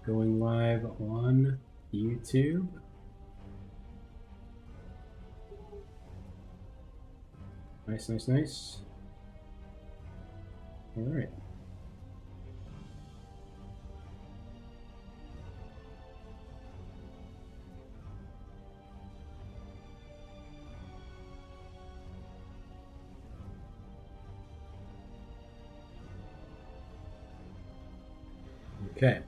Going live on YouTube. Nice, nice, nice. All right. Okay.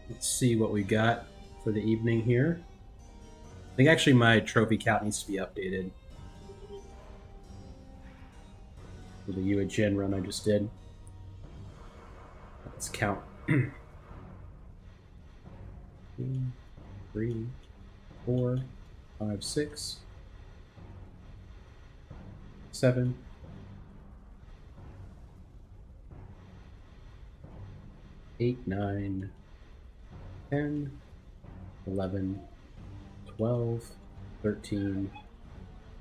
Let's see what we got for the evening here. I think actually my trophy count needs to be updated for the Yue Jin run I just did. Let's count. 2, 3, 4, 5, 6, 7, 8, 9, 10, 11, 12, 13,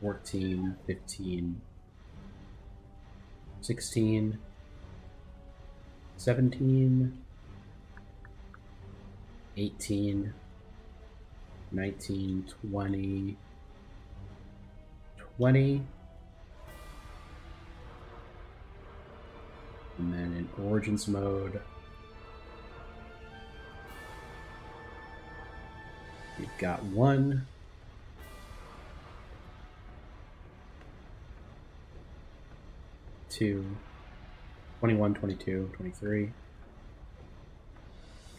14, 15, 16, 17, 18, 19, 20, 20, and then in Origins mode, we've got 1, 2, 21, 22, 23,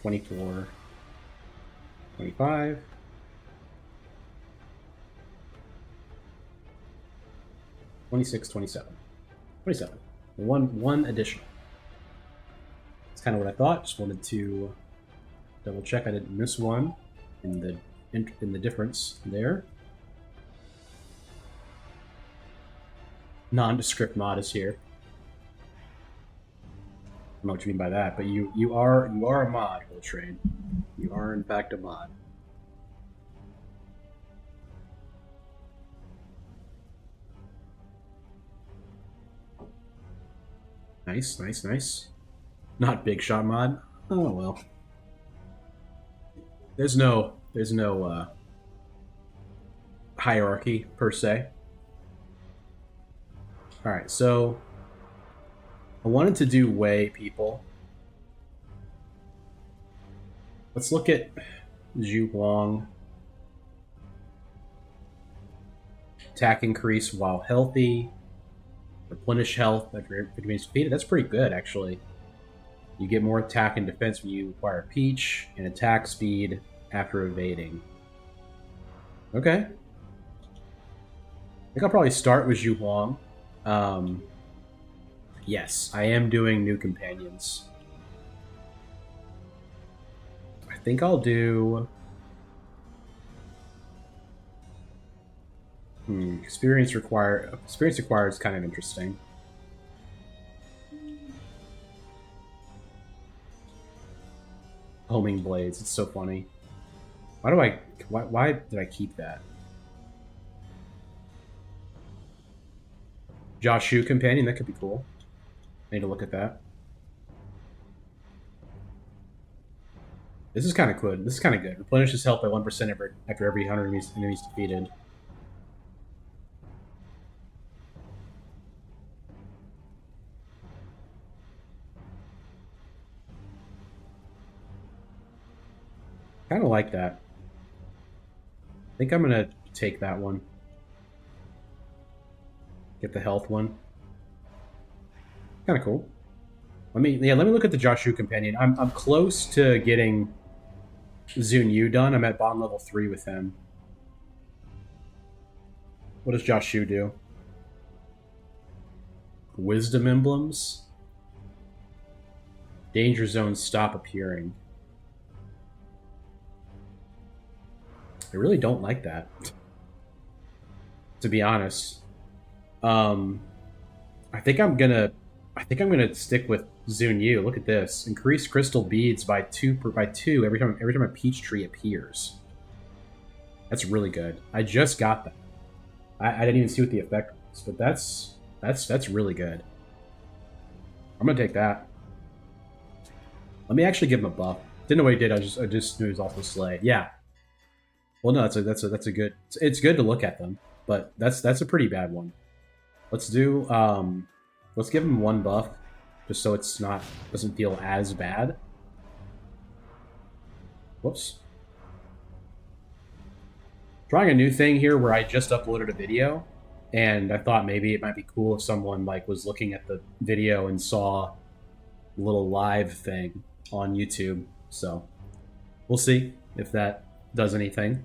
24, 25, 26, 27. 27. One additional. That's kind of what I thought. Just wanted to double check I didn't miss one in the difference there. Nondescript mod is here. I don't know what you mean by that, but you are a mod, Will Train. You are in fact a mod. Nice, nice, nice. Not big shot mod. Oh well. There's no hierarchy per se. All right, so I wanted to do Wei people. Let's look at Zhu Huang. Attack increase while healthy. Replenish health after enemies defeated. That's pretty good, actually. You get more attack and defense when you acquire Peach, and attack speed after evading. Okay. I think I'll probably start with Zhu Huang. Yes, I am doing new companions. I think I'll do... Experience required is kind of interesting. Homing blades, it's so funny. Why did I keep that? Joshu companion, that could be cool. I need to look at that. This is kind of good. This is kind of good. Replenishes health by 1% after every 100 enemies defeated. Kind of like that. I think I'm going to take that one. Get the health one. Kind of cool. Let me look at the Joshu companion. I'm close to getting Zun Yu done. I'm at bond level 3 with him. What does Joshu do? Wisdom emblems. Danger zones stop appearing. I really don't like that, to be honest. I think I'm gonna I think I'm gonna stick with Zun Yu. Look at this. Increase crystal beads by two every time a peach tree appears. That's really good. I just got that. I didn't even see what the effect was, but that's really good. I'm gonna take that. Let me actually give him a buff. Didn't know what he did. I just knew he was also Slay. Yeah. Well, no, that's a good. It's good to look at them, but that's a pretty bad one. Let's do let's give him one buff, just so it's not doesn't feel as bad. Whoops. Trying a new thing here where I just uploaded a video, and I thought maybe it might be cool if someone like was looking at the video and saw a little live thing on YouTube. So we'll see if that does anything.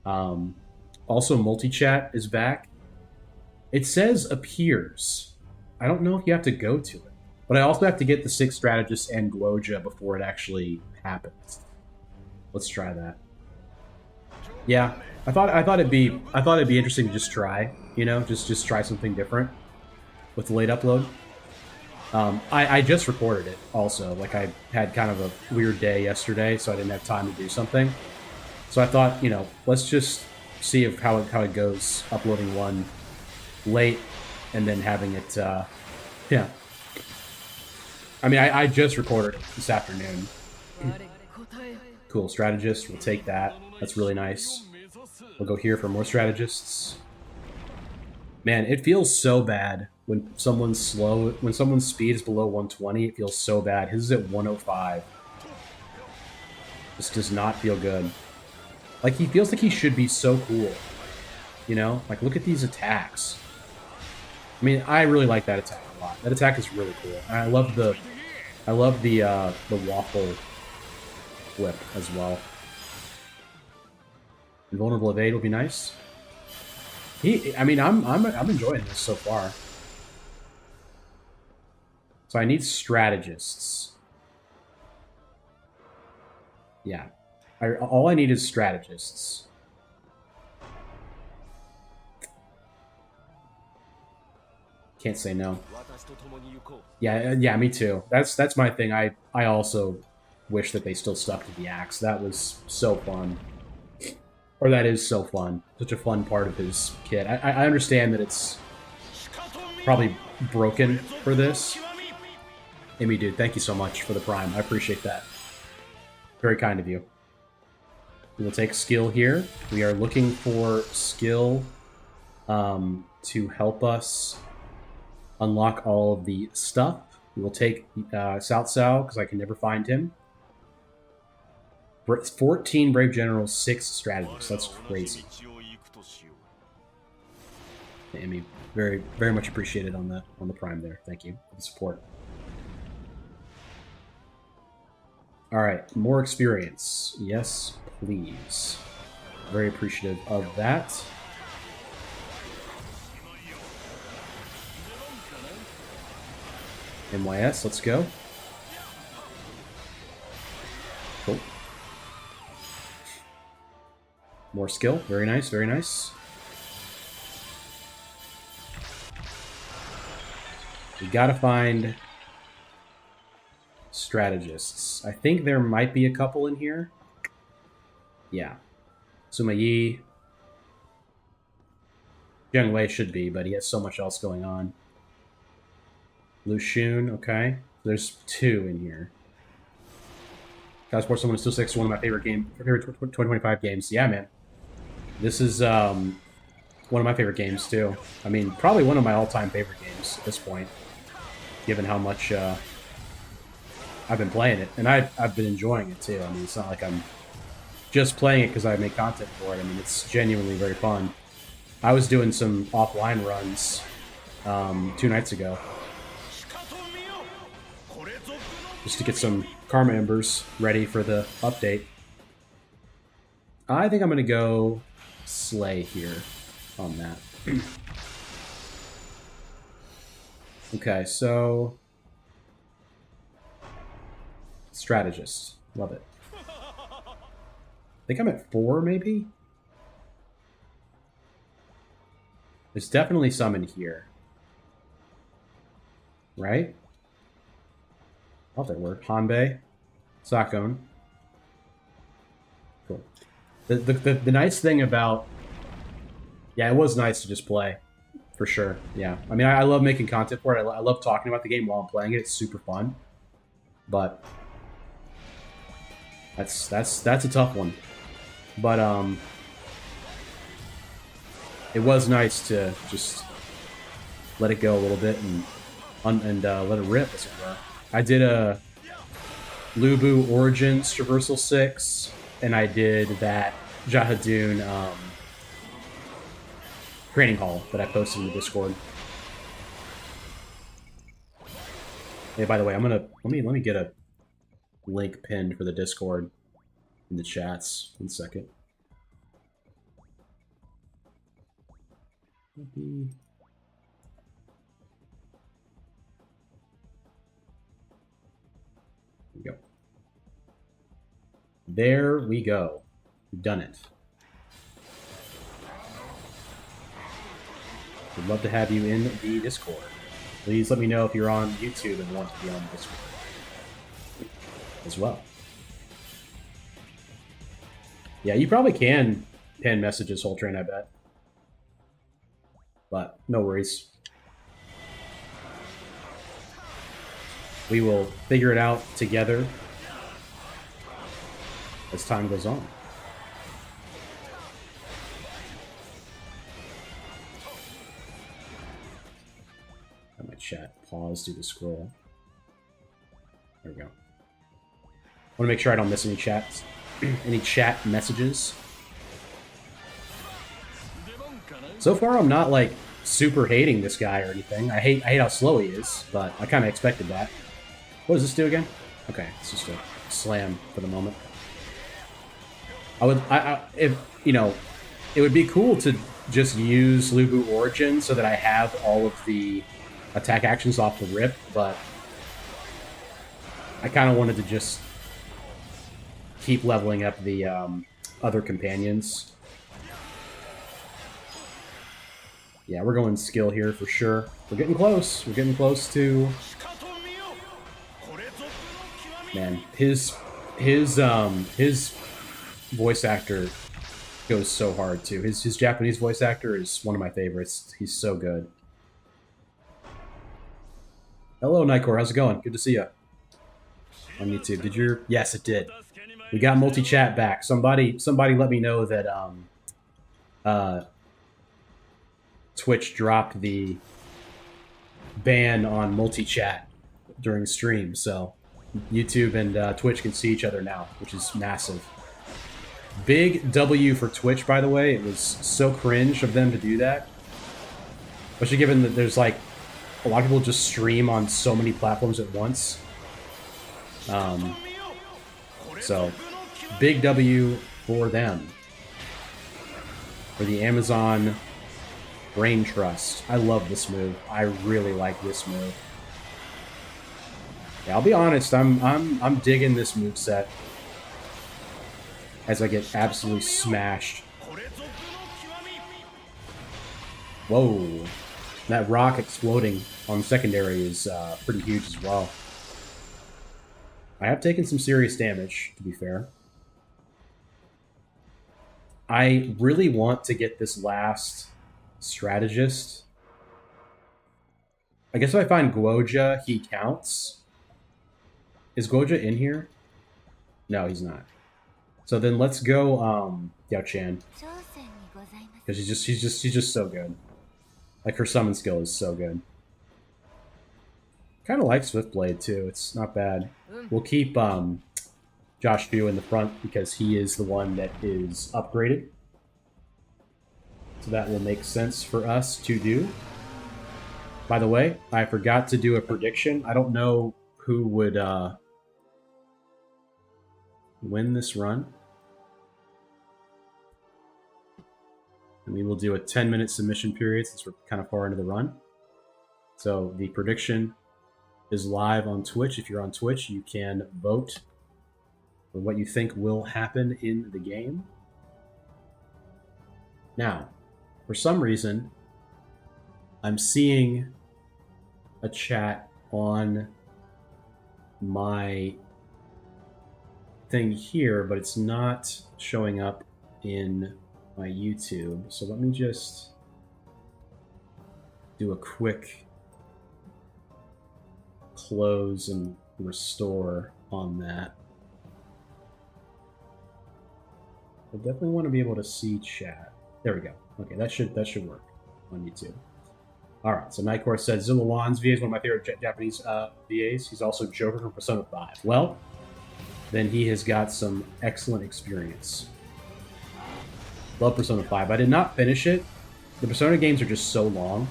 Also, multi-chat is back. It says appears. I don't know if you have to go to it, but I also have to get the 6 strategists and Guoja before it actually happens. Let's try that. Yeah, I thought it'd be interesting to just try, you know, just try something different with the late upload. I just recorded it also. Like, I had kind of a weird day yesterday, so I didn't have time to do something. So I thought, you know, let's just see how it goes uploading one late and then having it yeah. I mean, I just recorded it this afternoon. Cool, strategist, we'll take that. That's really nice. We'll go here for more strategists. Man, it feels so bad when someone's slow. When someone's speed is below 120, it feels so bad. His is at 105. This does not feel good. Like, he feels like he should be so cool. You know? Like, look at these attacks. I mean, I really like that attack a lot. That attack is really cool. And I love the waffle flip as well. Invulnerable evade will be nice. I mean, I'm enjoying this so far. So I need strategists. Yeah. All I need is strategists. Can't say no. Yeah, me too. That's my thing. I also wish that they still stuck to the axe. That was so fun. Or that is so fun. Such a fun part of his kit. I understand that it's probably broken for this. Amy, dude, thank you so much for the prime. I appreciate that. Very kind of you. We'll take skill here. We are looking for skill to help us unlock all of the stuff. We will take Cao Cao, because I can never find him. 14 Brave Generals, 6 strategists. That's crazy. Amy, very, very much appreciated on the prime there. Thank you for the support. All right, more experience. Yes, please. Very appreciative of that. MYS, let's go. Cool. More skill. Very nice, very nice. We gotta find strategists. I think there might be a couple in here. Yeah. Sima Yi. Jiang Wei should be, but he has so much else going on. Lu Xun, okay. There's 2 in here. Cossport Someone is Still 6, one of my favorite 2025 games. Yeah, man. This is one of my favorite games, too. I mean, probably one of my all-time favorite games at this point, given how much I've been playing it. And I've been enjoying it, too. I mean, it's not like I'm just playing it because I make content for it. I mean, it's genuinely very fun. I was doing some offline runs 2 nights ago, just to get some Karma Embers ready for the update. I think I'm going to go Slay here on that. Okay, so strategist. Love it. I think I'm at 4, maybe? There's definitely some in here. right? I'll that word. Hanbei. Sakon. Cool. The nice thing about... Yeah, it was nice to just play. For sure, yeah. I mean, I love making content for it. I love talking about the game while I'm playing it. It's super fun. But... That's a tough one. But, it was nice to just let it go a little bit and let it rip, as it were. I did a Lubu Origins Traversal 6, and I did that Jahadun training hall that I posted in the Discord. Hey, by the way, I'm gonna let me get a link pinned for the Discord in the chats. 1 second. Here we go. There we go. We've done it. We'd love to have you in the Discord. Please let me know if you're on YouTube and want to be on Discord as well. Yeah, you probably can pin messages, Whole Train, I bet. But no worries. We will figure it out together as time goes on. Let my chat pause, do the scroll. There we go. I want to make sure I don't miss any chats, any chat messages. So far, I'm not like super hating this guy or anything. I hate how slow he is, but I kind of expected that. What does this do again? Okay, it's just a slam for the moment. If you know, it would be cool to just use Lubu Origin so that I have all of the attack actions off the rip, but I kind of wanted to just keep leveling up the other companions. Yeah, we're going skill here for sure. We're getting close. We're getting close to... Man, his voice actor goes so hard too. His Japanese voice actor is one of my favorites. He's so good. Hello, Nightcore. How's it going? Good to see you on YouTube. Did you? Yes, it did. We got multi-chat back. Somebody let me know that Twitch dropped the ban on multi-chat during stream, so YouTube and Twitch can see each other now, which is massive. Big W for Twitch, by the way. It was so cringe of them to do that. Especially given that there's like a lot of people just stream on so many platforms at once. So, big W for them. For the Amazon Brain Trust. I love this move. I really like this move. Yeah, I'll be honest, I'm digging this moveset as I get absolutely smashed. Whoa. That rock exploding on secondary is pretty huge as well. I have taken some serious damage, to be fair. I really want to get this last strategist. I guess if I find Guoja, he counts. Is Guoja in here? No, he's not. So then let's go Yao Chan. Because she's just so good. Like her summon skill is so good. Kind of like Swiftblade too. It's not bad. We'll keep Josh Fu in the front because he is the one that is upgraded. So that will make sense for us to do. By the way, I forgot to do a prediction. I don't know who would win this run. And we will do a 10-minute submission period since we're kind of far into the run. So the prediction is live on Twitch. If you're on Twitch, you can vote for what you think will happen in the game. Now, for some reason, I'm seeing a chat on my thing here, but it's not showing up in my YouTube. So let me just do a quick close and restore on that. I definitely want to be able to see chat. There we go. Okay, that should work on YouTube. All right, so Nightcore said Zilla Wan's VA is one of my favorite Japanese VAs. He's also Joker from Persona 5. Well, then he has got some excellent experience. Love Persona 5. I did not finish it. The Persona games are just so long,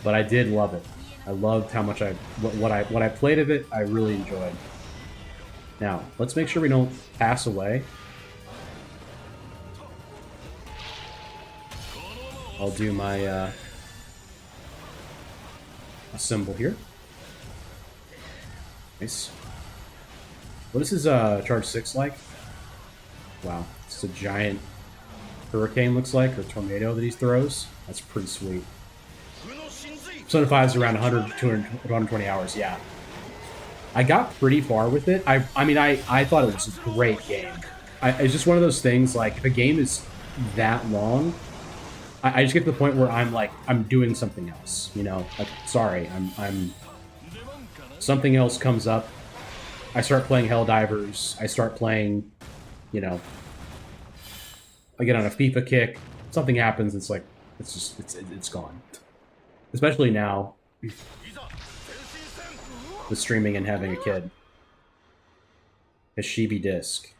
but I did love it. I loved how much what I played of it. I really enjoyed. Now let's make sure we don't pass away. I'll do my symbol here. Nice. What is his charge 6 like? Wow, it's a giant hurricane, looks like, or tornado that he throws. That's pretty sweet. Persona 5 is around 100, 200, 120 hours, yeah. I got pretty far with it. I mean, I thought it was a great game. It's just one of those things, like, if a game is that long, I just get to the point where I'm like, I'm doing something else, you know? Like, sorry, I'm something else comes up. I start playing Helldivers. I start playing, you know, I get on a FIFA kick. Something happens. It's like, it's gone. Especially now, with streaming and having a kid. Hashibi disc.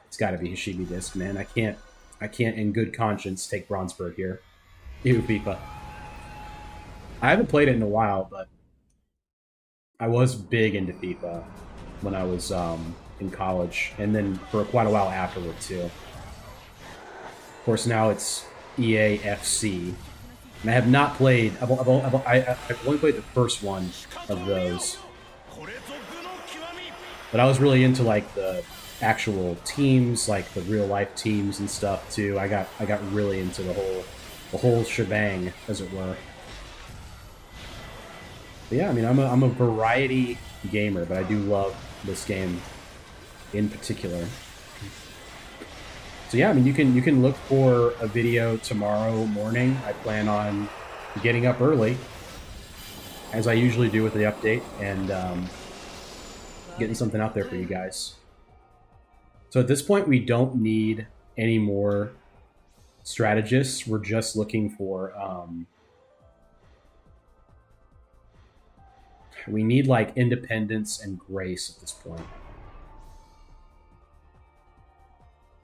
It's got to be Hashibi disc, man. I can't in good conscience take Bronzeberg here. Ew, FIFA. I haven't played it in a while, but I was big into FIFA when I was in college, and then for quite a while afterward too. Of course, now it's EAFC, and I have not played. I've only played the first one of those, but I was really into like the actual teams, like the real life teams and stuff too. I got really into the whole shebang, as it were. But yeah, I mean, I'm a variety gamer, but I do love this game in particular. So yeah, I mean, you can look for a video tomorrow morning. I plan on getting up early, as I usually do with the update, and getting something out there for you guys. So at this point, we don't need any more strategists. We're just looking for we need like independence and grace at this point.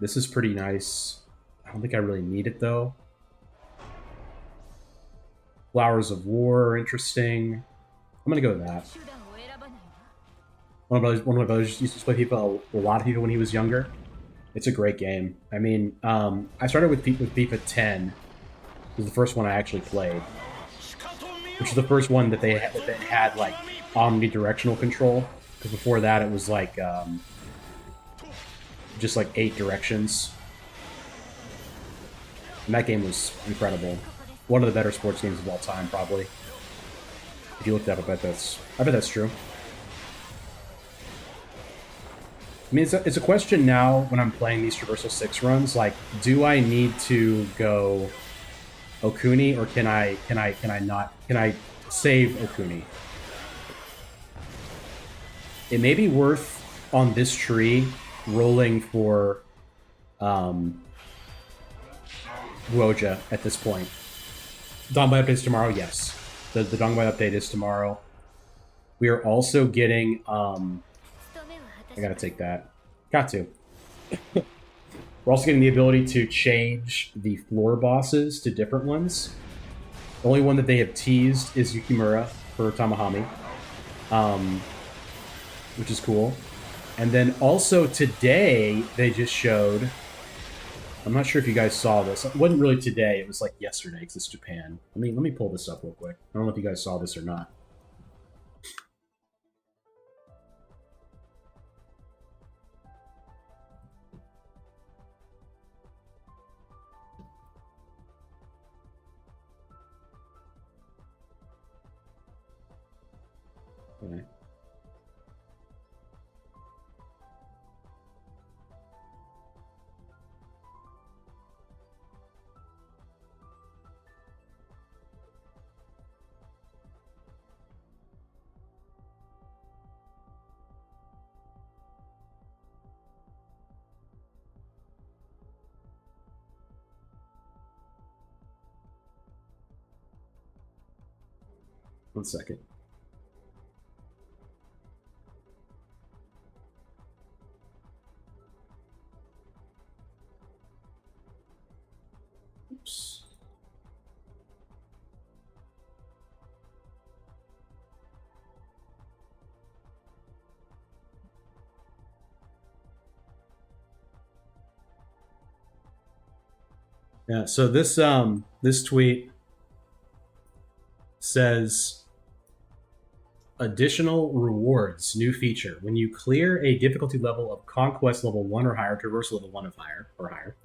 This is pretty nice. I don't think I really need it though. Flowers of War are interesting. I'm gonna go with that. One of my brothers used to play FIFA, a lot of FIFA when he was younger. It's a great game. I mean, I started with FIFA 10. It was the first one I actually played, which is the first one that they had like omnidirectional control. Because before that, it was like just like 8 directions. And that game was incredible. One of the better sports games of all time, probably. If you looked it up, I bet that's true. I mean, it's a question now when I'm playing these Traversal 6 runs. Like, do I need to go Okuni, or can I not? Can I save Okuni? It may be worth on this tree rolling for Guoja at this point. Dongbei update is tomorrow. Yes, the Dongbei update is tomorrow. We are also getting I gotta take that. Got to. We're also getting the ability to change the floor bosses to different ones. The only one that they have teased is Yukimura for Tamahami, which is cool. And then also today, they just showed... I'm not sure if you guys saw this. It wasn't really today. It was like yesterday, because it's Japan. Let me pull this up real quick. I don't know if you guys saw this or not. Okay. One second. Oops. Yeah, so this tweet says additional rewards, new feature. When you clear a difficulty level of Conquest level 1 or higher, Traversal level 1 or higher,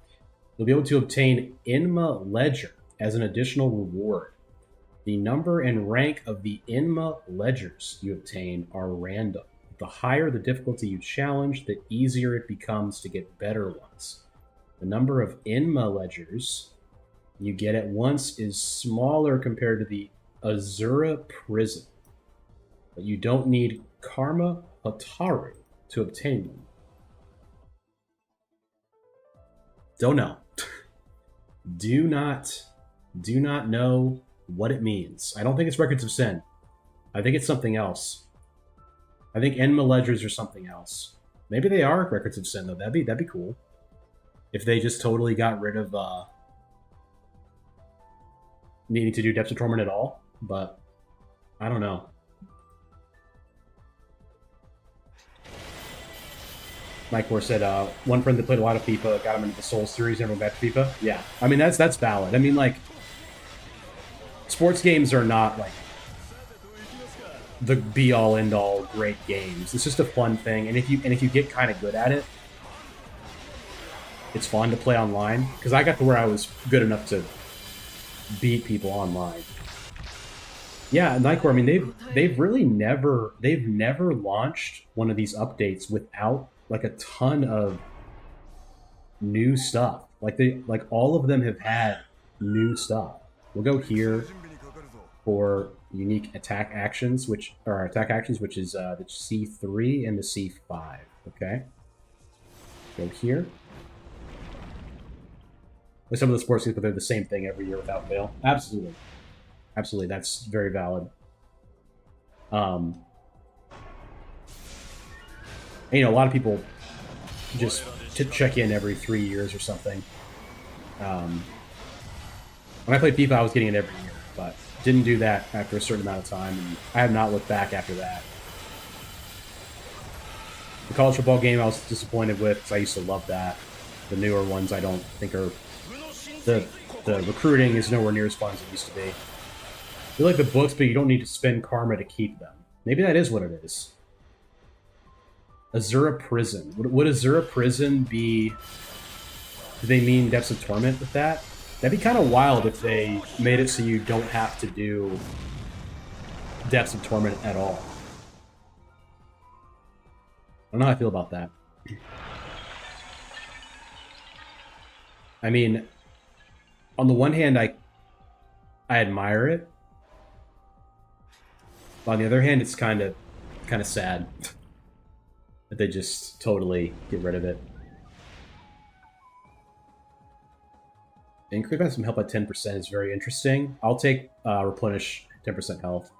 you'll be able to obtain Inma Ledger as an additional reward. The number and rank of the Inma Ledgers you obtain are random. The higher the difficulty you challenge, the easier it becomes to get better ones. The number of Inma Ledgers you get at once is smaller compared to the Azura Prison, but you don't need Karma Hataru to obtain them. Don't know. do not know what it means. I don't think it's Records of Sin. I think it's something else. I think Enma Ledgers are something else. Maybe they are Records of Sin though. That'd be cool. If they just totally got rid of needing to do Depths of Torment at all, but I don't know. Mike Moore said, one friend that played a lot of FIFA got him into the Souls series, never went back to FIFA. Yeah, I mean that's valid. I mean, like, sports games are not like the be all end all great games. It's just a fun thing, and if you get kind of good at it, it's fun to play online. Because I got to where I was good enough to beat people online. Yeah, Nightcore, I mean they've really never launched one of these updates without like a ton of new stuff. Like all of them have had new stuff. We'll go here for unique attack actions, which is the C3 and the C5. Okay. Go here. With some of the sports games, but they're the same thing every year without fail. Absolutely. Absolutely, that's very valid. You know, a lot of people just check in every 3 years or something. When I played FIFA, I was getting it every year, but didn't do that after a certain amount of time, and I have not looked back after that. The college football game I was disappointed with because I used to love that. The newer ones I don't think are... The recruiting is nowhere near as fun as it used to be. You like the books, but you don't need to spend karma to keep them. Maybe that is what it is. Azura Prison. Would Azura Prison be... Do they mean Depths of Torment with that? That'd be kind of wild if they made it so you don't have to do Depths of Torment at all. I don't know how I feel about that. I mean, on the one hand, I admire it. But on the other hand, it's kind of sad that they just totally get rid of it. Increase by some health by 10% is very interesting. I'll take replenish 10% health.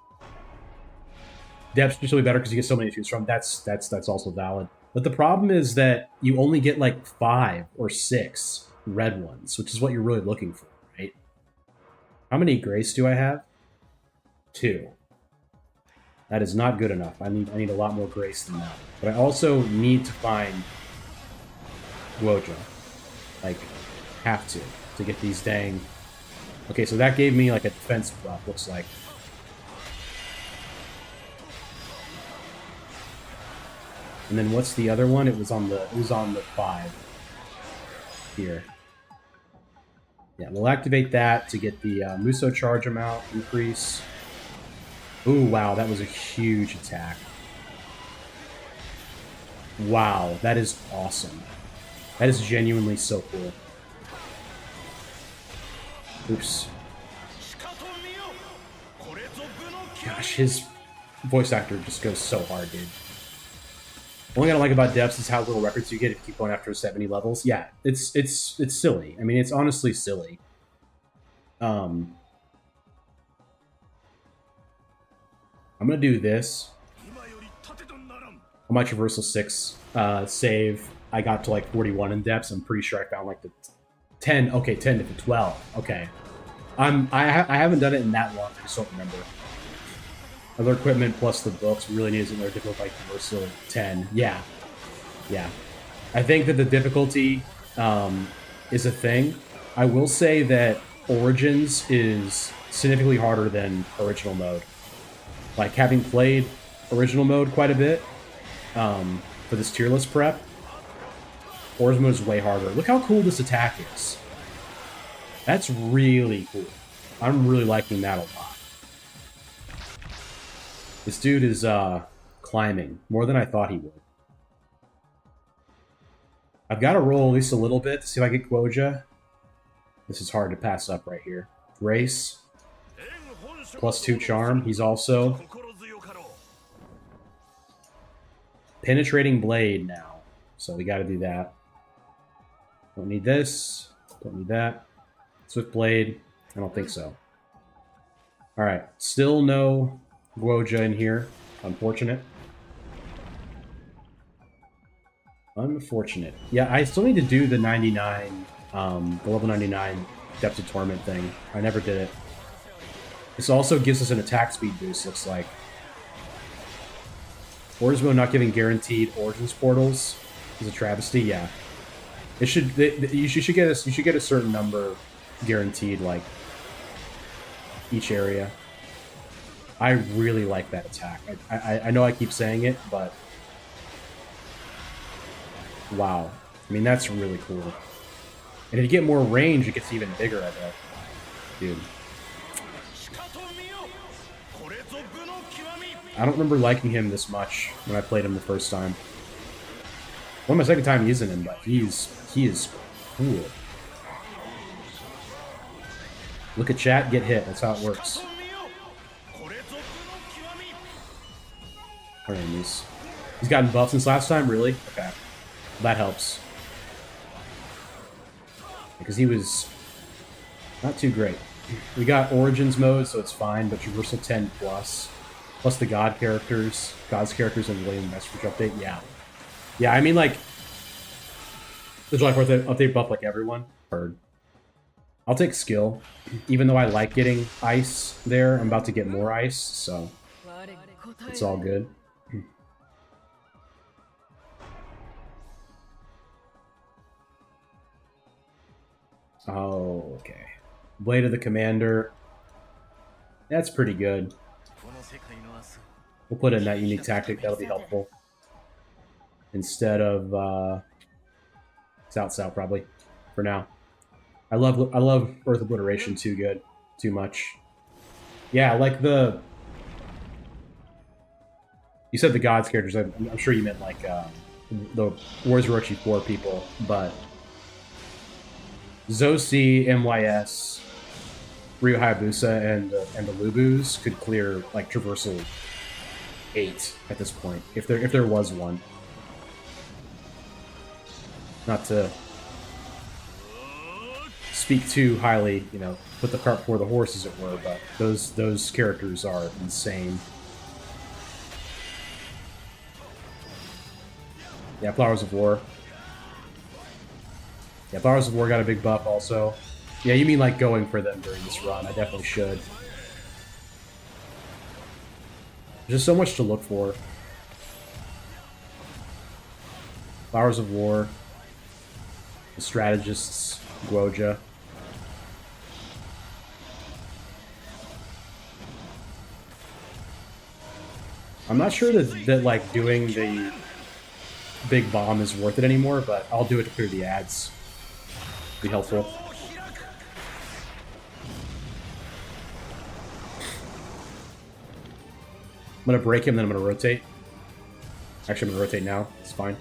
Depth's usually better because you get so many to choose from. That's also valid. But the problem is that you only get like 5 or 6 red ones, which is what you're really looking for, right? How many grace do I have? 2. That is not good enough. I need a lot more grace than that. But I also need to find Wojo. Like, have to get these dang... Okay, so that gave me like a defense buff, looks like. And then what's the other one? It was on the 5 here. Yeah, we'll activate that to get the Muso charge amount increase. Ooh, wow, that was a huge attack. Wow, that is awesome. That is genuinely so cool. Oops. Gosh, his voice actor just goes so hard, dude. Only thing I like about depths is how little records you get if you keep going after 70 levels. Yeah, it's silly. I mean, it's honestly silly. I'm gonna do this on my Traversal 6 save. I got to like 41 in depths. I'm pretty sure I found like the 10. Okay, 10 to 12. Okay, I haven't done it in that long. I just don't remember. Other equipment plus the books really needs another difficult like Traversal 10. Yeah, yeah. I think that the difficulty is a thing. I will say that Origins is significantly harder than original mode. Like, having played original mode quite a bit for this tier list prep, Origins mode is way harder. Look how cool this attack is. That's really cool. I'm really liking that a lot. This dude is climbing more than I thought he would. I've got to roll at least a little bit to see if I get Quoja. This is hard to pass up right here. Grace. +2 charm. He's also penetrating blade now. So we got to do that. Don't need this. Don't need that. Swift blade. I don't think so. Alright. Still no Quoja in here. Unfortunate. Unfortunate. Yeah, I still need to do the 99, the level 99 Depths of Torment thing. I never did it. This also gives us an attack speed boost, looks like. Origins mode not giving guaranteed Origins portals is a travesty. Yeah, it should. You should get a. You should get a certain number guaranteed, like each area. I really like that attack. I know I keep saying it, but wow. I mean, that's really cool. And if you get more range, it gets even bigger, I bet. Dude. I don't remember liking him this much when I played him the first time. Well, my second time using him, but he is cool. Look at chat, get hit. That's how it works. He's gotten buffed since last time, really? Okay. That helps. Because he was not too great. We got Origins mode, so it's fine, but Traversal 10 plus the God's characters in the William Message update, yeah. Yeah, I mean, like, the July 4th update buff like everyone. Heard. I'll take skill. Even though I like getting ice there, I'm about to get more ice, so it's all good. Oh, okay. Blade of the Commander. That's pretty good. We'll put in that unique tactic. That'll be helpful. Instead of South probably for now. I love Earth Obliteration too much. Yeah, like the. You said the God's characters. I'm sure you meant like the Wars Orochi 4 people, but Zosi, MYS, Ryu Hayabusa, and the Lubus could clear like Traversal 8 at this point, if there was one. Not to speak too highly, you know, put the cart before the horse, as it were, but those characters are insane. Yeah, Flowers of War. Yeah, Flowers of War got a big buff also. Yeah, you mean like going for them during this run. I definitely should. There's just so much to look for. Flowers of War. The Strategists. Quoja. I'm not sure that like doing the big bomb is worth it anymore, but I'll do it to clear the ads. Be helpful. I'm gonna break him, then I'm gonna rotate. Actually, I'm gonna rotate now. It's fine.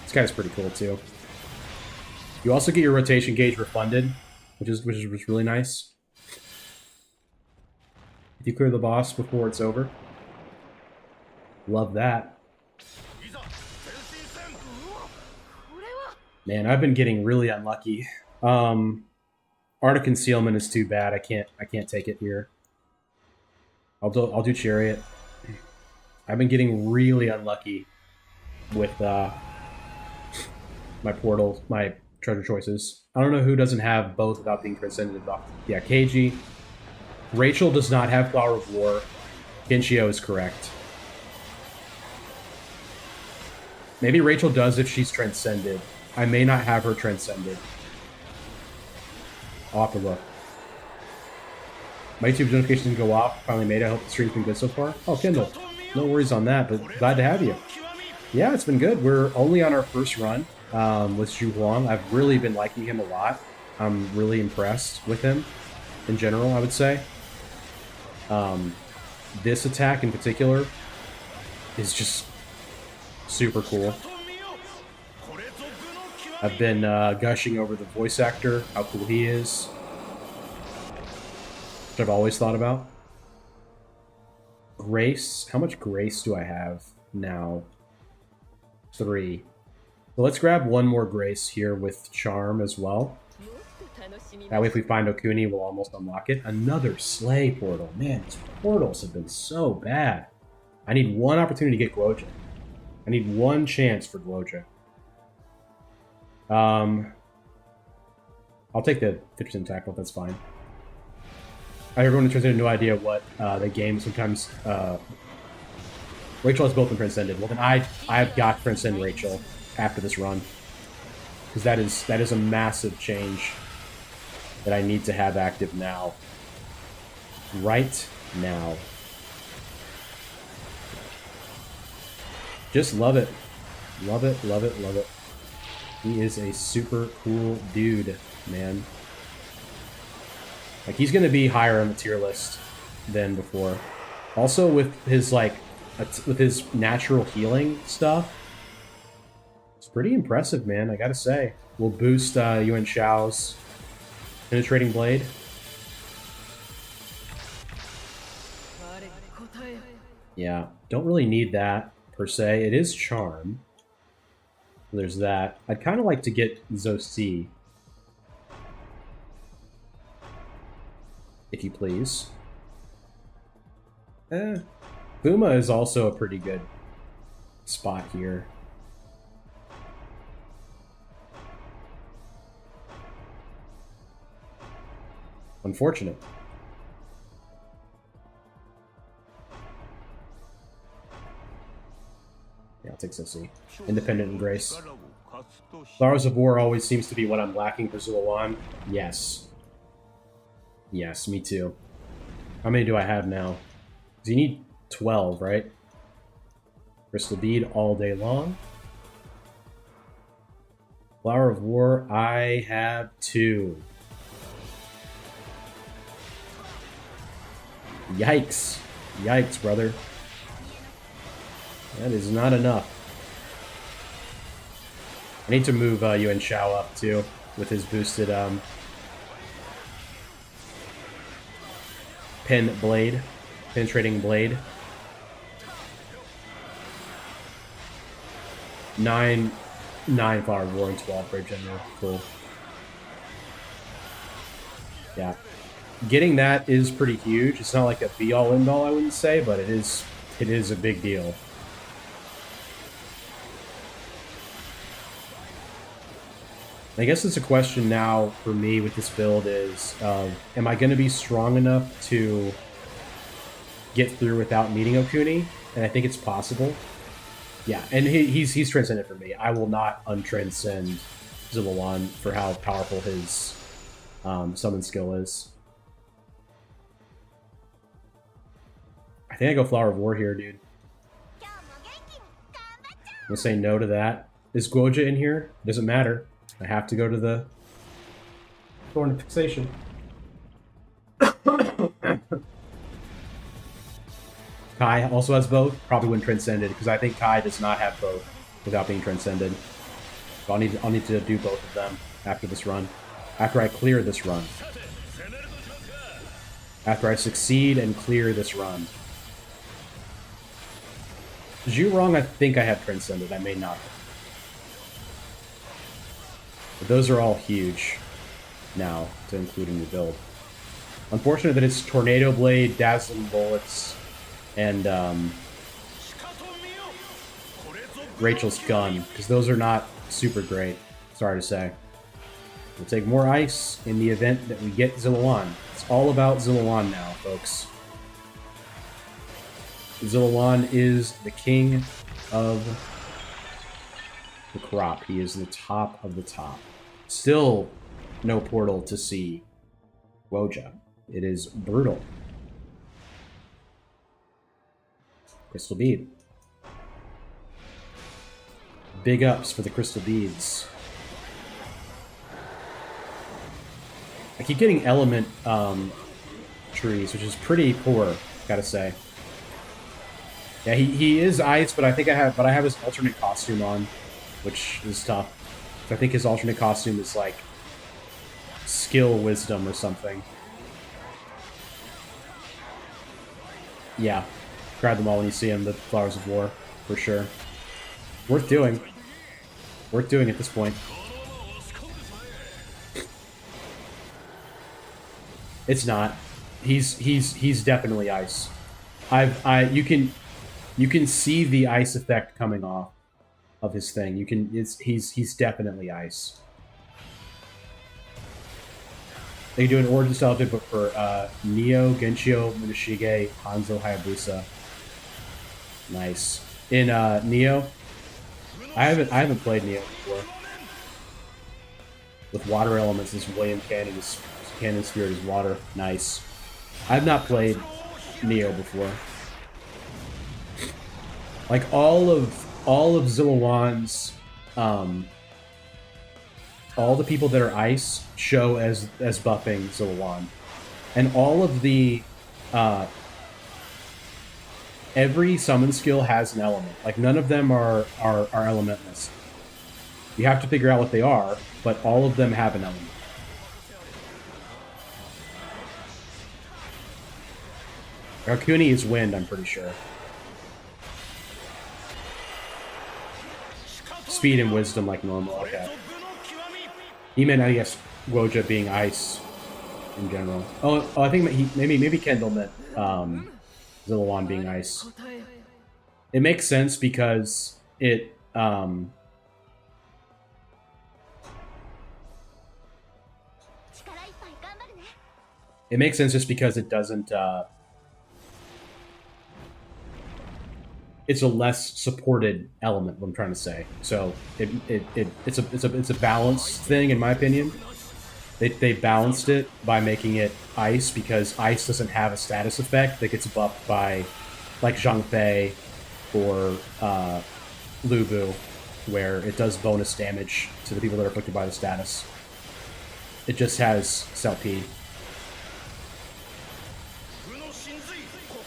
This guy's pretty cool too. You also get your rotation gauge refunded, which is really nice. If you clear the boss before it's over. Love that. Man, I've been getting really unlucky. Art of Concealment is too bad. I can't take it here. I'll do Chariot. I've been getting really unlucky with my treasure choices. I don't know who doesn't have both without being transcended. Yeah, Keiji. Rachel does not have Flower of War. Kinchio is correct. Maybe Rachel does if she's transcended. I may not have her transcended. I'll have to look. My YouTube notifications didn't go off. Finally made it. I hope the stream's been good so far. Oh, Kendall. No worries on that, but glad to have you. Yeah, it's been good. We're only on our first run with Zhu Huang. I've really been liking him a lot. I'm really impressed with him in general, I would say. This attack in particular is just super cool. I've been gushing over the voice actor, how cool he is, which I've always thought about. Grace. How much grace do I have now? 3. So let's grab one more grace here with charm as well. That way if we find Okuni, we'll almost unlock it. Another Slay portal. Man, these portals have been so bad. I need one opportunity to get Guoja. I need one chance for Guoja. I'll take the 50% tackle, that's fine. Everyone in Transcended no idea what the game sometimes... Rachel has both been Transcended. Well, then I've got to Transcend Rachel after this run. Because that is a massive change that I need to have active now. Right now. Just love it. Love it, love it, love it. He is a super cool dude, man. Like, he's going to be higher on the tier list than before. Also, with his, like, with his natural healing stuff, it's pretty impressive, man, I gotta say. We'll boost Yuan Shao's Penetrating Blade. Yeah, don't really need that, per se. It is Charm. There's that. I'd kind of like to get Zosi. If you please. Buma is also a pretty good spot here. Unfortunate. Yeah, I'll take Zosi. Independent and Grace. Flowers of War always seems to be what I'm lacking for Zulawan. Yes. Yes, me too. How many do I have now? Because you need 12, right? Crystal Bead all day long. Flower of War, I have 2. Yikes. Yikes, brother. That is not enough. I need to move Yuan Shao up, too, with his boosted penetrating blade. 9 Flower of War and 12 Brave General. Cool. Yeah. Getting that is pretty huge. It's not like a be-all, end-all, I wouldn't say, but it is a big deal. I guess it's a question now for me with this build is, am I going to be strong enough to get through without needing Okuni? And I think it's possible. Yeah, and he's transcended for me. I will not untranscend Zulawan for how powerful his summon skill is. I think I go Flower of War here, dude. I'm gonna say no to that. Is Guoja in here? Doesn't matter. I have to go to the Thorn of Fixation. Kai also has both. Probably when Transcended, because I think Kai does not have both without being Transcended. So I'll need to do both of them after this run. After I clear this run. After I succeed and clear this run. Zhurong, I think I have Transcended. I may not. But those are all huge now to include in the build. Unfortunate that it's Tornado Blade, Dazzling Bullets, and Rachel's Gun, because those are not super great. Sorry to say. We'll take more ice in the event that we get Zillawan. It's all about Zillawan now, folks. Zillawan is the king of the crop. He is the top of the top. Still no portal to see Woja. It is brutal. Crystal Bead. Big ups for the Crystal Beads. I keep getting element trees, which is pretty poor, gotta say. Yeah, he is ice, but I have his alternate costume on, which is tough. I think his alternate costume is like skill wisdom or something. Yeah. Grab them all when you see them, the Flowers of War, for sure. Worth doing. Worth doing at this point. It's not. He's definitely ice. You can see the ice effect coming off of his thing. He's definitely ice. They do an origin style bit, but for Neo, Genshio, Munashige, Hanzo, Hayabusa. Nice. In Neo, I haven't played Neo before. With water elements, this William Cannon Spirit is water. Nice. I've not played Neo before. Like all of Zillawan's all the people that are ice show as buffing Zillawan. And all of the every summon skill has an element. Like none of them are elementless. You have to figure out what they are, but all of them have an element. Arcuni is wind, I'm pretty sure. Speed and wisdom like normal, okay. He meant, I guess, Woja being ice in general. Oh, I think maybe Kendall meant Zillawan being ice. It makes sense because it it makes sense just because it doesn't it's a less supported element, what I'm trying to say. So it's a balanced thing in my opinion. They balanced it by making it ice because ice doesn't have a status effect that gets buffed by like Zhang Fei or Lubu, where it does bonus damage to the people that are afflicted by the status. It just has Selpede.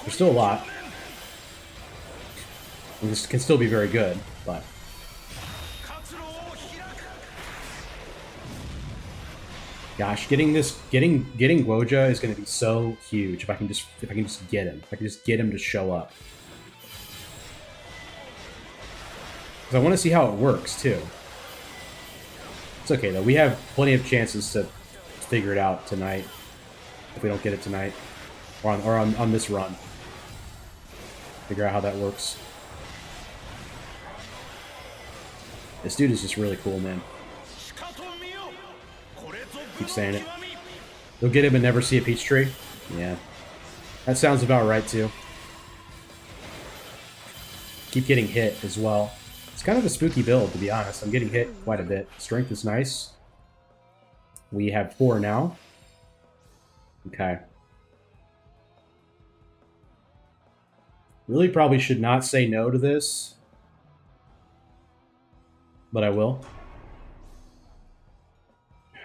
There's still a lot. And this can still be very good, but gosh, getting Woja is going to be so huge if I can just get him. If I can just get him to show up. Because I want to see how it works too. It's okay though. We have plenty of chances to figure it out tonight. If we don't get it tonight, or on this run, figure out how that works. This dude is just really cool, man. Keep saying it. You'll get him and never see a peach tree? Yeah. That sounds about right, too. Keep getting hit as well. It's kind of a spooky build, to be honest. I'm getting hit quite a bit. Strength is nice. We have 4 now. Okay. Really probably should not say no to this. But I will.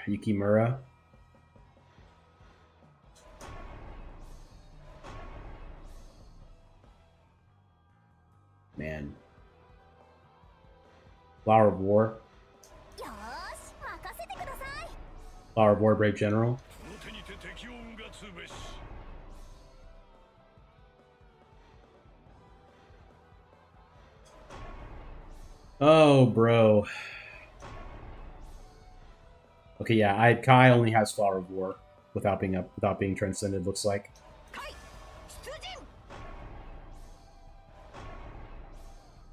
Yukimura. man. Flower of War. Flower of War, Brave General. Oh, bro. Okay, yeah, Kai only has Flower of War without being transcended, looks like.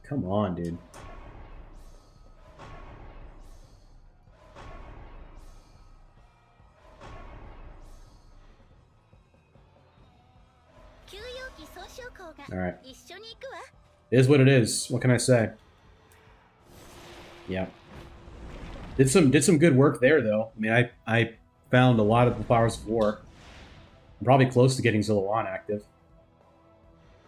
Come on, dude. Alright. It is what it is. What can I say? Yeah. Did some good work there, though. I mean, I found a lot of the Flowers of War. I'm probably close to getting Zilliwan active.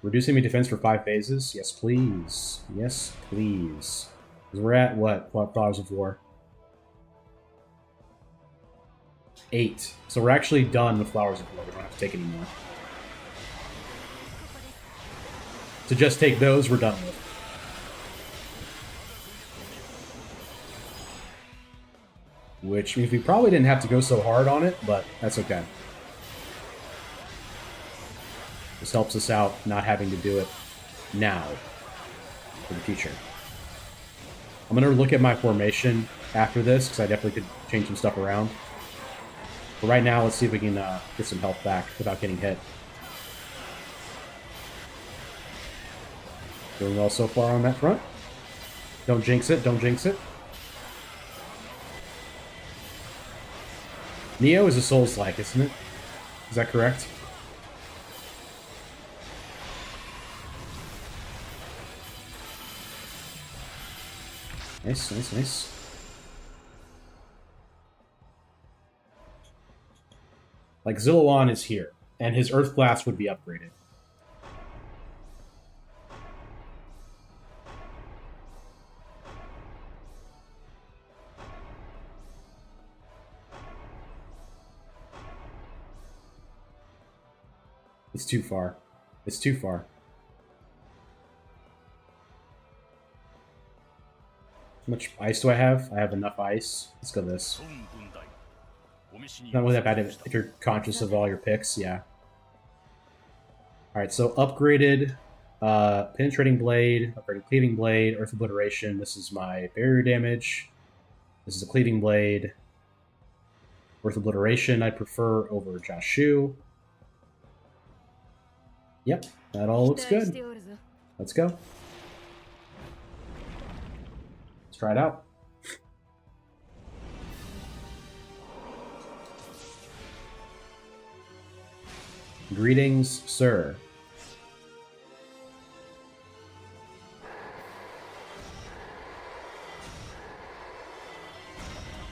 Reducing my defense for 5 phases? Yes, please. Yes, please. Because we're at, what, Flowers of War? 8. So we're actually done with Flowers of War. We don't have to take any more. To just take those, we're done with. Which means we probably didn't have to go so hard on it, but that's okay. This helps us out not having to do it now for the future. I'm going to look at my formation after this, because I definitely could change some stuff around. But right now, let's see if we can get some health back without getting hit. Doing well so far on that front. Don't jinx it, don't jinx it. Neo is a Souls-like, isn't it? Is that correct? Nice, nice, nice. Like, Zilliwan is here, and his Earth Blast would be upgraded. It's too far. It's too far. How much ice do I have? I have enough ice. Let's go this. Not really that bad if you're conscious of all your picks, yeah. Alright, so upgraded Penetrating Blade, upgraded Cleaving Blade, Earth Obliteration. This is my barrier damage. This is a Cleaving Blade. Earth Obliteration I prefer over Jashu. Yep, that all looks good. Let's go. Let's try it out. Greetings, sir.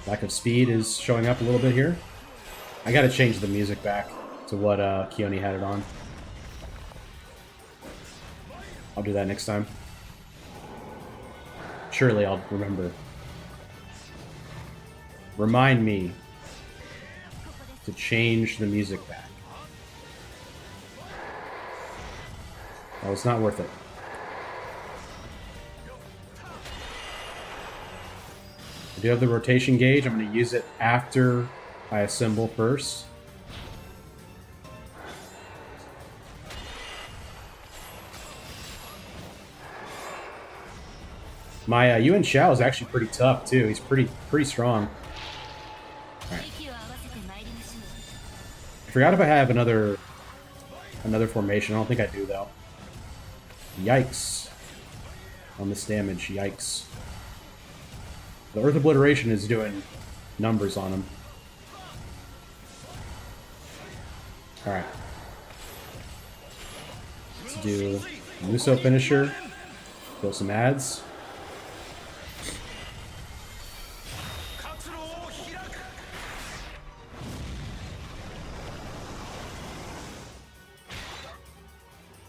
Lack of speed is showing up a little bit here. I gotta change the music back to what Keone had it on. I'll do that next time. Surely I'll remember. Remind me to change the music back. Oh, it's not worth it. I do have the rotation gauge. I'm going to use it after I assemble first. My Yuan Shao is actually pretty tough too. He's pretty strong. All right. I forgot if I have another formation. I don't think I do though. Yikes! On this damage, yikes. The Earth Obliteration is doing numbers on him. All right. Let's do Muso finisher. Kill some ads.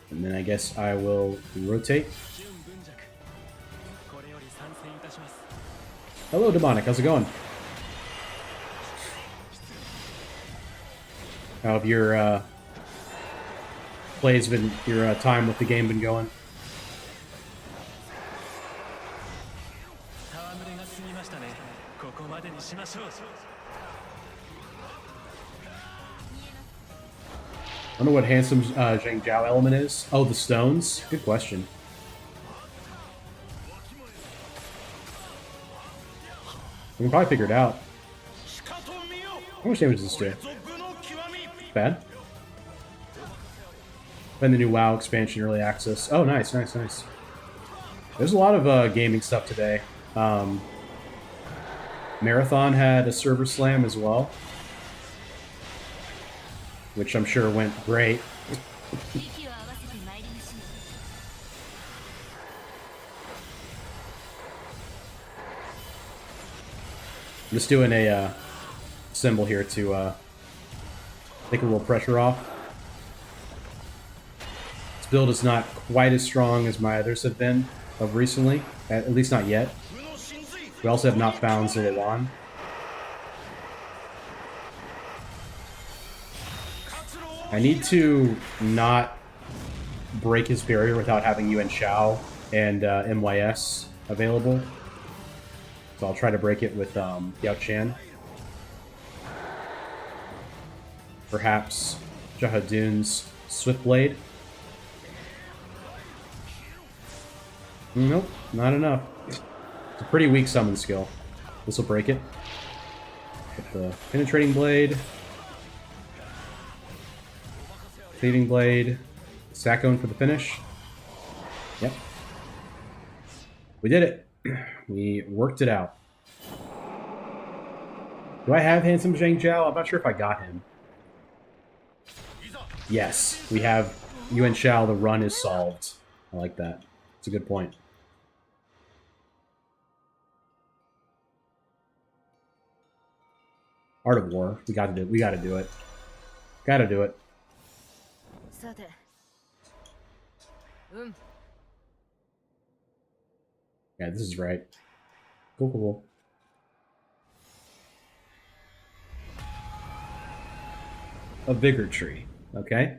And then I guess I will rotate. Hello, Demonic. How's it going? How have your your time with the game been going? I don't know what handsome Zhang Jiao element is. Oh, the stones? Good question. We can probably figure it out. How much damage does this do? Bad. Then the new WoW expansion early access. Oh, nice, nice, nice. There's a lot of gaming stuff today. Marathon had a server slam as well, which I'm sure went great. I'm just doing a symbol here to take a little pressure off. This build is not quite as strong as my others have been of recently, at least not yet. We also have not found Zulawan. I need to not break his barrier without having Yuan Shao and MYS available. So I'll try to break it with Yao Chan. Perhaps Jahadun's Swiftblade. Nope, not enough. It's a pretty weak summon skill. This will break it. Get the Penetrating Blade. Cleaving Blade. Sakone for the finish. Yep. We did it. We worked it out. Do I have Handsome Zhang Jiao? I'm not sure if I got him. Yes, we have Yuan Shao. The run is solved. I like that. It's a good point. Art of War. We gotta do it. Gotta do it. Yeah, this is right. Cool, cool, cool. A Vigor Tree. Okay.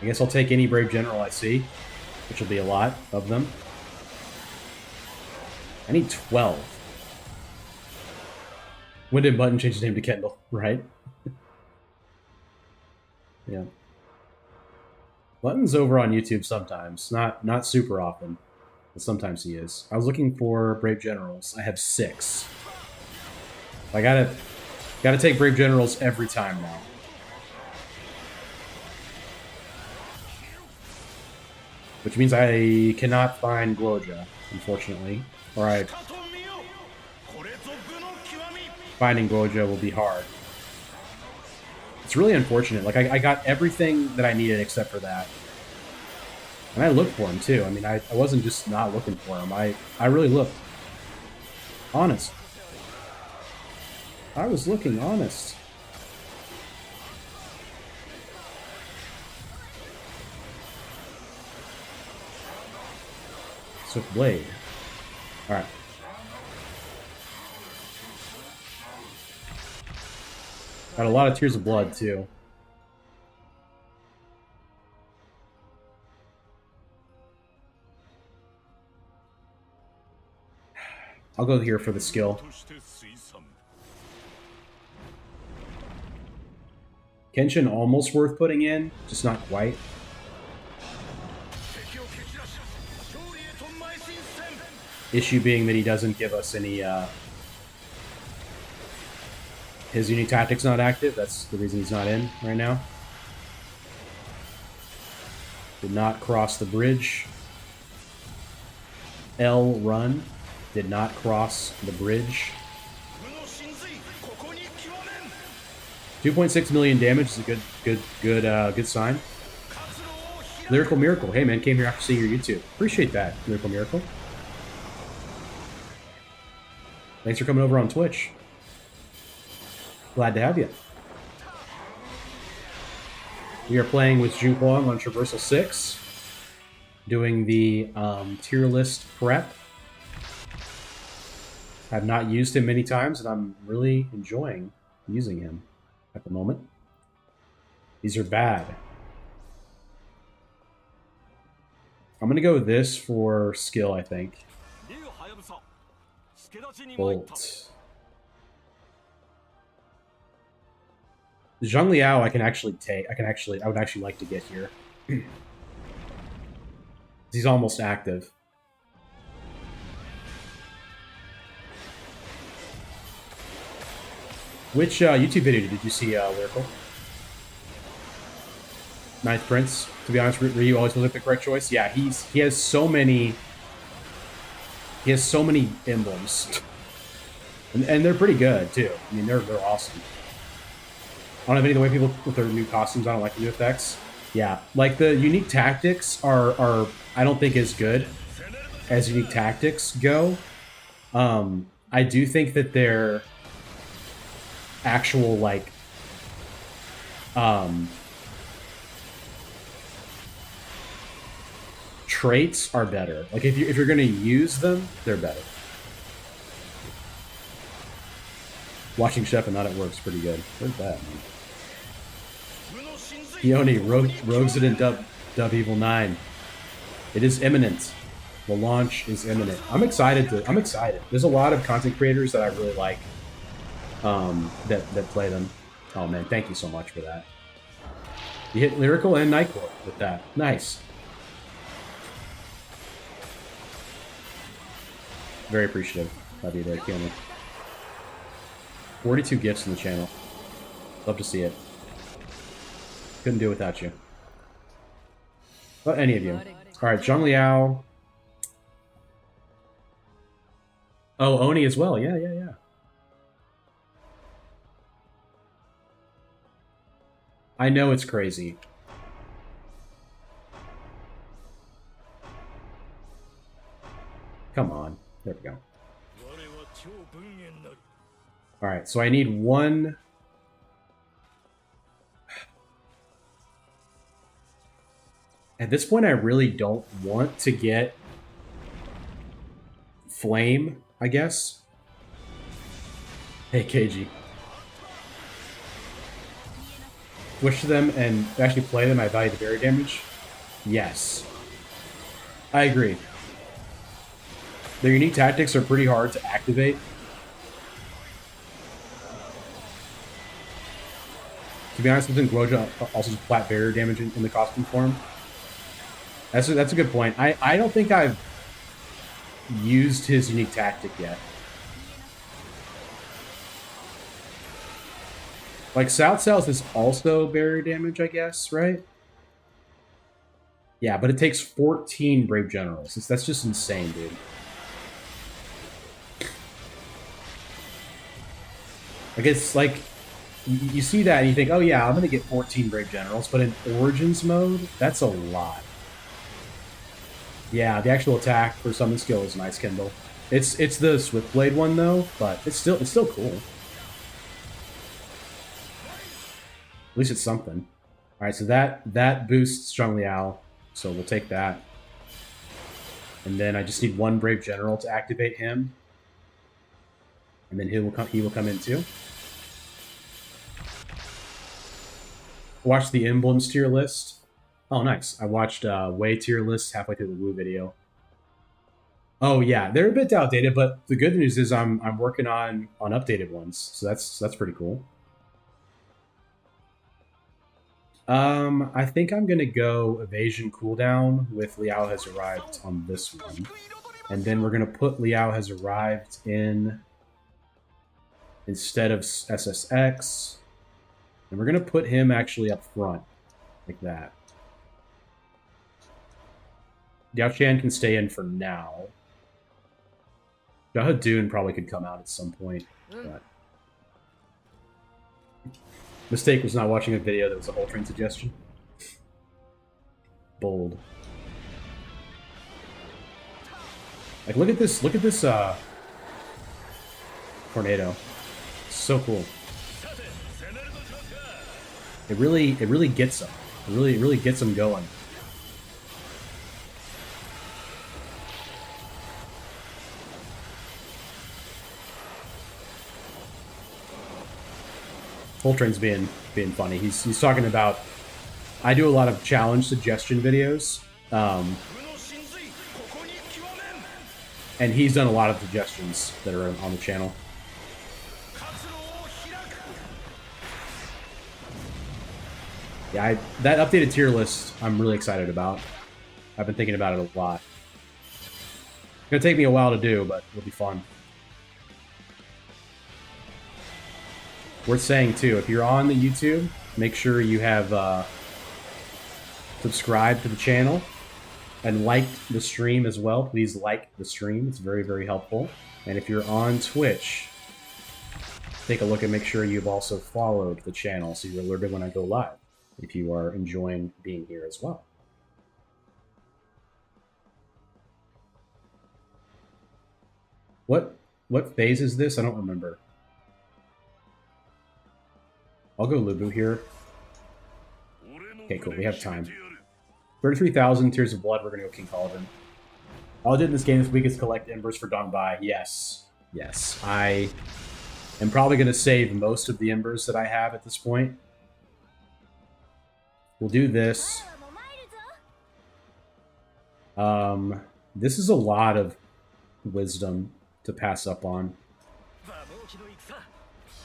I guess I'll take any Brave General I see, which will be a lot of them. I need 12. When did Button change his name to Kendall? Right? Yeah. Button's over on YouTube sometimes. Not super often, but sometimes he is. I was looking for Brave Generals. I have 6. I gotta take Brave Generals every time now. Which means I cannot find Guoja, unfortunately. Or finding Guoja will be hard. It's really unfortunate. Like, I got everything that I needed except for that. And I looked for him, too. I mean, I wasn't just not looking for him. I really looked. Honest. I was looking honest. Swift Blade. Alright. Got a lot of Tears of Blood, too. I'll go here for the skill. Kenshin almost worth putting in, just not quite. Issue being that he doesn't give us any, his Uni Tactic's not active, that's the reason he's not in right now. Did not cross the bridge. L run. Did not cross the bridge. 2.6 million damage is a good sign. Lyrical Miracle. Hey man, came here after seeing your YouTube. Appreciate that, Lyrical Miracle. Thanks for coming over on Twitch. Glad to have you. We are playing with Zhu Huang on Traversal 6. Doing the tier list prep. I've not used him many times, and I'm really enjoying using him at the moment. These are bad. I'm going to go with this for skill, I think. Bolt. Zhang Liao I can actually take. I would actually like to get here. He's almost active. Which YouTube video did you see, Lyrical? Ninth Prince. To be honest, Ryu always was like the correct choice. Yeah, he has so many. He has so many emblems, and they're pretty good too. I mean, they're awesome. I don't have any of the way people with their new costumes. I don't like the new effects. Yeah, like the unique tactics are I don't think as good as unique tactics go. I do think that they're actual like traits are better. Like if you're gonna use them, they're better. Watching Chef and not at work is pretty good. Where's that, man? Keone rogues it in Dub Evil 9. It is imminent. The launch is imminent. I'm excited. There's a lot of content creators that I really like that play them. Oh man, thank you so much for that. You hit Lyrical and Nightcore with that. Nice. Very appreciative. Love you there, Keone. 42 gifts in the channel. Love to see it. Couldn't do it without you. But any of you. Alright, Zhang Liao. Oh, Oni as well. Yeah. I know it's crazy. Come on. There we go. Alright, so I need one... At this point, I really don't want to get Flame, I guess. Hey, KG. Switch to them and actually play them, I value the barrier damage? Yes. I agree. Their unique tactics are pretty hard to activate. To be honest, within Guoja also just flat barrier damage in the costume form. That's a good point. I don't think I've used his unique tactic yet. Like, South South is also barrier damage, I guess, right? Yeah, but it takes 14 Brave Generals. That's just insane, dude. Like, it's like, you see that and you think, oh yeah, I'm going to get 14 Brave Generals, but in Origins mode, that's a lot. Yeah, the actual attack for summon skill is nice, Kindle. It's the Swiftblade one though, but it's still cool. At least it's something. All right, so that boosts Zhang Liao, so we'll take that. And then I just need one Brave General to activate him, and then he will come in too. Watch the emblems tier list. Oh, nice. I watched Wei tier list halfway through the Wu video. Oh yeah, they're a bit outdated, but the good news is I'm working on updated ones, so that's pretty cool. I think I'm gonna go evasion cooldown with Liao has arrived on this one, and then we're gonna put Liao has arrived in instead of SSX, and we're gonna put him actually up front like that. Yao Chan can stay in for now. Jahadun probably could come out at some point, but... Mistake was not watching a video that was a whole train suggestion. Bold. Like, look at this tornado. It's so cool. It really gets them. It really gets them going. Coltrane's being funny. He's talking about, I do a lot of challenge suggestion videos. And he's done a lot of suggestions that are on the channel. Yeah, that updated tier list I'm really excited about. I've been thinking about it a lot. It's gonna take me a while to do, but it'll be fun. Worth saying too, if you're on the YouTube, make sure you have subscribed to the channel and liked the stream as well. Please like the stream. It's very, very helpful. And if you're on Twitch, take a look and make sure you've also followed the channel so you're alerted when I go live, if you are enjoying being here as well. What phase is this? I don't remember. I'll go Lubu here. Okay, cool. We have time. 33,000 Tears of Blood. We're going to go King Cauldron. All I did in this game this week is collect embers for Dongbei. Yes. Yes. I am probably going to save most of the embers that I have at this point. We'll do this. This is a lot of wisdom to pass up on.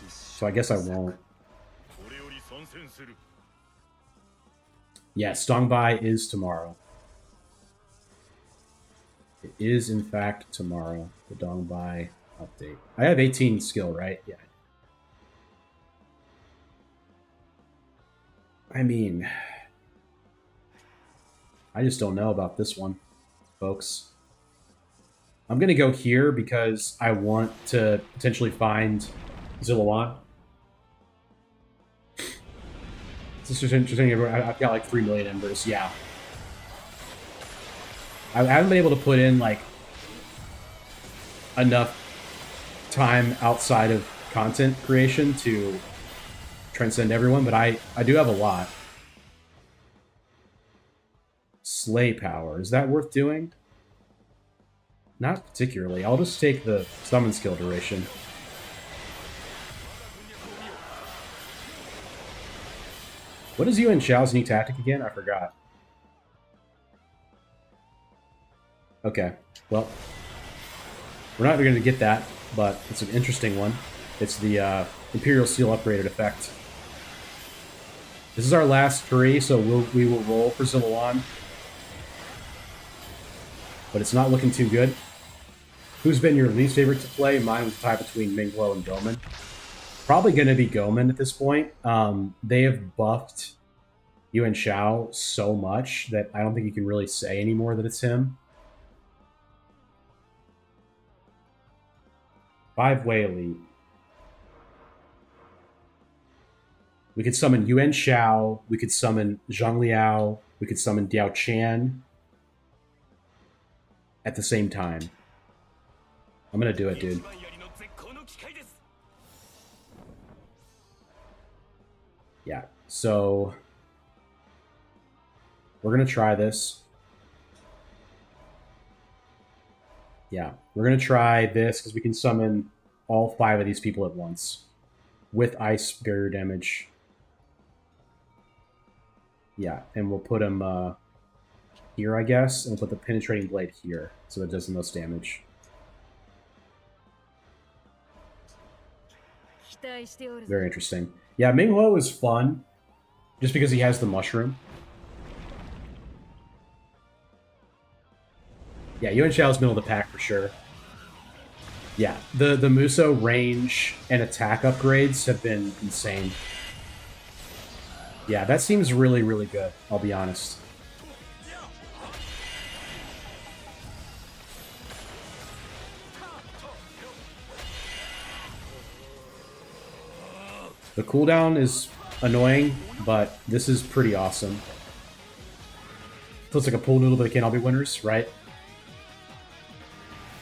So I guess I won't. Yes, Dongbei is tomorrow. It is, in fact, tomorrow. The Dongbei update. I have 18 skill, right? Yeah. I mean, I just don't know about this one, folks. I'm going to go here because I want to potentially find Zillawan. This is interesting. I've got like 3 million embers. Yeah. I haven't been able to put in like enough time outside of content creation to transcend everyone, but I do have a lot. Slay power. Is that worth doing? Not particularly. I'll just take the summon skill duration. What is Yuan Shao's new tactic again? I forgot. Okay, well, we're not going to get that, but it's an interesting one. It's the Imperial Seal upgraded effect. This is our last 3, so we will roll for Zillawan. But it's not looking too good. Who's been your least favorite to play? Mine was a tie between Mingguo and Gomen. Probably going to be Gomen at this point. They have buffed Yuan Shao so much that I don't think you can really say anymore that it's him. 5-way elite. We could summon Yuan Shao. We could summon Zhang Liao. We could summon Diao Chan at the same time. I'm going to do it, dude. Yeah, so we're going to try this. Yeah, we're going to try this because we can summon all 5 of these people at once with ice barrier damage. Yeah, and we'll put them here, I guess, and we'll put the penetrating blade here so it does the most damage. Very interesting. Yeah, Minghuo is fun just because he has the mushroom. Yeah, Yuan Shao's middle of the pack for sure. Yeah, the Muso range and attack upgrades have been insane. Yeah, that seems really, really good, I'll be honest. The cooldown is annoying, but this is pretty awesome. Feels like a pool noodle, but it can't all be winners, right?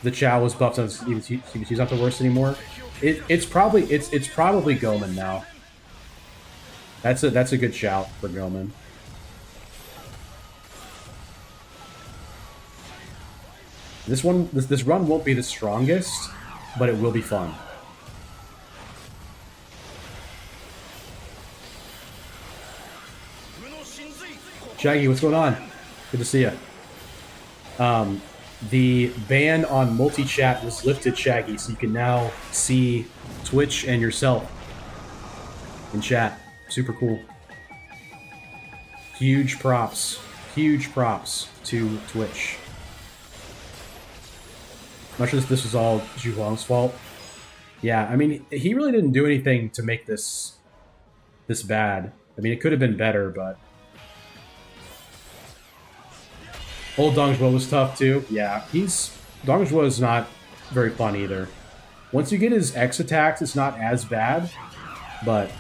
The Chow was buffed, so he's not the worst anymore. It's probably Gomen now. That's a good shout for Gomen. This run won't be the strongest, but it will be fun. Shaggy, what's going on? Good to see you. The ban on multi-chat was lifted, Shaggy, so you can now see Twitch and yourself in chat. Super cool. Huge props to Twitch. Much as this was all Zhuang's fault. Yeah, I mean, he really didn't do anything to make this bad. I mean, it could have been better, but old Dong Zhuo was tough too. Yeah, Dong Zhuo is not very fun either. Once you get his X attacks, it's not as bad, but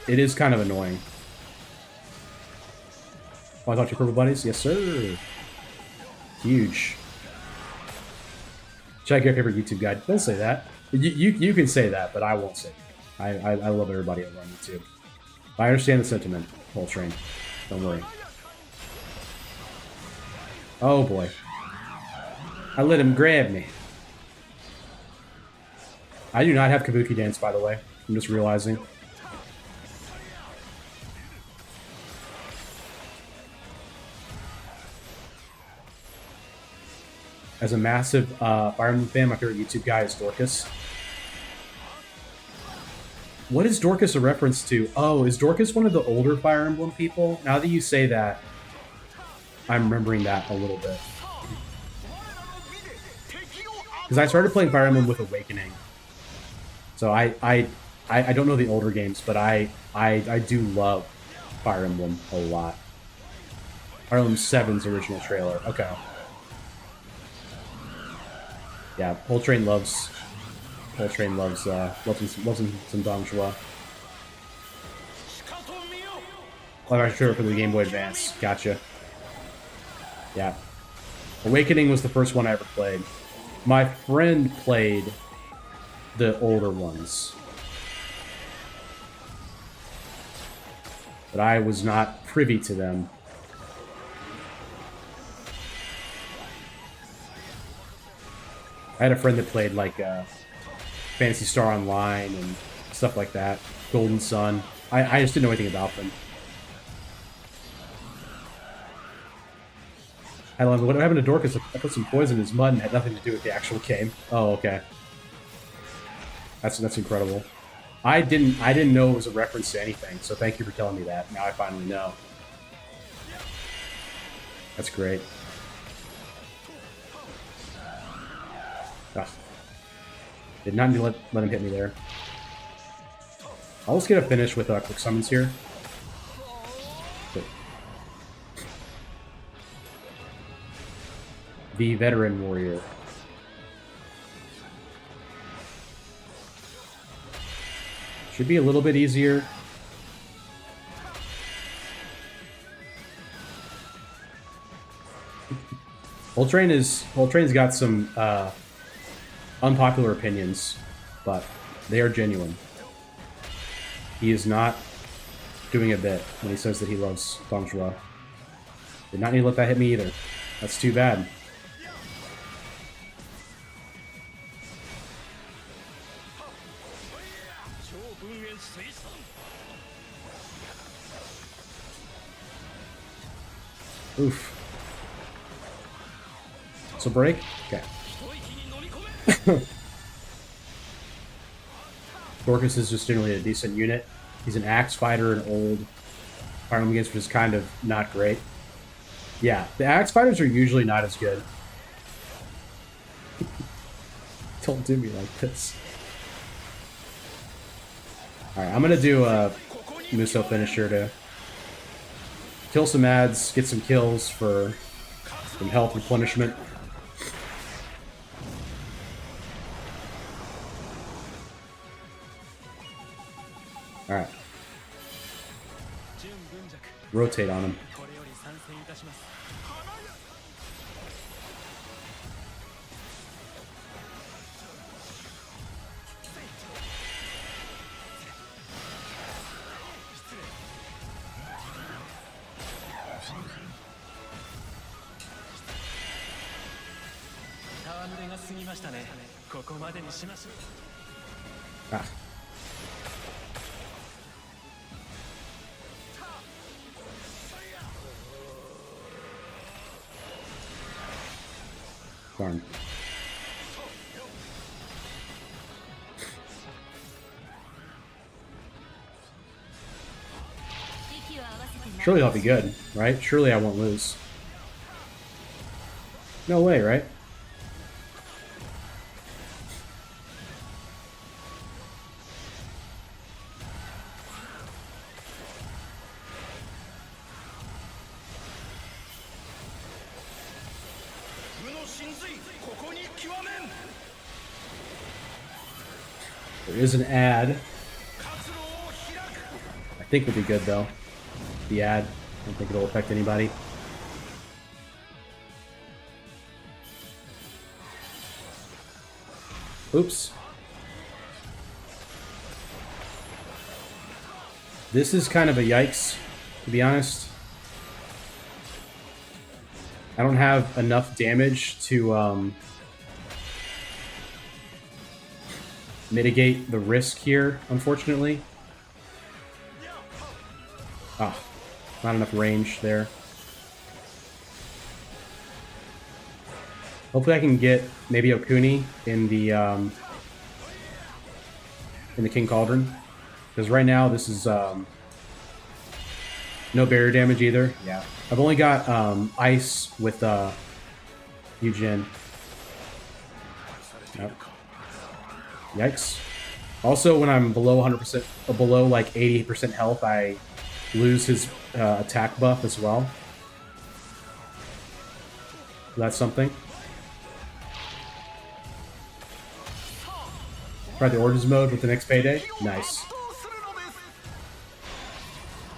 it is kind of annoying. Oh, I thought your purple buddies? Yes, sir. Huge. Check your favorite YouTube guide. Don't say that. You can say that, but I won't say it. I love everybody over on YouTube. I understand the sentiment, Whole Train. Don't worry. Oh boy. I let him grab me. I do not have Kabuki Dance, by the way. I'm just realizing. As a massive Fire Emblem fan, my favorite YouTube guy is Dorcas. What is Dorcas a reference to? Oh, is Dorcas one of the older Fire Emblem people? Now that you say that, I'm remembering that a little bit. Because I started playing Fire Emblem with Awakening. So I don't know the older games, but I do love Fire Emblem a lot. Fire Emblem 7's original trailer. Okay. Yeah, Whole Train loves some Dong Zhuo. Oh, I'm sure for the Game Boy Advance. Gotcha. Yeah. Awakening was the first one I ever played. My friend played the older ones. But I was not privy to them. I had a friend that played like Phantasy Star Online and stuff like that. Golden Sun. I just didn't know anything about them. I love it. What happened to Dorcas? I put some poison in his mud and had nothing to do with the actual game. Oh, okay. That's incredible. I didn't know it was a reference to anything, so thank you for telling me that. Now I finally know. That's great. Ugh. Did not need to let him hit me there. I'll just get a finish with quick summons here. Good. The Veteran Warrior. Should be a little bit easier. Whole Train's got some unpopular opinions, but they are genuine. He is not doing a bit when he says that he loves Dong Zhuo. Did not need to let that hit me either. That's too bad. Oof. So break? Okay. Dorcas is just generally a decent unit. He's an axe fighter and old. Fire Emblem games, which is kind of not great. Yeah, the axe fighters are usually not as good. Don't do me like this. Alright, I'm gonna do a Muso finisher to kill some ads, get some kills for some health replenishment. Alright. Rotate on him. Ah. Darn. Surely I'll be good, right? Surely I won't lose. No way, right? There is an ad. I think it'll be good, though. The ad. I don't think it'll affect anybody. Oops. This is kind of a yikes, to be honest. I don't have enough damage to mitigate the risk here, unfortunately. Ah, not enough range there. Hopefully I can get maybe Okuni in the King Cauldron. Because right now this is no barrier damage either. Yeah. I've only got ice with Yujin. Yep. Yikes. Also, when I'm below 100%, or below like 80% health, I lose his attack buff as well. So that's something. Try the Origins mode with the next payday. Nice.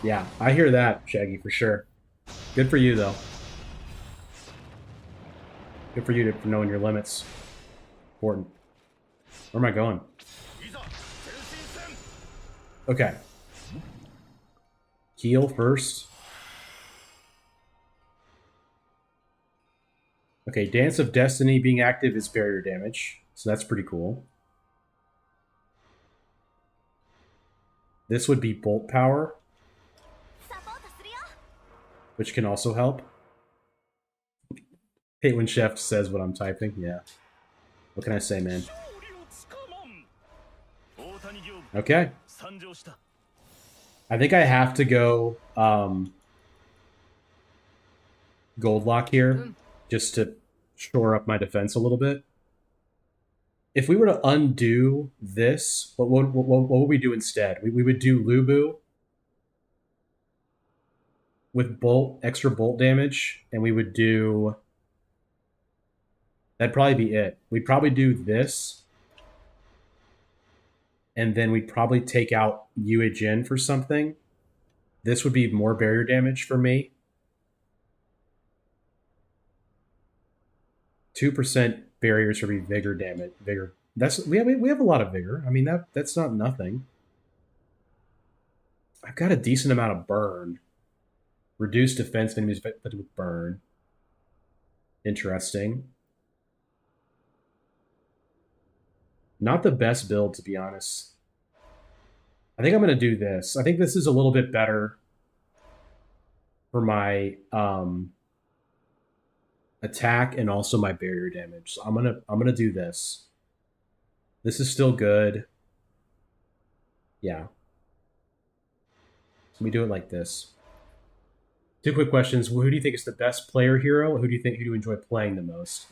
Yeah, I hear that, Shaggy, for sure. Good for you, though. Good for you for knowing your limits. Important. Where am I going? Okay. Heal first. Okay, Dance of Destiny being active is barrier damage, so that's pretty cool. This would be Bolt Power, which can also help. Hate when Chef says what I'm typing. Yeah. What can I say, man? Okay. I think I have to go Gold Lock here just to shore up my defense a little bit. If we were to undo this, what would we do instead? We would do Lubu with extra bolt damage, and we would do... That'd probably be it. We'd probably do this, and then we'd probably take out Yue Jin for something. This would be more barrier damage for me. 2% barriers for me vigor damage. Vigor. We have a lot of vigor. I mean that's not nothing. I've got a decent amount of burn. Reduced defense enemies affected with burn. Interesting. Not the best build, to be honest. I think I'm going to do this. I think this is a little bit better for my attack and also my barrier damage. So I'm gonna do this. This is still good. Yeah. So we do it like this. 2 quick questions. Who do you think is the best player hero? Who do you enjoy playing the most?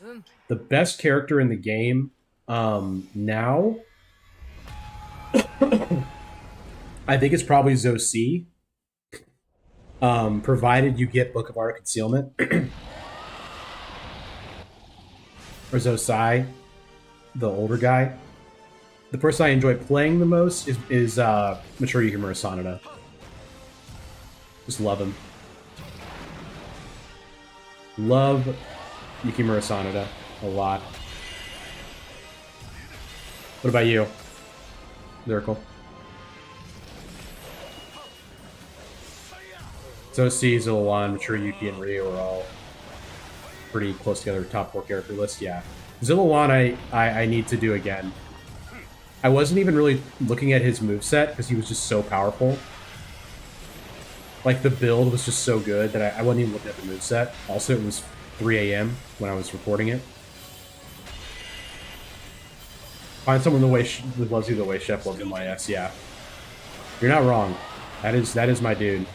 The best character in the game now, I think it's probably Zoc. Provided you get Book of Art Concealment. Or Zosai, the older guy. The person I enjoy playing the most is Mature Yukimura Sanada. Just love him. Love Yukimura Sanada a lot. What about you, Lyrical? Zoc, Zilliwan, Mature Yuki, and Ryu are all pretty close together. Top 4 character list, yeah. Zilliwan I need to do again. I wasn't even really looking at his moveset because he was just so powerful. Like, the build was just so good that I wasn't even looking at the moveset. Also, it was 3 a.m. when I was recording it. Find someone who loves you the way Chef loves MYS. Yeah, you're not wrong. That is my dude.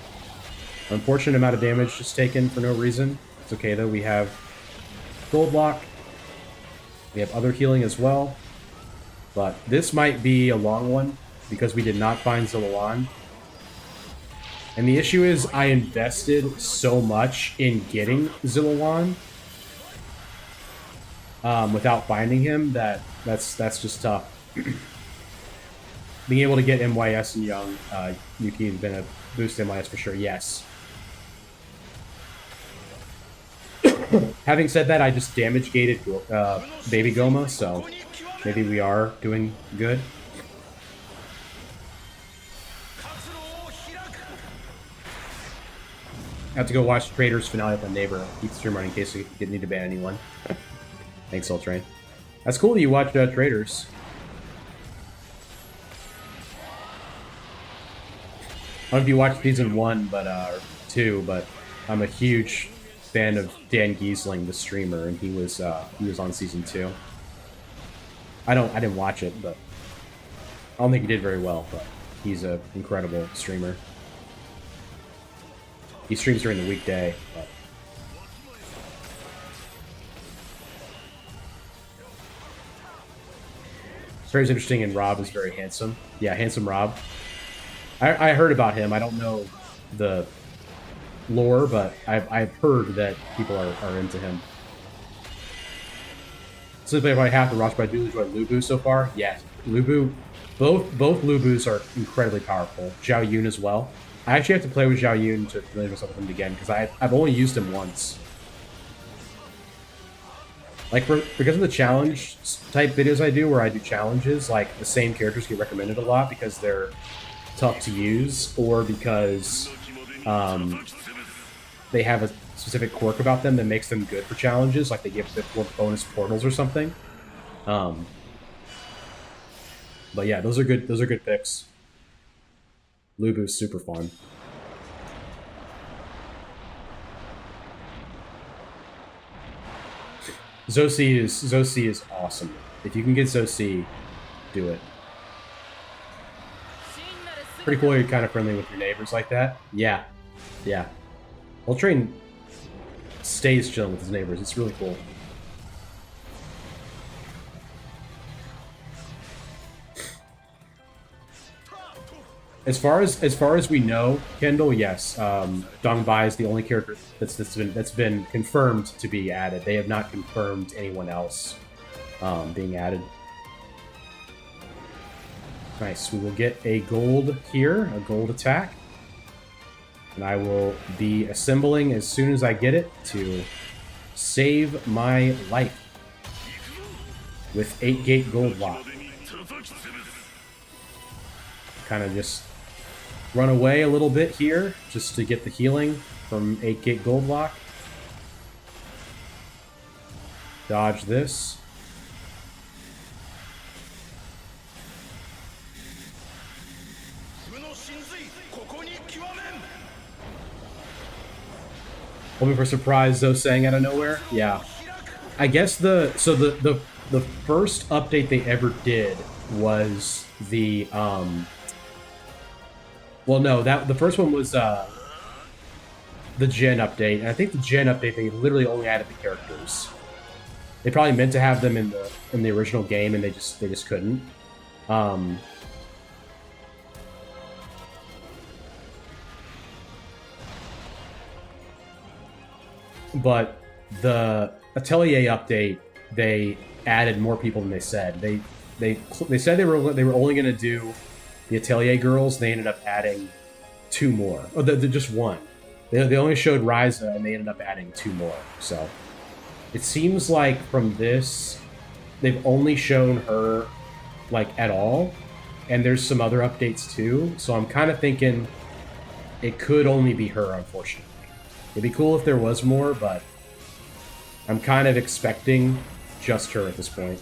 Unfortunate amount of damage just taken for no reason. It's okay though. We have Gold Lock. We have other healing as well. But this might be a long one because we did not find Zillawan. And the issue is I invested so much in getting Zillawan without finding him that's just tough. Being able to get MYS and Young, Yuki has been a boost to MYS for sure, yes. Having said that, I just damage gated Baby Goma, so maybe we are doing good. I have to go watch Trader's finale with my neighbor. Keep the stream running in case we didn't need to ban anyone. Thanks, Soul Train. That's cool that you watch Traitors. I don't know if you watched season 1, but or 2, but I'm a huge fan of Dan Giesling, the streamer, and he was on season 2. I didn't watch it, but I don't think he did very well. But he's an incredible streamer. He streams during the weekday. But Strays interesting, and Rob is very handsome. Yeah, handsome Rob. I heard about him. I don't know the lore, but I've heard that people are into him. Simply if I have to watch, but I do enjoy Lubu so far. Yes, Lubu. Both Lubus are incredibly powerful. Zhao Yun as well. I actually have to play with Zhao Yun to familiar myself with him again because I've only used him once. Like because of the challenge type videos I do, where I do challenges, like the same characters get recommended a lot because they're tough to use, or because they have a specific quirk about them that makes them good for challenges, like they give bonus portals or something. But yeah, those are good picks. Lubu's super fun. Zosie is awesome. If you can get Zosie, do it. Pretty cool you're kind of friendly with your neighbors like that. Yeah. Yeah. Train stays chilling with his neighbors. It's really cool. As far as we know, Kendall, yes, Dongbai is the only character that's been confirmed to be added. They have not confirmed anyone else being added. Nice. We will get a gold here, a gold attack. And I will be assembling as soon as I get it to save my life with 8-gate gold lock. Kind of just run away a little bit here just to get the healing from 8-gate gold lock. Dodge this. Hoping for surprise, though, saying out of nowhere. Yeah, I guess the first update they ever did was the well, no, the first one was the Gen update, and I think the Gen update they literally only added the characters. They probably meant to have them in the original game, and they just couldn't. But the Atelier update, they added more people than they said. They said they were only going to do the Atelier girls. They ended up adding 2 more. Oh, just one. They only showed Ryza, and they ended up adding 2 more. So it seems like from this, they've only shown her like at all, and there's some other updates too. So I'm kind of thinking it could only be her, unfortunately. It'd be cool if there was more, but I'm kind of expecting just her at this point.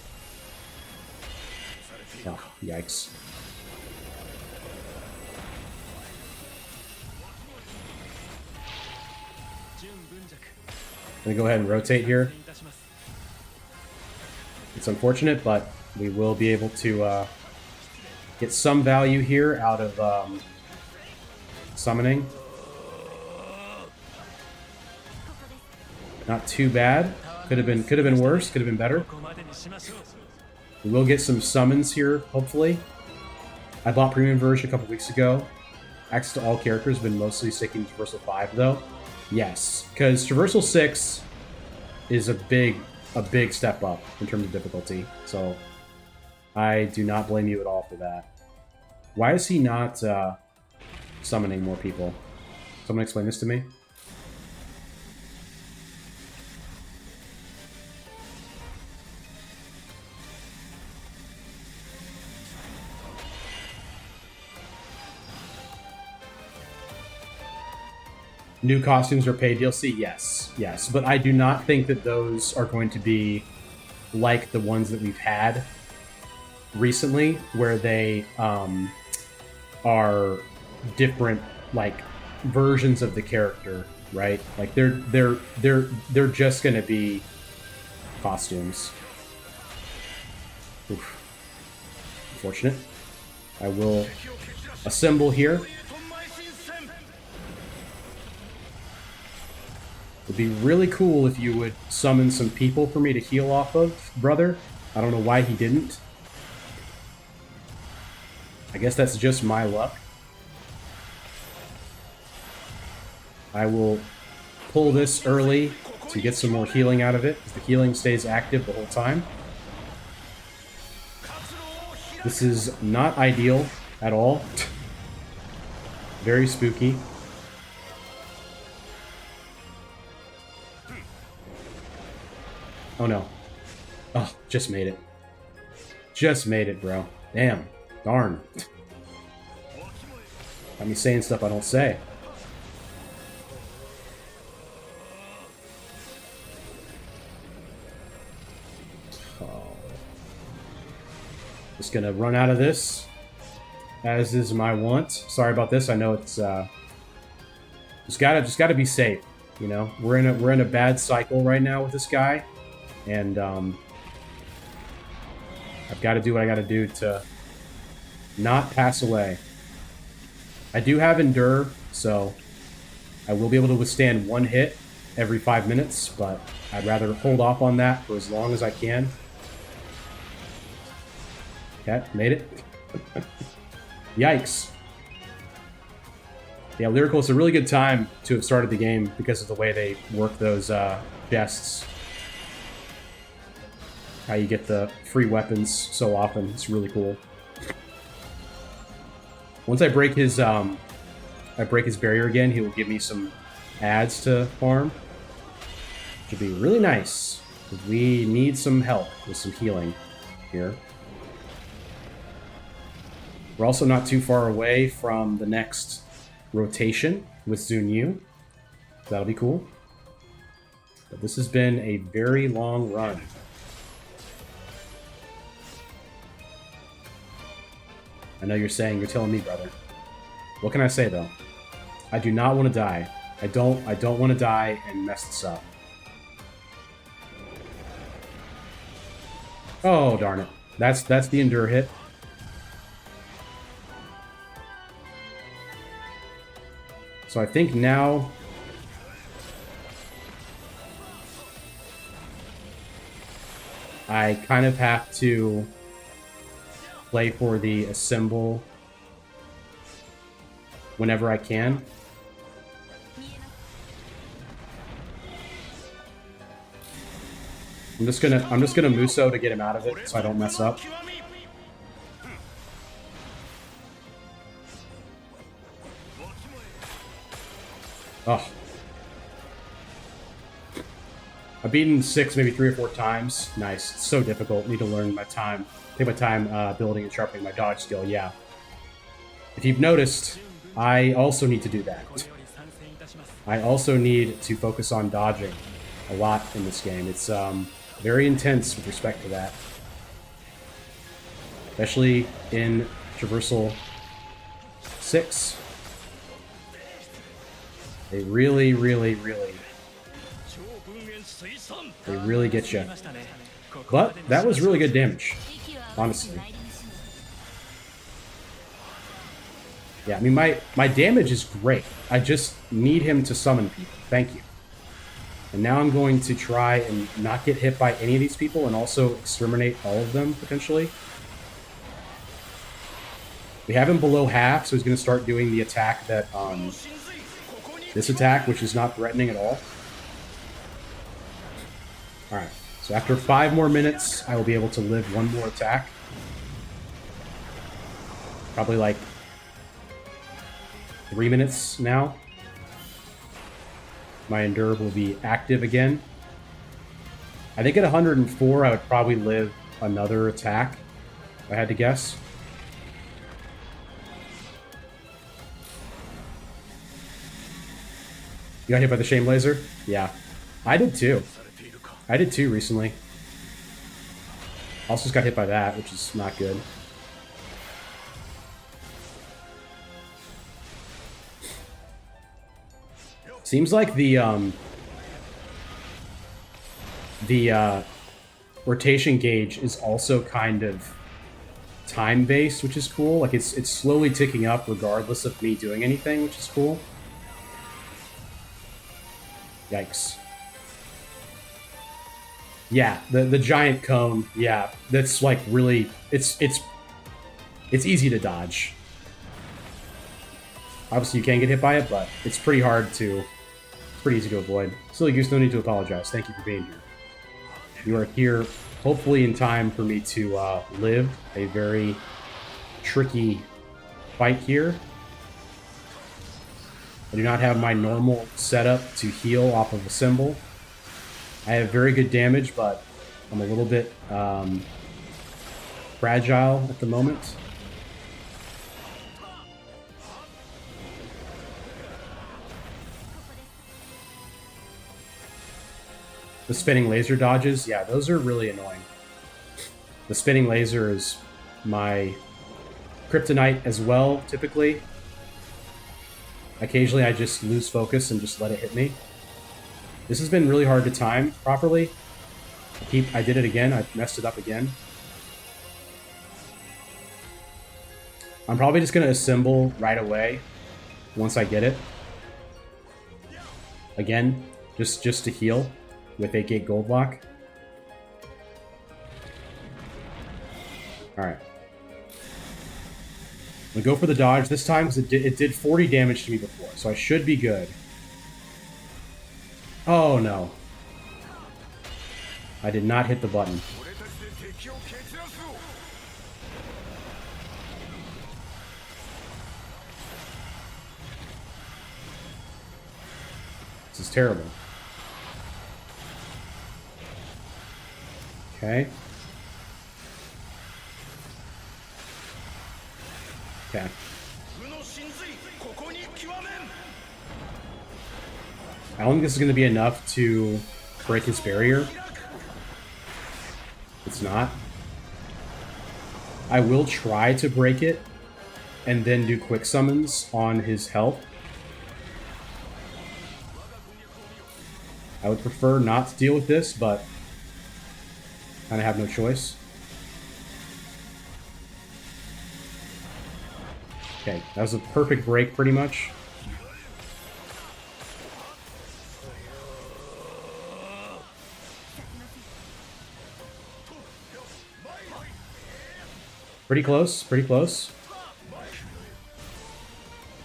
Oh, yikes. I'm gonna go ahead and rotate here. It's unfortunate, but we will be able to get some value here out of summoning. Not too bad. Could have been worse. Could have been better. We will get some summons here, hopefully. I bought premium version a couple weeks ago. Access to all characters, been mostly sticking to Traversal 5 though. Yes, because Traversal 6 is a big step up in terms of difficulty. So I do not blame you at all for that. Why is he not summoning more people? Someone explain this to me. New costumes or paid DLC? Yes, yes. But I do not think that those are going to be like the ones that we've had recently, where they are different, like, versions of the character, right? Like they're just gonna be costumes. Oof. Unfortunate. I will assemble here. It'd be really cool if you would summon some people for me to heal off of, brother. I don't know why he didn't. I guess that's just my luck. I will pull this early to get some more healing out of it, because the healing stays active the whole time. This is not ideal at all. Very spooky. Oh no. Oh, just made it. Just made it, bro. Damn. Darn. Got me saying stuff I don't say. Oh. Just gonna run out of this, as is my want. Sorry about this. I know it's just gotta be safe. You know, we're in a bad cycle right now with this guy. And I've got to do what I got to do to not pass away. I do have Endure, so I will be able to withstand one hit every 5 minutes, but I'd rather hold off on that for as long as I can. Okay, made it. Yikes. Yeah, Lyrical, it's a really good time to have started the game because of the way they work those chests. How you get the free weapons so often. It's really cool. Once I break his barrier again, he will give me some ads to farm. Which would be really nice. Because we need some help with some healing here. We're also not too far away from the next rotation with Zunyu. That'll be cool. But this has been a very long run. I know you're telling me, brother. What can I say, though? I do not want to die. I don't want to die and mess this up. Oh, darn it. That's the Endure hit. So I think now I kind of have to play for the assemble whenever I can. I'm just gonna Muso to get him out of it so I don't mess up. Oh. I've beaten 6 maybe 3 or 4 times. Nice. It's so difficult. Need to learn my time. Take my time building and sharpening my dodge skill, yeah. If you've noticed, I also need to do that. I also need to focus on dodging a lot in this game. It's very intense with respect to that. Especially in Traversal 6. They really get you. But that was really good damage. honestly. Yeah, I mean, my damage is great. I just need him to summon people. Thank you. And now I'm going to try and not get hit by any of these people and also exterminate all of them, potentially. We have him below half, so he's going to start doing the attack that, this attack, which is not threatening at all. Alright, so after 5 more minutes, I will be able to live 1 more attack. Probably like 3 minutes now. My Endure will be active again. I think at 104, I would probably live another attack, if I had to guess. You got hit by the Shame Laser? Yeah. I did too. I did too recently. Also just got hit by that, which is not good. Seems like the rotation gauge is also kind of time-based, which is cool. Like it's slowly ticking up regardless of me doing anything, which is cool. Yikes. Yeah, the giant cone. Yeah, that's like really it's easy to dodge. Obviously, you can get hit by it, but it's pretty hard to. It's pretty easy to avoid. Silly Goose, no need to apologize. Thank you for being here. You are here, hopefully in time for me to live a very tricky fight here. I do not have my normal setup to heal off of a symbol. I have very good damage, but I'm a little bit fragile at the moment. The spinning laser dodges, yeah, those are really annoying. The spinning laser is my kryptonite as well, typically. Occasionally I just lose focus and just let it hit me. This has been really hard to time properly. I did it again, I messed it up again. I'm probably just going to assemble right away once I get it. Again, just to heal with 8-gate gold lock. Alright. I'm going to go for the dodge this time because it did 40 damage to me before, so I should be good. Oh no. I did not hit the button. This is terrible. Okay. Okay. I don't think this is going to be enough to break his barrier. It's not. I will try to break it and then do quick summons on his health. I would prefer not to deal with this, but kind of have no choice. Okay, that was a perfect break pretty much. Pretty close, pretty close.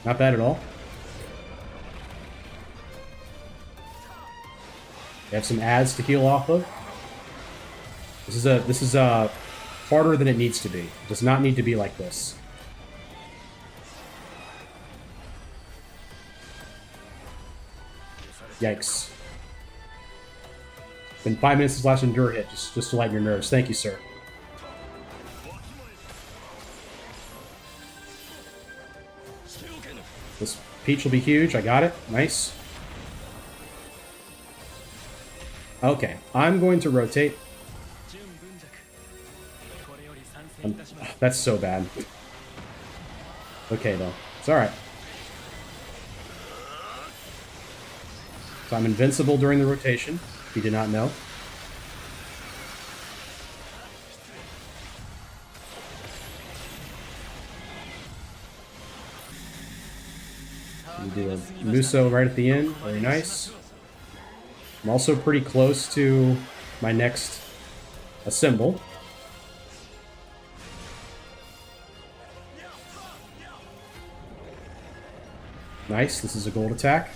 Not bad at all. We have some ads to heal off of. This is harder than it needs to be. It does not need to be like this. Yikes. Been 5 minutes since last Endure hit, just to lighten your nerves. Thank you, sir. This Peach will be huge. I got it. Nice. Okay, I'm going to rotate. That's so bad. Okay, though. It's alright. So I'm invincible during the rotation, if you did not know. do a Muso right at the end. Very nice. I'm also pretty close to my next symbol. Nice. This is a gold attack.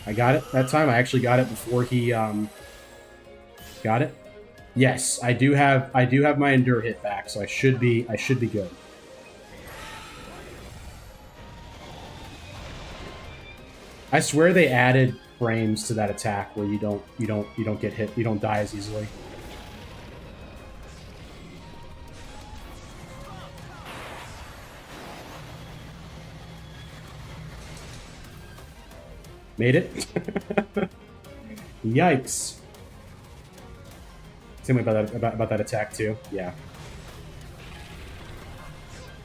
I got it that time. I actually got it before he got it. Yes, I do have my endure hit back, so I should be good. I swear they added frames to that attack where you don't get hit, you don't die as easily. Made it. Yikes. Tell me about that attack too. Yeah.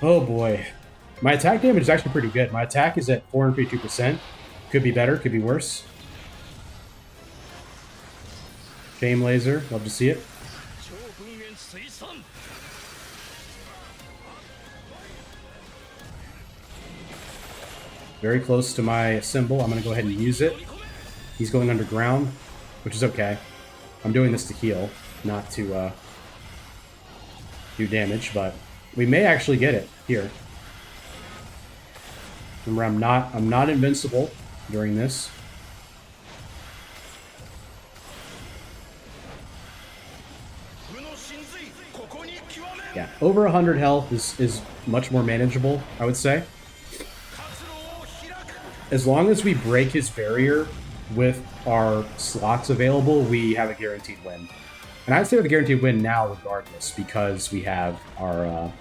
Oh boy. My attack damage is actually pretty good. My attack is at 452%. Could be better, could be worse. Shame laser, love to see it. Very close to my symbol. I'm going to go ahead and use it. He's going underground, which is okay. I'm doing this to heal, not to do damage, but we may actually get it here. Remember, I'm not invincible during this. Yeah, over 100 health is much more manageable, I would say. As long as we break his barrier with our slots available, we have a guaranteed win. And I'd say we have a guaranteed win now regardless, because we have our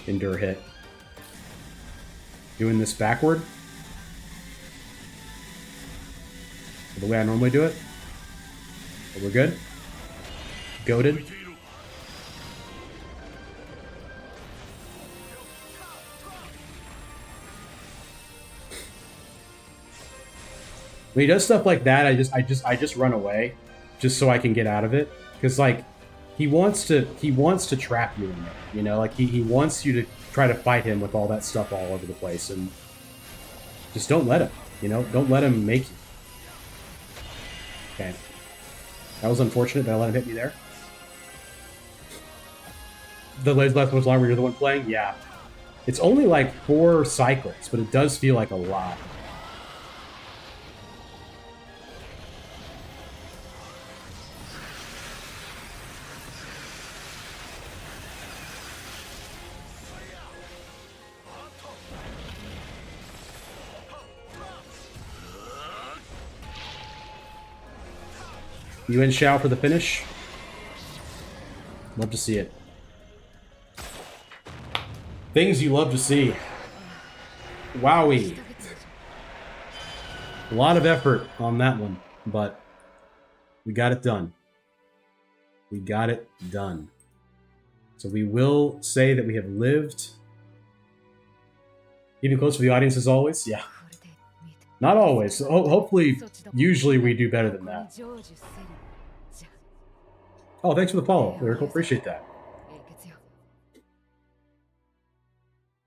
endure hit. Doing this backward. The way I normally do it. But we're good. Goated. When he does stuff like that, I just run away, just so I can get out of it. Because like, he wants to trap you in there, you know, like he wants you to try to fight him with all that stuff all over the place, and just don't let him, you know, don't let him make you. Okay, that was unfortunate that I let him hit me there. The lays left much longer. You're the one playing, yeah. It's only like 4 cycles, but it does feel like a lot. You in Shao for the finish? Love to see it. Things you love to see. Wowie. A lot of effort on that one, but we got it done. We got it done. So we will say that we have lived. Even close to the audience as always? Yeah. Not always. So hopefully, usually we do better than that. Oh, thanks for the follow, Lyrical. Appreciate that.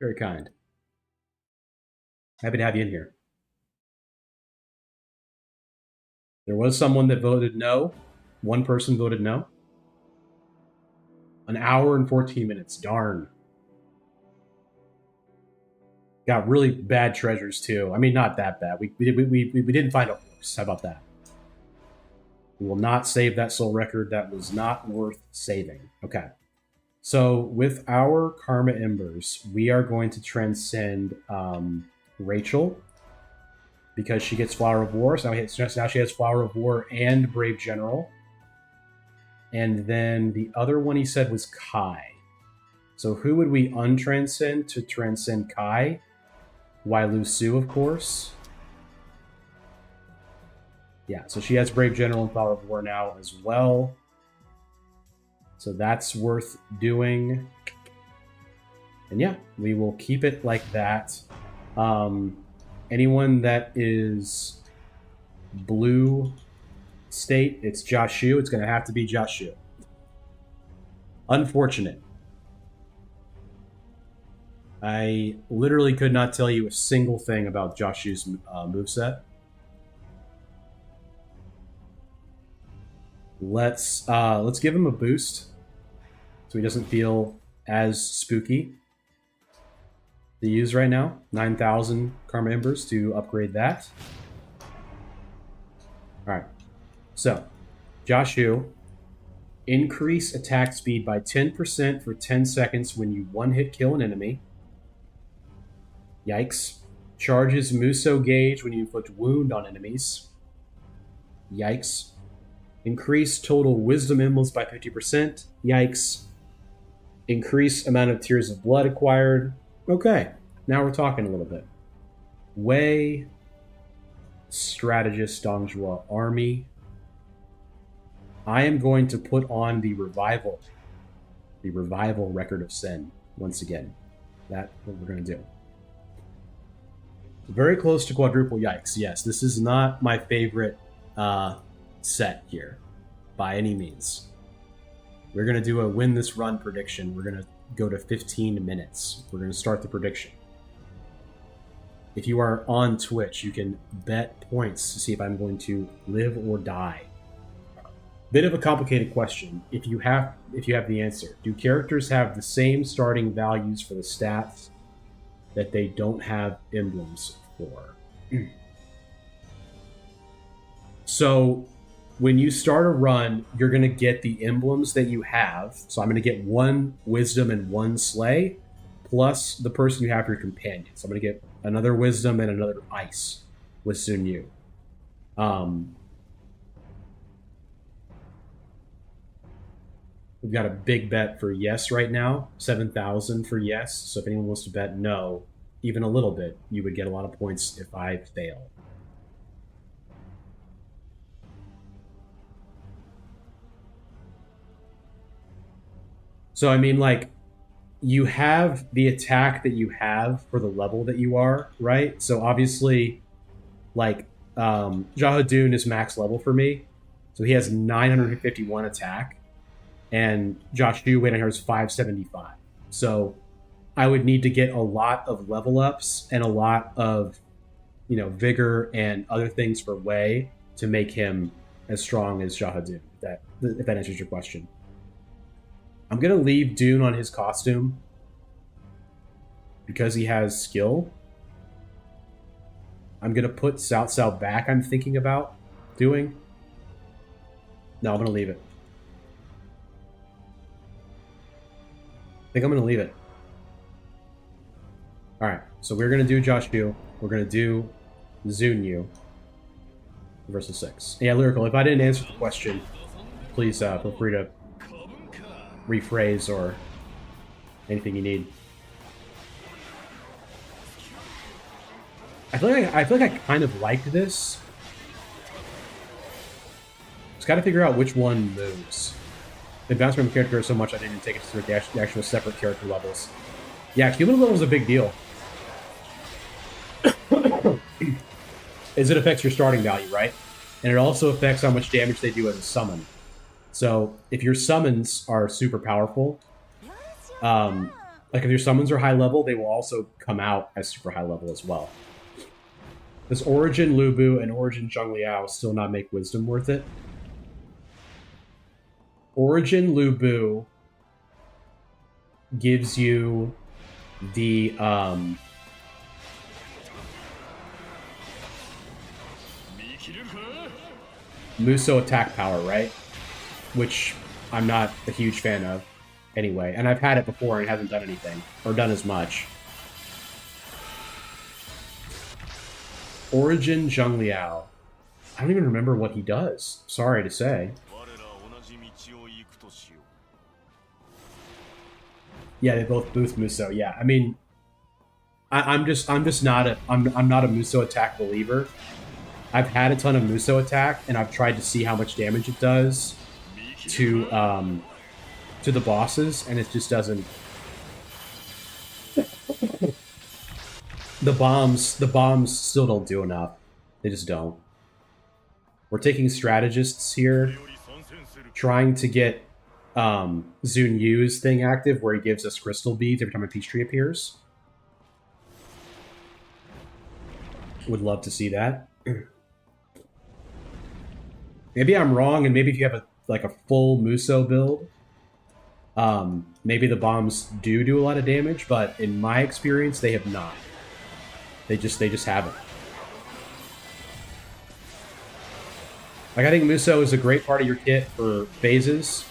Very kind. Happy to have you in here. There was someone that voted no. One person voted no. An hour and 14 minutes. Darn. Got really bad treasures too. I mean, not that bad. We didn't find a horse. How about that? We will not save that soul record. That was not worth saving. Okay. So with our Karma Embers, we are going to transcend Rachel, because she gets Flower of War. So now she has Flower of War and Brave General. And then the other one he said was Kai. So who would we untranscend to transcend Kai? Wai Lu Su, of course. Yeah, so she has Brave General and Flower of War now as well. So that's worth doing. And yeah, we will keep it like that. Anyone that is blue state, it's Joshu. It's going to have to be Joshu. Unfortunate. I literally could not tell you a single thing about Josh Yu's moveset. Let's give him a boost so he doesn't feel as spooky to use right now. 9,000 Karma Embers to upgrade that. Alright. So, Josh Yu, increase attack speed by 10% for 10 seconds when you one-hit kill an enemy. Yikes. Charges Muso Gauge when you inflict wound on enemies. Yikes. Increase total Wisdom Emblems by 50%. Yikes. Increase amount of Tears of Blood acquired. Okay, now we're talking a little bit. Wei, Strategist, Dongjua Army. I am going to put on the Revival Record of Sin once again. That's what we're going to do. Very close to quadruple yikes. Yes, this is not my favorite set here by any means. We're going to do a win this run prediction. We're going to go to 15 minutes. We're going to start the prediction. If you are on Twitch, you can bet points to see if I'm going to live or die. Bit of a complicated question. If you have the answer, do characters have the same starting values for the stats that they don't have emblems for? So when you start a run, you're going to get the emblems that you have. So I'm going to get 1 Wisdom and 1 Slay, plus the person you have for your companion. So I'm going to get another Wisdom and another Ice with Sun Yu. We've got a big bet for yes right now, 7,000 for yes. So if anyone wants to bet no, even a little bit, you would get a lot of points if I fail. So, I mean, like, you have the attack that you have for the level that you are, right? So, obviously, like, Jahadun is max level for me. So, he has 951 attack. And Josh Yu, wait, is 575. So, I would need to get a lot of level ups and a lot of, vigor and other things for Wei to make him as strong as Jahadun, if that answers your question. I'm going to leave Dune on his costume because he has skill. I'm going to put Cao Cao back, I'm thinking about doing. No, I'm going to leave it. I think I'm going to leave it. Alright, so we're going to do Josh Yu. We're going to do Sun Yu versus 6. Yeah, Lyrical, if I didn't answer the question, please feel free to rephrase or anything you need. I feel like I kind of liked this. Just got to figure out which one moves. The bounce from character so much I didn't take it to the actual separate character levels. Yeah, cumulative level is a big deal. Is it affects your starting value, right? And it also affects how much damage they do as a summon. So if your summons are super powerful, like if your summons are high level, they will also come out as super high level as well. Does Origin Lubu and Origin Zhongliao still not make Wisdom worth it? Origin Lubu gives you the Muso attack power, right? Which I'm not a huge fan of anyway. And I've had it before and it hasn't done anything, or done as much. Origin Zhongliao. I don't even remember what he does. Sorry to say. Yeah, they both boost Muso. Yeah, I mean, I'm not a Muso attack believer. I've had a ton of Muso attack, and I've tried to see how much damage it does to the bosses, and it just doesn't. The bombs still don't do enough. They just don't. We're taking strategists here, trying to get Sun Yu's thing active, where he gives us crystal beads every time a peach tree appears. Would love to see that. Maybe I'm wrong, and maybe if you have a full Muso build, maybe the bombs do a lot of damage. But in my experience, they have not. They just haven't. Like, I think Muso is a great part of your kit for phases,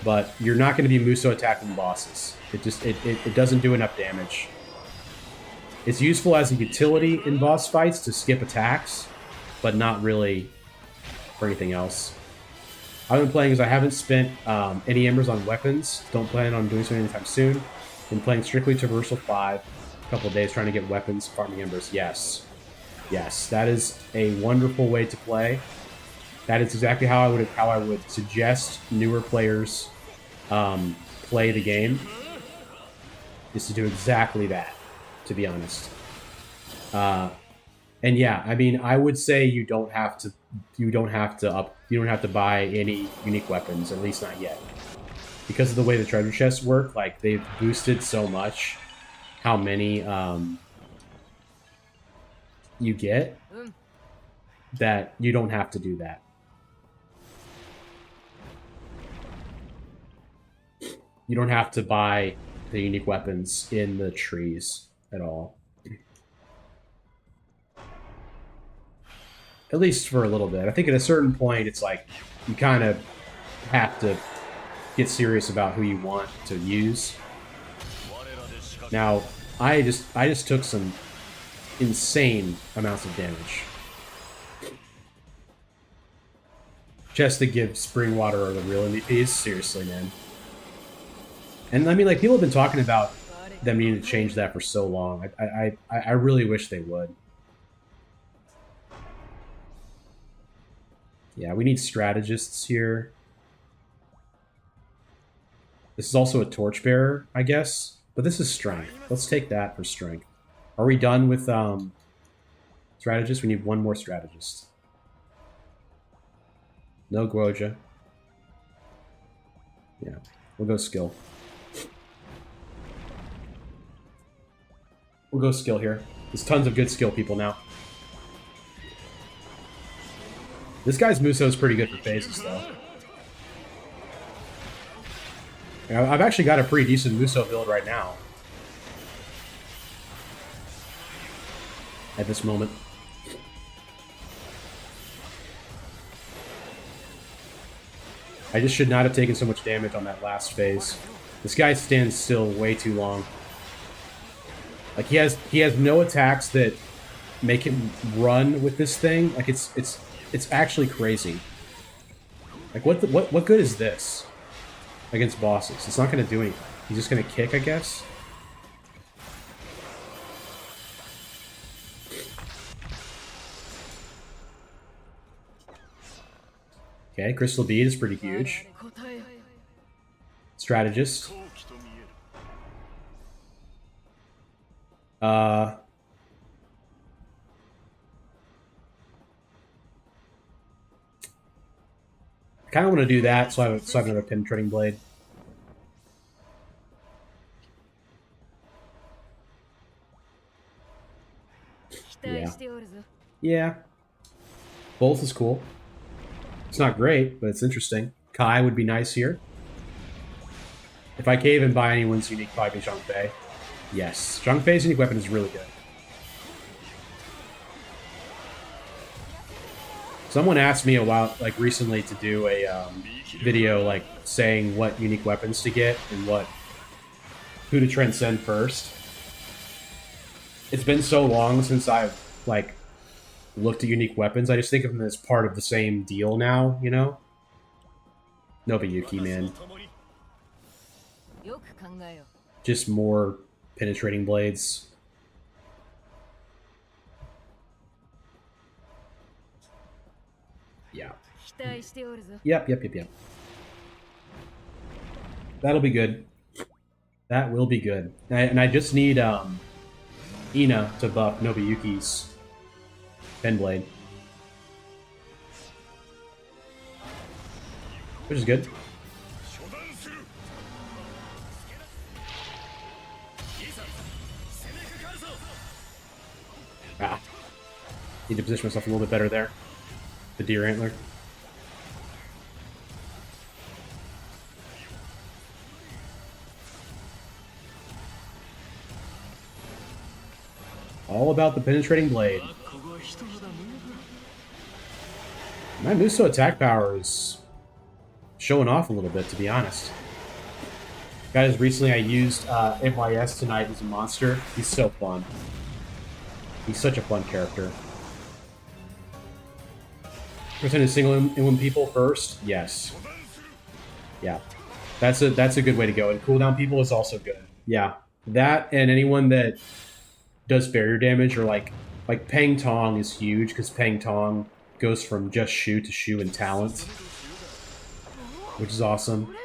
but you're not going to be Muso attacking bosses. It doesn't do enough damage. It's useful as a utility in boss fights to skip attacks, but not really for anything else. I've been playing because I haven't spent any embers on weapons. Don't plan on doing so anytime soon. Been playing strictly Traversal 5. A couple of days trying to get weapons, farming embers. Yes. Yes, that is a wonderful way to play. That is exactly how I would suggest newer players play the game. Is to do exactly that, to be honest. And yeah, I mean, I would say you don't have to buy any unique weapons, at least not yet, because of the way the treasure chests work. Like, they've boosted so much how many you get that you don't have to do that. You don't have to buy the unique weapons in the trees at all. At least for a little bit. I think at a certain point, it's like you kind of have to get serious about who you want to use. Now, I just took some insane amounts of damage. Chests that give spring water are the real MVPs. Seriously, man. And I mean, like, people have been talking about them needing to change that for so long. I really wish they would. Yeah, we need strategists here. This is also a torchbearer, I guess. But this is strength. Let's take that for strength. Are we done with strategists? We need one more strategist. No Guoja. Yeah, we'll go skill. We'll go skill here. There's tons of good skill people now. This guy's Muso is pretty good for phases, though. I've actually got a pretty decent Muso build right now. At this moment. I just should not have taken so much damage on that last phase. This guy stands still way too long. Like, he has no attacks that make him run with this thing. Like, it's actually crazy. Like, what good is this against bosses? It's not going to do anything. He's just going to kick, I guess. Okay, Crystal Bead is pretty huge. Strategist. I kind of want to do that, so I have another penetrating blade. Yeah. Yeah. Both is cool. It's not great, but it's interesting. Kai would be nice here. If I cave and buy anyone's unique, probably Zhang Fei. Yes, Zhang Fei's unique weapon is really good. Someone asked me recently to do a video like saying what unique weapons to get and who to transcend first. It's been so long since I've looked at unique weapons. I just think of them as part of the same deal now, you know? Nobuyuki, man. Just more penetrating blades. Yeah. Yep. That'll be good. That will be good. And I just need Ina to buff Nobuyuki's Pen Blade. Which is good. Ah. Need to position myself a little bit better there. The deer antler. All about the penetrating blade. My Muso attack power is showing off a little bit, to be honest. Guys, recently I used MYS tonight as a monster. He's so fun. He's such a fun character. Percent is single in people first? Yes. Yeah. That's a good way to go. And cooldown people is also good. Yeah. That and anyone that does barrier damage or like Peng Tong is huge because Peng Tong goes from just Shu to Shu and talent, which is awesome.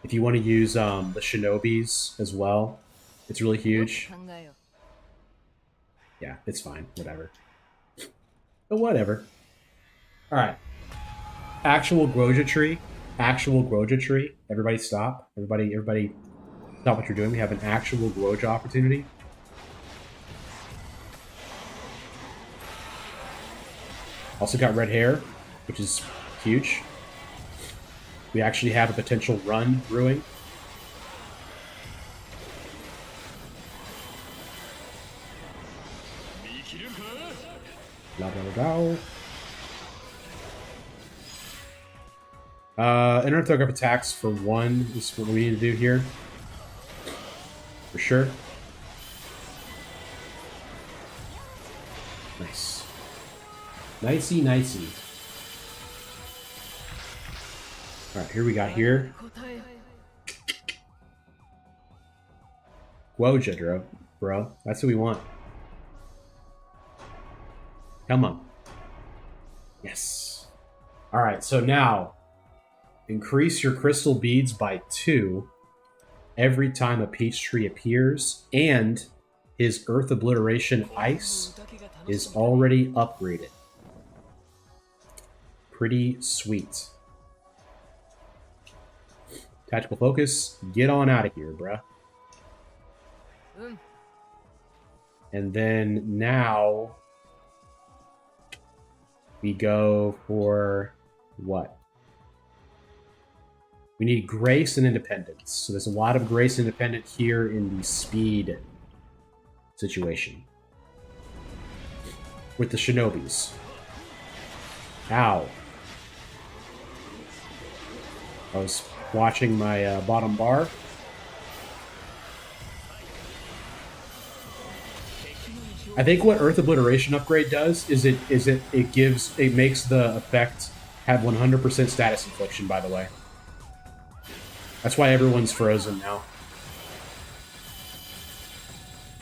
If you want to use the Shinobis as well, it's really huge. Yeah, it's fine. Whatever. But whatever. Alright. Actual Groja tree. Actual Groja tree. Everybody stop. Everybody stop what you're doing. We have an actual Groja opportunity. Also got red hair, which is huge. We actually have a potential run brewing. Blah, blah, blah, blah. Inner Orthograph attacks for 1 is what we need to do here. For sure. Nice. Nicey, nicey. Alright, here we got here. Guoja, bro. That's what we want. Come on. Yes. Alright, so now increase your crystal beads by 2 every time a peach tree appears, and his Earth Obliteration Ice is already upgraded. Pretty sweet. Tactical focus, get on out of here, bruh. And then now we go for what? We need grace and independence. So there's a lot of grace and independence here in the speed situation. With the Shinobis. Ow. I was watching my bottom bar. I think what Earth Obliteration upgrade does is it makes the effect have 100% status infliction, by the way. That's why everyone's frozen now.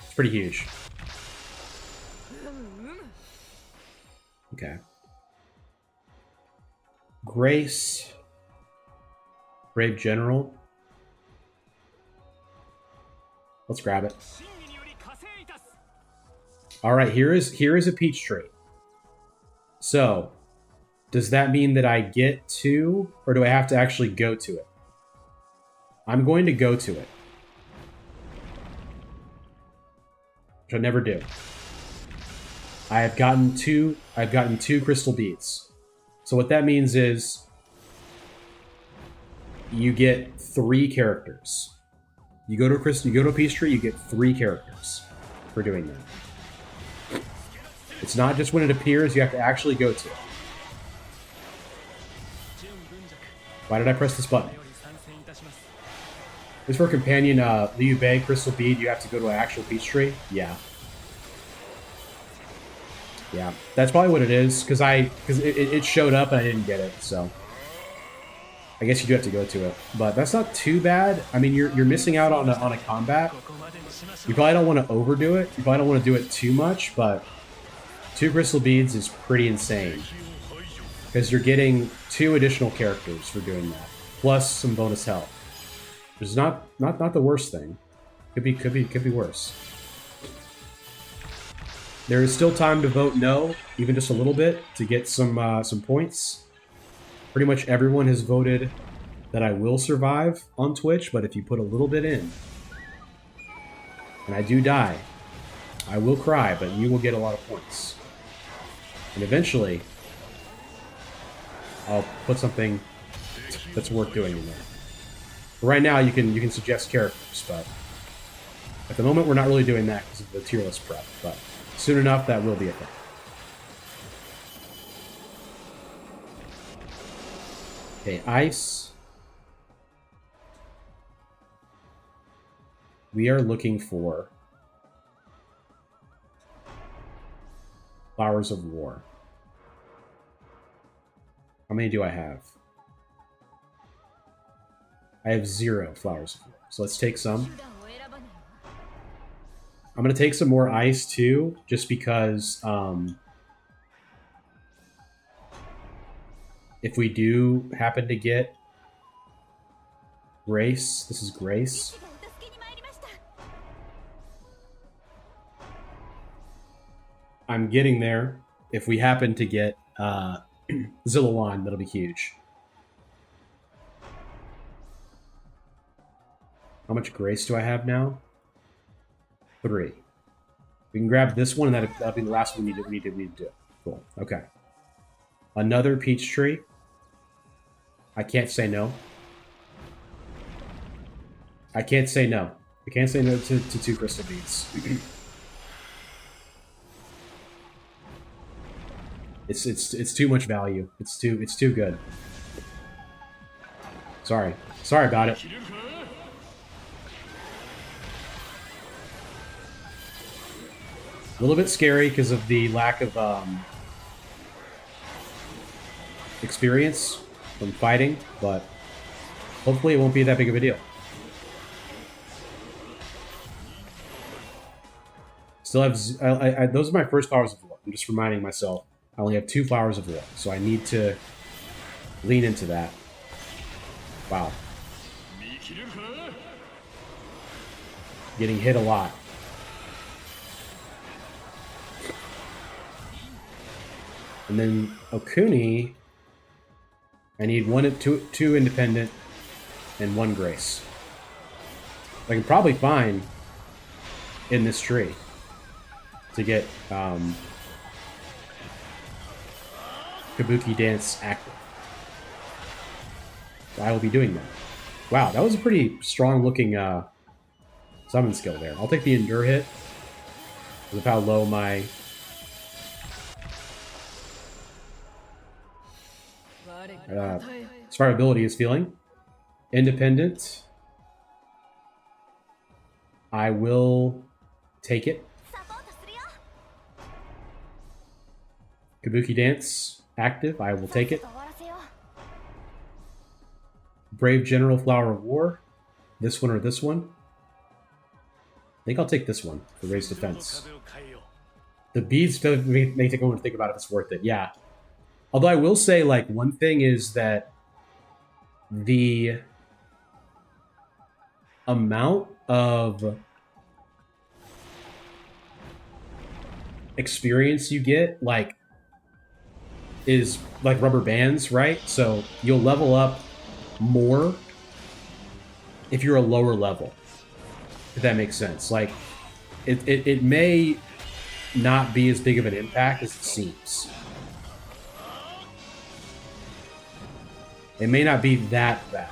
It's pretty huge. Okay. Grace. Brave General. Let's grab it. Alright, here is a peach tree. So, does that mean that I get to, or do I have to actually go to it? I'm going to go to it. Which I never do. I've gotten two crystal beads. So what that means is you get 3 characters. You go to a peach tree, you get 3 characters for doing that. It's not just when it appears, you have to actually go to it. Why did I press this button? This for companion Liu Bei crystal bead, you have to go to an actual peach tree? Yeah. Yeah, that's probably what it is, because it showed up and I didn't get it, so I guess you do have to go to it. But that's not too bad. I mean, you're missing out on a combat. You probably don't want to overdo it. You probably don't want to do it too much, but 2 crystal beads is pretty insane. Because you're getting 2 additional characters for doing that, plus some bonus health. Which is not the worst thing. Could be worse. There is still time to vote no, even just a little bit, to get some points. Pretty much everyone has voted that I will survive on Twitch, but if you put a little bit in, and I do die, I will cry, but you will get a lot of points. And eventually, I'll put something that's worth doing in there. But right now, you can suggest characters, but at the moment, we're not really doing that because of the tier list prep. But soon enough, that will be a thing. Okay, ice. We are looking for Flowers of War. How many do I have? I have 0 Flowers of War. So let's take some. I'm going to take some more ice too, just because if we do happen to get Grace, this is Grace. I'm getting there. If we happen to get Zillawan, that'll be huge. How much Grace do I have now? 3. We can grab this one, and that'll be the last one we need to do. Cool. Okay. Another peach tree. I can't say no. I can't say no. I can't say no to 2 crystal beads. It's too much value. It's too good. Sorry about it. A little bit scary because of the lack of experience from fighting, but hopefully it won't be that big of a deal. Still have those are my first Flowers of War. I'm just reminding myself I only have 2 Flowers of War, so I need to lean into that. Wow. Getting hit a lot. And then Okuni, I need 2 independent and 1 grace. I can probably find in this tree to get Kabuki Dance active. So I will be doing that. Wow, that was a pretty strong looking summon skill there. I'll take the Endure hit because of how low my survivability is feeling. Independent. I will take it. Kabuki Dance active. I will take it. Brave General Flower of War. This one or this one? I think I'll take this one for raised defense. The beads make everyone think about if it's worth it. Yeah. Although I will say, like, one thing is that the amount of experience you get, like, is like rubber bands, right? So you'll level up more if you're a lower level, if that makes sense. Like, it may not be as big of an impact as it seems. It may not be that bad.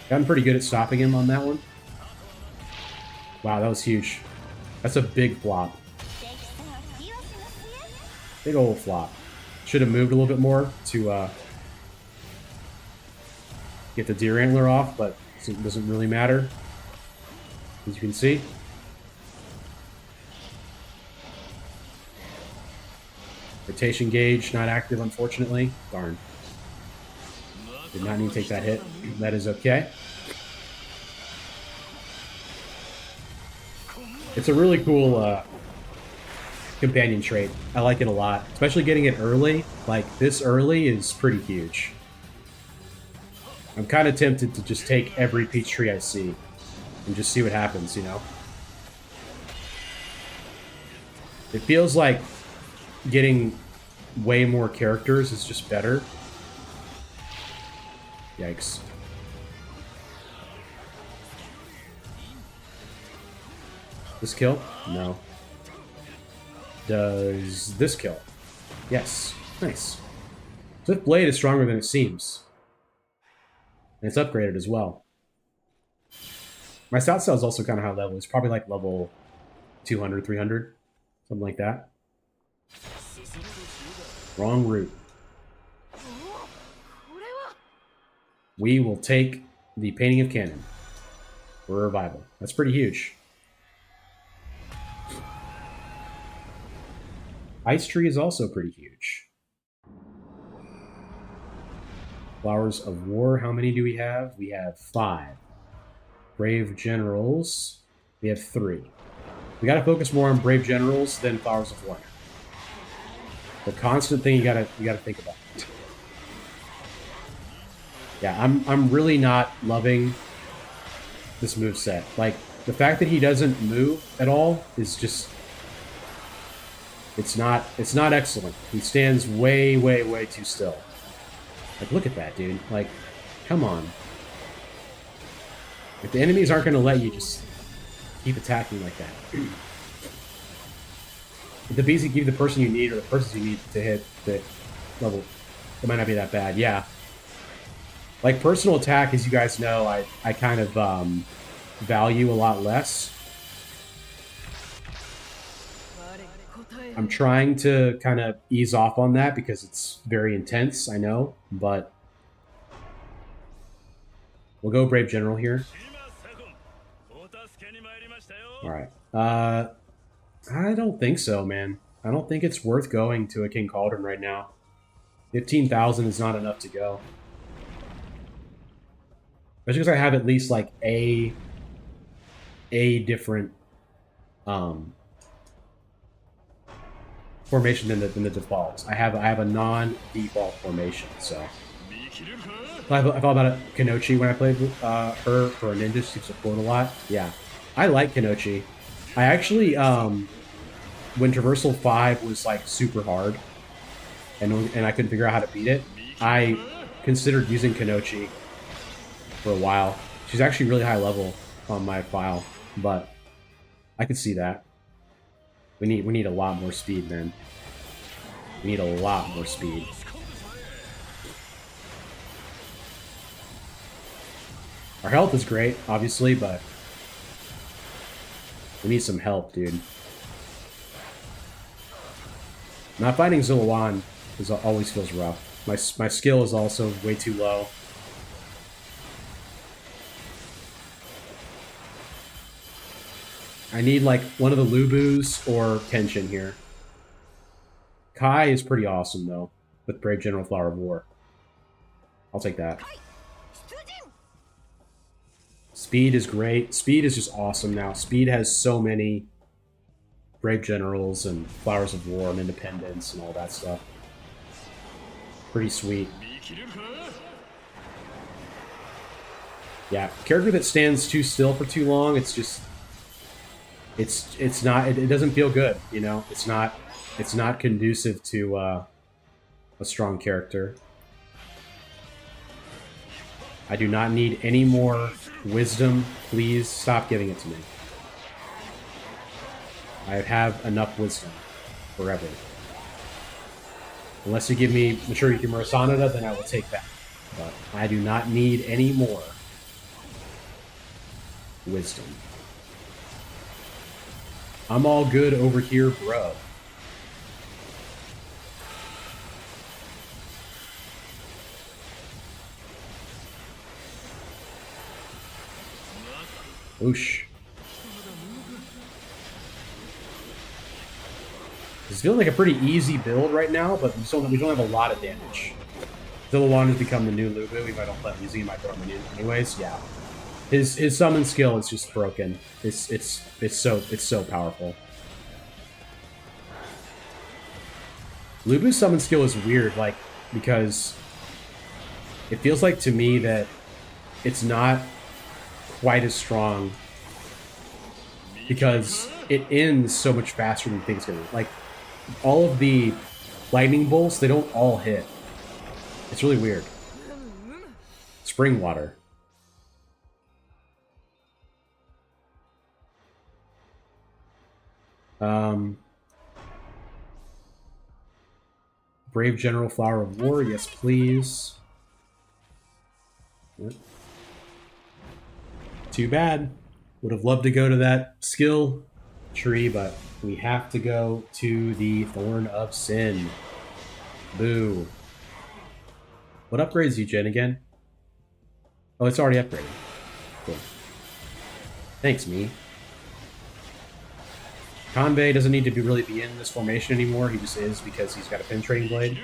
Gotten pretty good at stopping him on that one. Wow, that was huge. That's a big flop. Big old flop. Should have moved a little bit more to get the deer antler off, but it doesn't really matter, as you can see. Rotation gauge not active, unfortunately. Darn. Did not need to take that hit. That is okay. It's a really cool companion trait. I like it a lot. Especially getting it early. Like, this early is pretty huge. I'm kind of tempted to just take every peach tree I see and just see what happens, you know? It feels like getting way more characters is just better. Yikes. This kill? No. Does this kill? Yes. Nice. Swift Blade is stronger than it seems. And it's upgraded as well. My Stout Cell is also kind of high level. It's probably like level 200, 300. Something like that. Wrong route. We will take the Painting of Cannon for revival. That's pretty huge. Ice Tree is also pretty huge. Flowers of War, how many do we have? We have 5. Brave Generals, we have 3. We gotta focus more on Brave Generals than Flowers of War. The constant thing you gotta think about. Yeah, I'm really not loving this moveset. Like, the fact that he doesn't move at all is just... It's not excellent. He stands way, way, way too still. Like, look at that, dude. Like, come on. If the enemies aren't going to let you, just keep attacking like that. If the BZ give you the person you need, or the persons you need to hit the level, it might not be that bad. Yeah. Like, personal attack, as you guys know, I kind of value a lot less. I'm trying to kind of ease off on that because it's very intense, I know, but we'll go Brave General here. Alright. I don't think so, man. I don't think it's worth going to a King Cauldron right now. 15,000 is not enough to go. Especially because I have at least, like, a different formation than the defaults. I have a non-default formation, so... I thought about it, Kenochi when I played her for a ninja. She support a lot. Yeah. I like Kenochi. I actually, when Traversal 5 was, like, super hard, and I couldn't figure out how to beat it, I considered using Kenochi for a while. She's actually really high level on my file, but I could see that. We need a lot more speed, man. We need a lot more speed. Our health is great, obviously, but we need some help, dude. Not fighting Zillawan always feels rough. My skill is also way too low. I need, like, one of the Lubus or Kenshin here. Kai is pretty awesome, though, with Brave General Flower of War. I'll take that. Speed is great. Speed is just awesome now. Speed has so many Brave Generals and Flowers of War and Independence and all that stuff. Pretty sweet. Yeah, character that stands too still for too long, it's just... It's not... It doesn't feel good, you know? It's not conducive to a strong character. I do not need any more wisdom. Please stop giving it to me. I have enough wisdom forever. Unless you give me Maturity Kimura Sanada, then I will take that. But I do not need any more wisdom. I'm all good over here, bro. Oosh. It's feeling like a pretty easy build right now, but we don't have a lot of damage. Zillawan has become the new Lubu. If I don't let him using him, I throw him in anyways. Yeah, his summon skill is just broken. It's so powerful. Lubu's summon skill is weird, like, because it feels like to me that it's not quite as strong because it ends so much faster than things can. Like, all of the lightning bolts, they don't all hit. It's really weird. Spring water. Brave General, Flower of War, yes please. Yep. Too bad. Would have loved to go to that skill tree, but we have to go to the Thorn of Sin. Boo. What upgrades you, Jen, again? Oh, it's already upgraded. Cool. Thanks, me. Convey doesn't need to really be in this formation anymore. He just is because he's got a penetrating blade.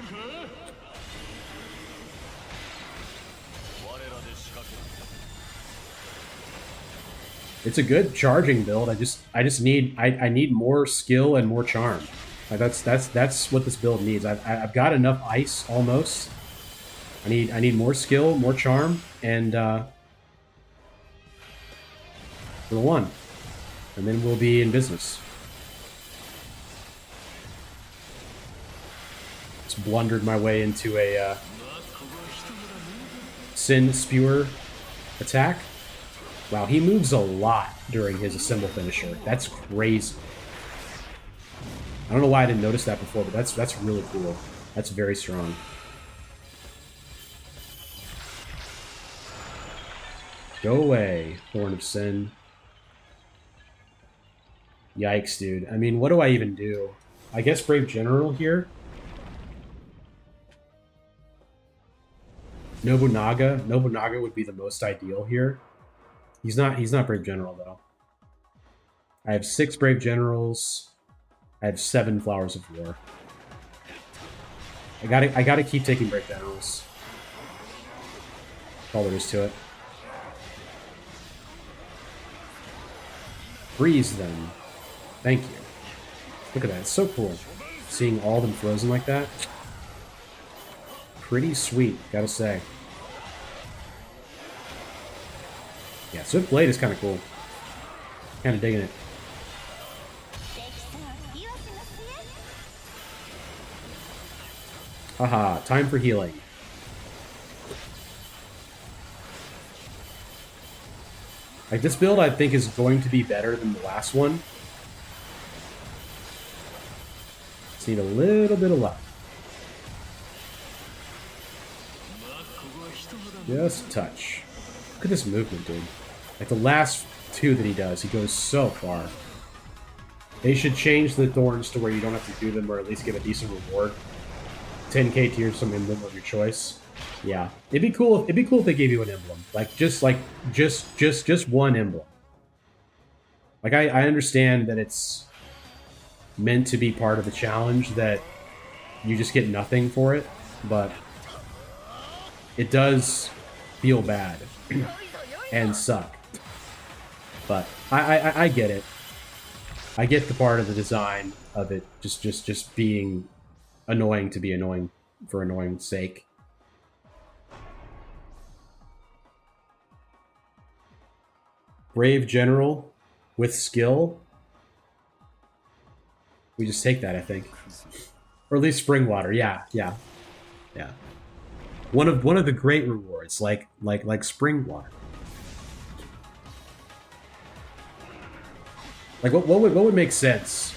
It's a good charging build. I need more skill and more charm. Like that's what this build needs. I've got enough ice almost. I need more skill, more charm, and for the one, and then we'll be in business. Just blundered my way into a Sin Spewer attack. Wow, he moves a lot during his Assemble finisher. That's crazy. I don't know why I didn't notice that before, but that's really cool. That's very strong. Go away, Thorn of Sin. Yikes, dude. I mean, what do I even do? I guess Brave General here? Nobunaga? Nobunaga would be the most ideal here. He's not Brave General, though. I have 6 Brave Generals. I have 7 Flowers of War. I gotta keep taking Brave Generals. That's all there is to it. Freeze them. Thank you. Look at that. It's so cool. Seeing all of them frozen like that. Pretty sweet, gotta say. Yeah, Swift Blade is kind of cool. Kind of digging it. Haha, time for healing. Like, this build, I think, is going to be better than the last one. Just need a little bit of luck. Just a touch. Look at this movement, dude. Like, the last 2 that he does, he goes so far. They should change the thorns to where you don't have to do them, or at least give a decent reward. 10k tier, some emblem of your choice. Yeah, it'd be cool. It'd be cool if they gave you an emblem, like just one emblem. Like I understand that it's meant to be part of the challenge, that you just get nothing for it, but it does feel bad and suck. But I get it. I get the part of the design of it just being annoying to be annoying for annoying's sake. Brave General with skill. We just take that, I think. Or at least Spring Water. Yeah. One of the great rewards, like Spring Water. Like what would make sense?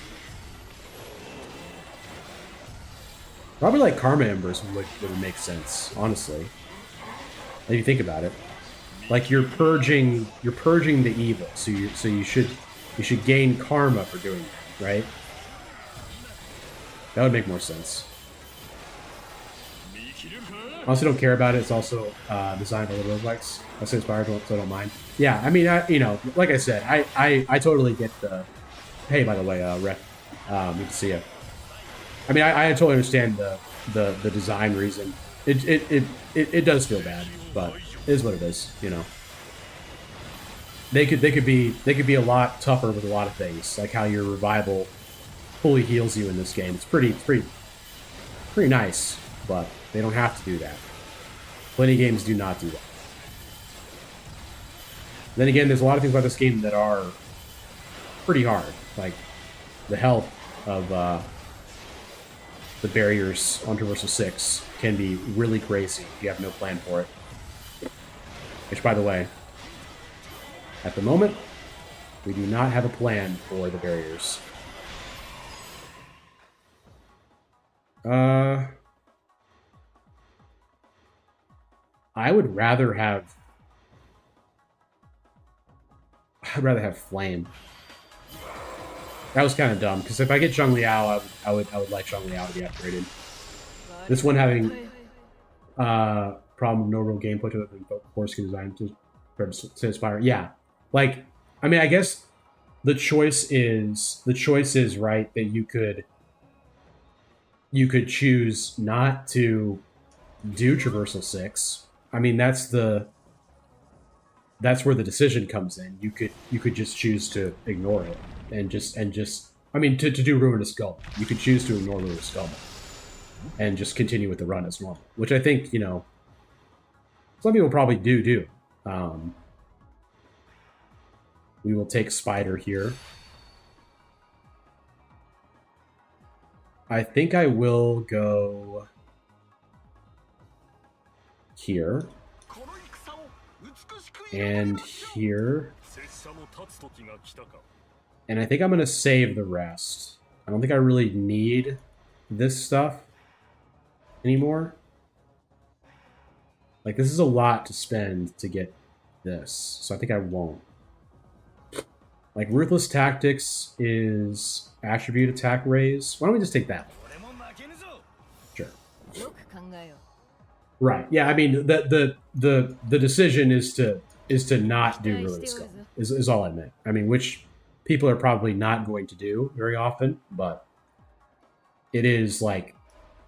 Probably like Karma Embers would make sense, honestly. If you think about it. Like you're purging the evil, so you should gain karma for doing that, right? That would make more sense. I also don't care about it. It's also designed for the roguelikes. I say inspired, so I don't mind. Yeah, I mean, like I said, I totally get the. Hey, by the way, Ref, good to see you. I mean, I totally understand the design reason. It does feel bad, but it is what it is, you know. They could be a lot tougher with a lot of things, like how your revival fully heals you in this game. It's pretty nice, but they don't have to do that. Plenty of games do not do that. Then again, there's a lot of things about this game that are pretty hard, like the health of the barriers on Traversal 6 can be really crazy if you have no plan for it. Which, by the way, at the moment, we do not have a plan for the barriers. Uh, I would rather have. I'd rather have Flame. That was kind of dumb because if I get Zhang Liao, I would like Zhang Liao to be upgraded. This one having problem with no real gameplay to it, but course design to inspire. Yeah, like I mean, I guess the choice is right that you could choose not to do Traversal 6. I mean, that's where the decision comes in. You could just choose to ignore it and just I mean to do Ruinous Skull. You could choose to ignore Ruinous Skull and just continue with the run as normal, which I think, you know, some people probably do. We will take Spider here. I think I will go here and here, and I think I'm gonna save the rest. I don't think I really need this stuff anymore. Like, this is a lot to spend to get this, so I think I won't. Like, Ruthless Tactics is attribute attack raise. Why don't we just take that one? Sure. Right. Yeah, I mean, the decision is to not do Ruinous Skull, is all I meant. I mean, which people are probably not going to do very often, but it is, like,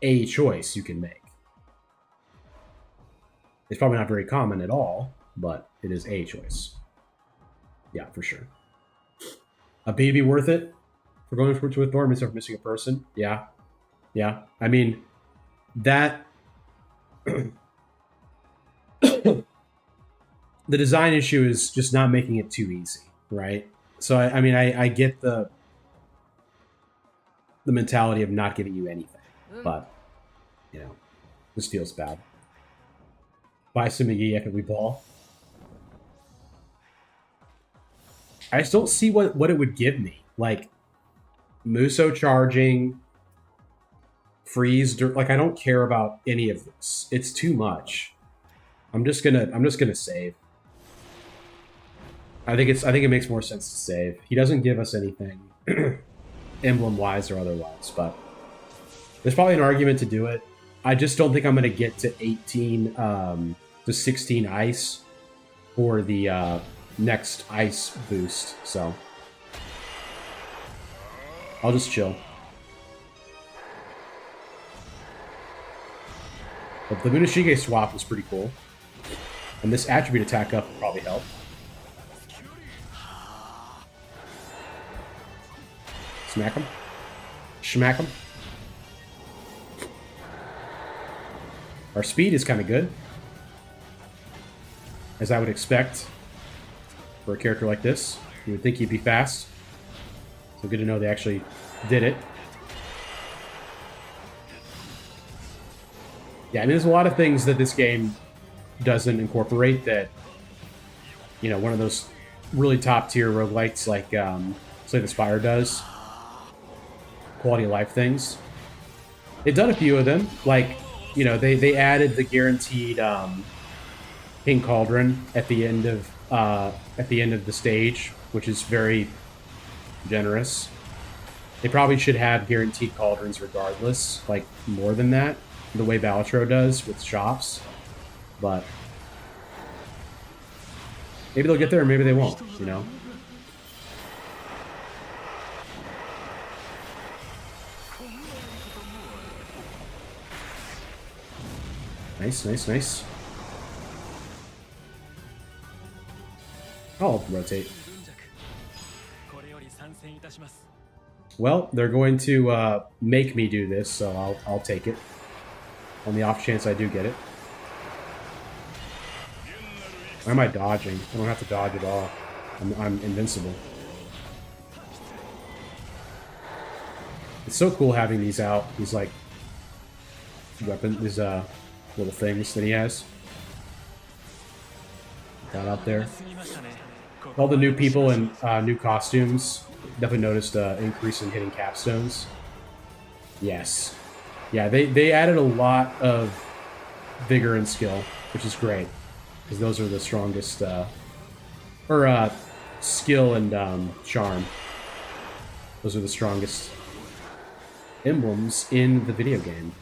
a choice you can make. It's probably not very common at all, but it is a choice. Yeah, for sure. A baby worth it for going to a Thor, for missing a person? Yeah. Yeah. I mean, that... the design issue is just not making it too easy, right? So, I mean, I get the mentality of not giving you anything, but, you know, this feels bad. Buy some McGee after we ball. I just don't see what it would give me. Like, Muso charging, freeze, like, I don't care about any of this. It's too much. I'm just gonna save. I think it makes more sense to save. He doesn't give us anything emblem wise or otherwise, but there's probably an argument to do it. I just don't think I'm gonna get to 18 to 16 ice for the next ice boost, so I'll just chill. But the Munashige swap was pretty cool, and this attribute attack up will probably help. Smack him. Schmack him. Our speed is kind of good, as I would expect for a character like this. You would think he'd be fast. So good to know they actually did it. Yeah, I mean, there's a lot of things that this game doesn't incorporate that, you know, one of those really top-tier roguelikes like Slay the Spire does. Quality of life things. They've done a few of them. Like, you know, they added the guaranteed Pink Cauldron at the end of the stage, which is very generous. They probably should have guaranteed cauldrons regardless, like more than that, the way Balatro does with shops. But maybe they'll get there, or maybe they won't. You know. Nice, nice, nice. I'll rotate. Well, they're going to make me do this, so I'll take it. On the off chance I do get it. Why am I dodging? I don't have to dodge at all. I'm invincible. It's so cool having these out. These, like, weapon, these little things that he has. Got out there. All the new people and new costumes. Definitely noticed an increase in hitting capstones. Yes. Yeah, they added a lot of vigor and skill, which is great because those are the strongest, or skill and charm. Those are the strongest emblems in the video game.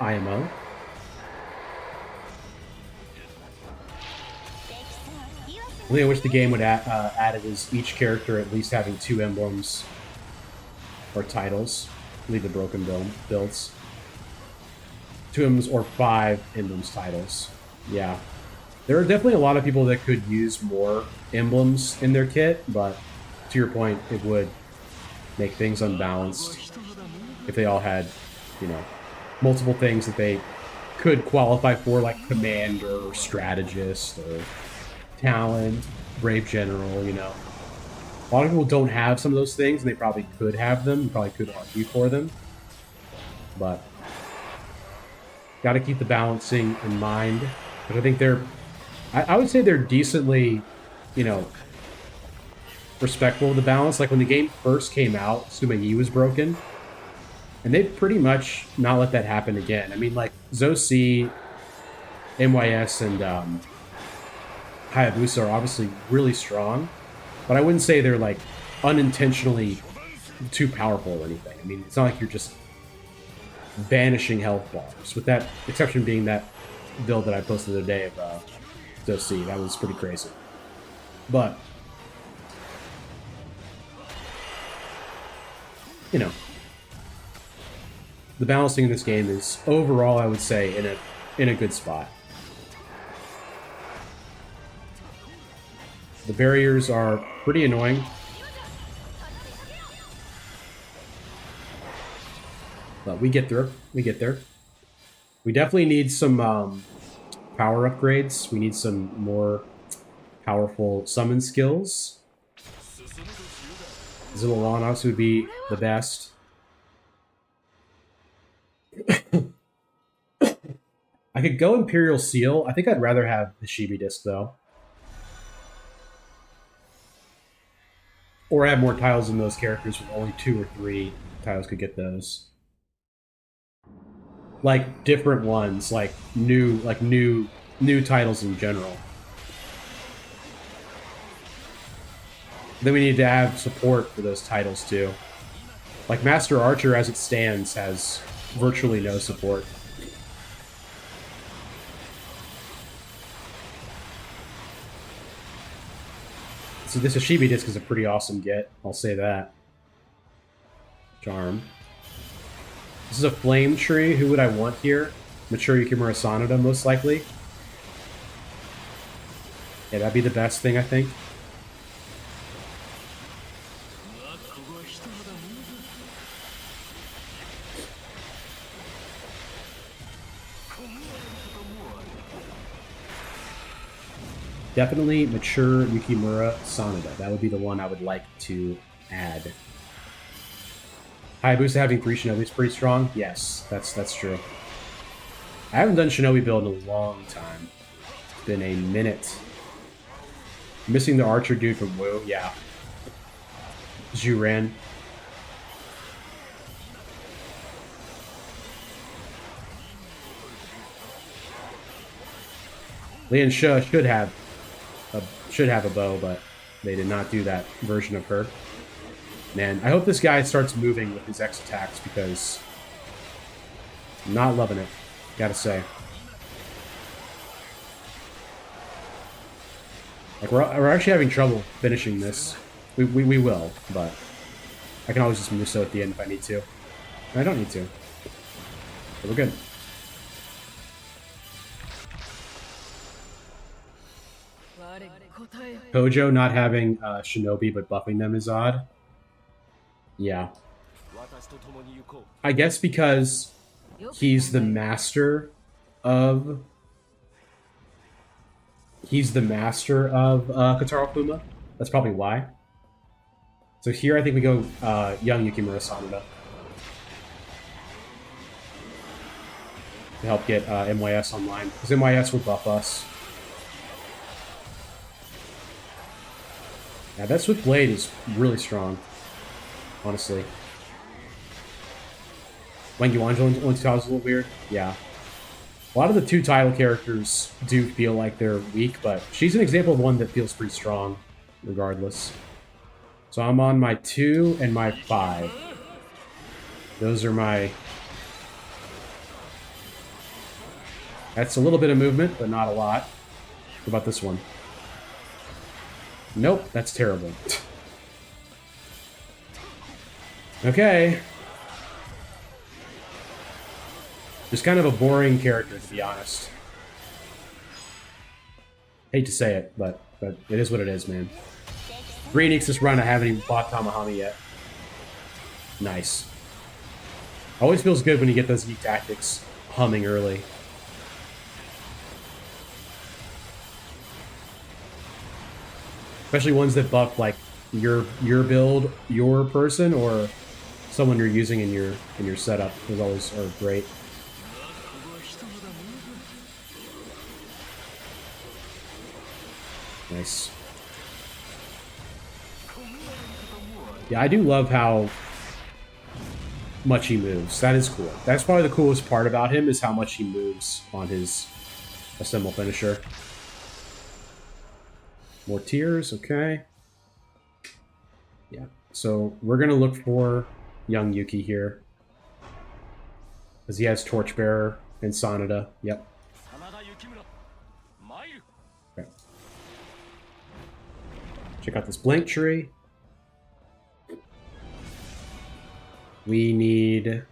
IMO. Only I wish the game would added is each character at least having 2 emblems or titles. Leave the broken builds. 2 emblems or 5 emblems titles. Yeah. There are definitely a lot of people that could use more emblems in their kit, but to your point, it would make things unbalanced if they all had, you know, multiple things that they could qualify for, like commander or strategist or talent, brave general, you know. A lot of people don't have some of those things, and they probably could have them. You probably could argue for them. But got to keep the balancing in mind. But I think they're... I would say they're decently, you know, respectful of the balance. Like when the game first came out, Suma Yi was broken. And they've pretty much not let that happen again. I mean, like, Zoc, MYS, and Hayabusa are obviously really strong, but I wouldn't say they're, like, unintentionally too powerful or anything. I mean, it's not like you're just banishing health bars, with that exception being that build that I posted the other day of Zoc. That was pretty crazy. But, you know, the balancing in this game is overall, I would say, in a good spot. The barriers are pretty annoying. But we get through. We get there. We definitely need some power upgrades. We need some more powerful summon skills. Zilolanos would be the best. I could go Imperial Seal. I think I'd rather have the Shibi disc, though. Or have more tiles than those characters with only 2 or 3 tiles could get those. Like different ones, like new titles in general. Then we need to have support for those titles too. Like Master Archer, as it stands, has virtually no support. So this Ashibi disc is a pretty awesome get, I'll say that. Charm. This is a Flame Tree. Who would I want here? Mature Yukimura Sanada, most likely. Yeah, that'd be the best thing, I think. Definitely Mature Yukimura Sanada. That would be the one I would like to add. Hayabusa having 3 Shinobi is pretty strong. Yes, that's true. I haven't done Shinobi build in a long time. It's been a minute. Missing the Archer dude from Wu, yeah. Juran. Lian Sha should have a bow, but they did not do that version of her. Man, I hope this guy starts moving with his X attacks because I'm not loving it, gotta say. Like, we're actually having trouble finishing this. We will, but I can always just Muso at the end if I need to. I don't need to. But we're good. Kojo not having Shinobi but buffing them is odd. Yeah. I guess because he's the master of... He's the master of Kotaro Fuma. That's probably why. So here I think we go young Yukimura Sanada. To help get MYS online. Because MYS will buff us. Yeah, that Swift Blade is really strong. Honestly. Wengy Wanjo only 2 titles is a little weird. Yeah. A lot of the 2 title characters do feel like they're weak, but she's an example of one that feels pretty strong, regardless. So I'm on my 2 and my 5. Those are my... That's a little bit of movement, but not a lot. What about this one? Nope, that's terrible. Okay. Just kind of a boring character, to be honest. Hate to say it, but it is what it is, man. 3 Nixus run, I haven't even bought Tamahami yet. Nice. Always feels good when you get those geek tactics humming early. Especially ones that buff like your build, your person, or someone you're using in your setup. Those always are great. Nice. Yeah, I do love how much he moves. That is cool. That's probably the coolest part about him, is how much he moves on his assemble finisher. More tiers, okay. Yeah, so we're going to look for young Yuki here. Because he has Torchbearer and Sanada. Yep. Okay. Check out this blank tree. We need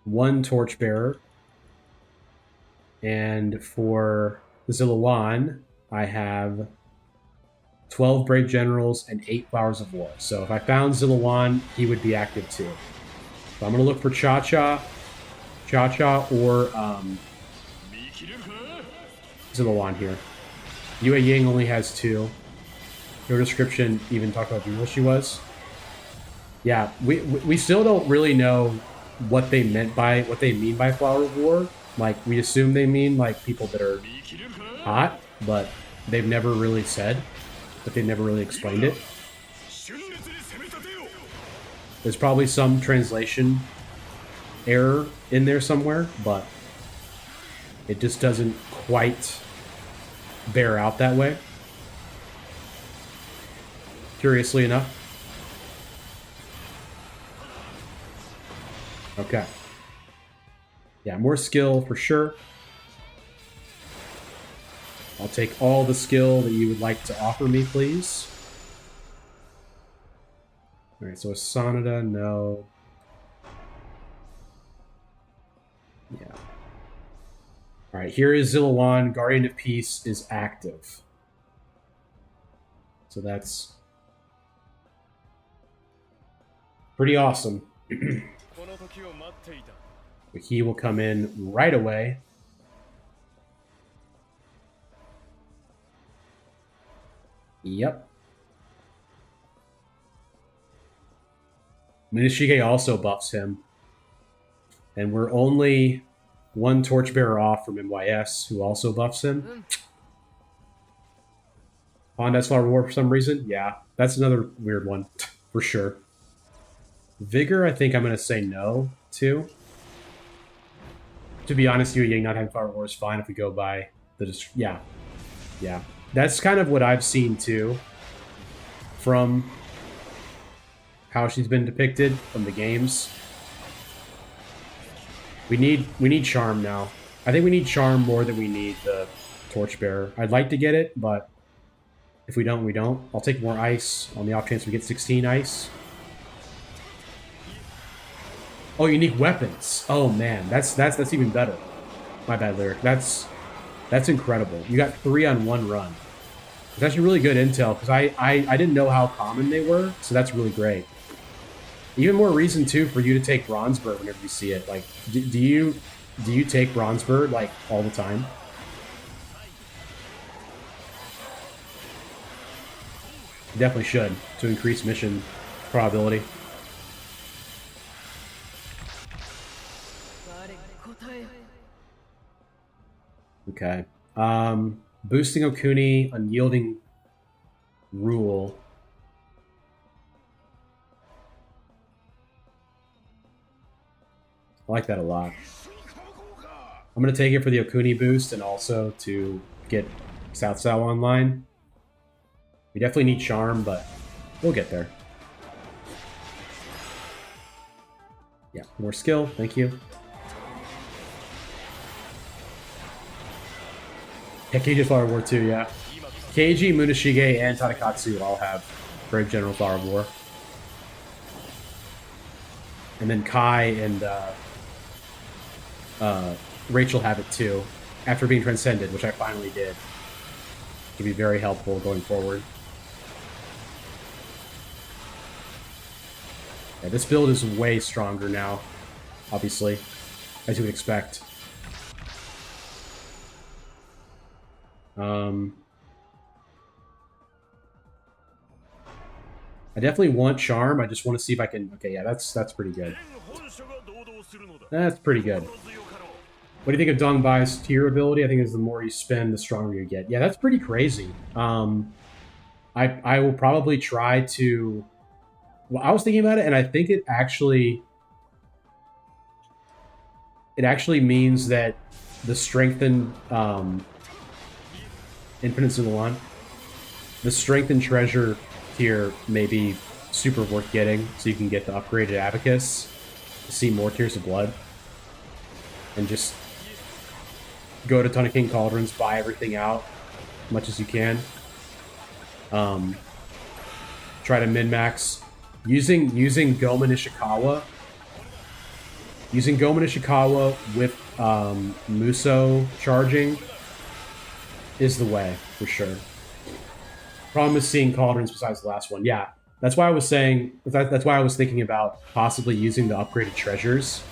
1 Torchbearer. And for Zillawan, I have 12 Brave Generals and 8 Flowers of War. So if I found Zillawan, he would be active too. So I'm going to look for Cha-Cha, or Zillawan here. Yue Ying only has 2. Your description even talked about how beautiful she was. Yeah, we still don't really know what they mean by Flower of War. Like, we assume they mean like people that are hot, but they've never really said. But they've never really explained it. There's probably some translation error in there somewhere, but it just doesn't quite bear out that way. Curiously enough. Okay. Yeah, more skill for sure. I'll take all the skill that you would like to offer me, please. Alright, so a Sanada, no. Yeah. Alright, here is Zillawan. Guardian of Peace is active. So that's pretty awesome. He will come in right away. Yep. Minishige also buffs him. And we're only 1 Torchbearer off from MYS, who also buffs him. Honda's Flower War for some reason? Yeah, that's another weird one, for sure. Vigor, I think I'm going to say no to. To be honest, Yue Ying not having Flower War is fine if we go by the... Yeah. Yeah. That's kind of what I've seen, too, from how she's been depicted from the games. We need Charm now. I think we need Charm more than we need the Torchbearer. I'd like to get it, but if we don't, we don't. I'll take more Ice on the off chance we get 16 Ice. Oh, unique weapons. Oh man, that's even better. My bad, Lyric. That's incredible. You got 3 on 1 run. It's actually really good intel, because I didn't know how common they were, so that's really great. Even more reason, too, for you to take Bronzebird whenever you see it. Like, do you take Bronzebird, like, all the time? You definitely should, to increase mission probability. Okay. Boosting Okuni, Unyielding Rule. I like that a lot. I'm going to take it for the Okuni boost and also to get South Sao online. We definitely need Charm, but we'll get there. Yeah, more skill. Thank you. Yeah, Keiji's Flower of War too, yeah. Keiji, Munashige, and Tadakatsu all have Brave General Flower of War. And then Kai and Rachel have it too, after being transcended, which I finally did. Could be very helpful going forward. Yeah, this build is way stronger now, obviously, as you would expect. I definitely want Charm. I just want to see if I can... Okay, yeah, that's pretty good. That's pretty good. What do you think of Dongbai's tier ability? I think is the more you spend, the stronger you get. Yeah, that's pretty crazy. I will probably try to... Well, I was thinking about it, and I think it actually means that the strengthened Infinite Zululan, the strengthened treasure tier may be super worth getting, so you can get the upgraded Abacus to see more Tears of Blood, and just go to Ton of King Cauldrons, buy everything out as much as you can. Try to min-max using Gomen Ishikawa. Using Gomen Ishikawa with Muso charging is the way, for sure. Problem is seeing Cauldrons besides the last one. Yeah, that's why I was saying... That's why I was thinking about possibly using the upgraded treasures.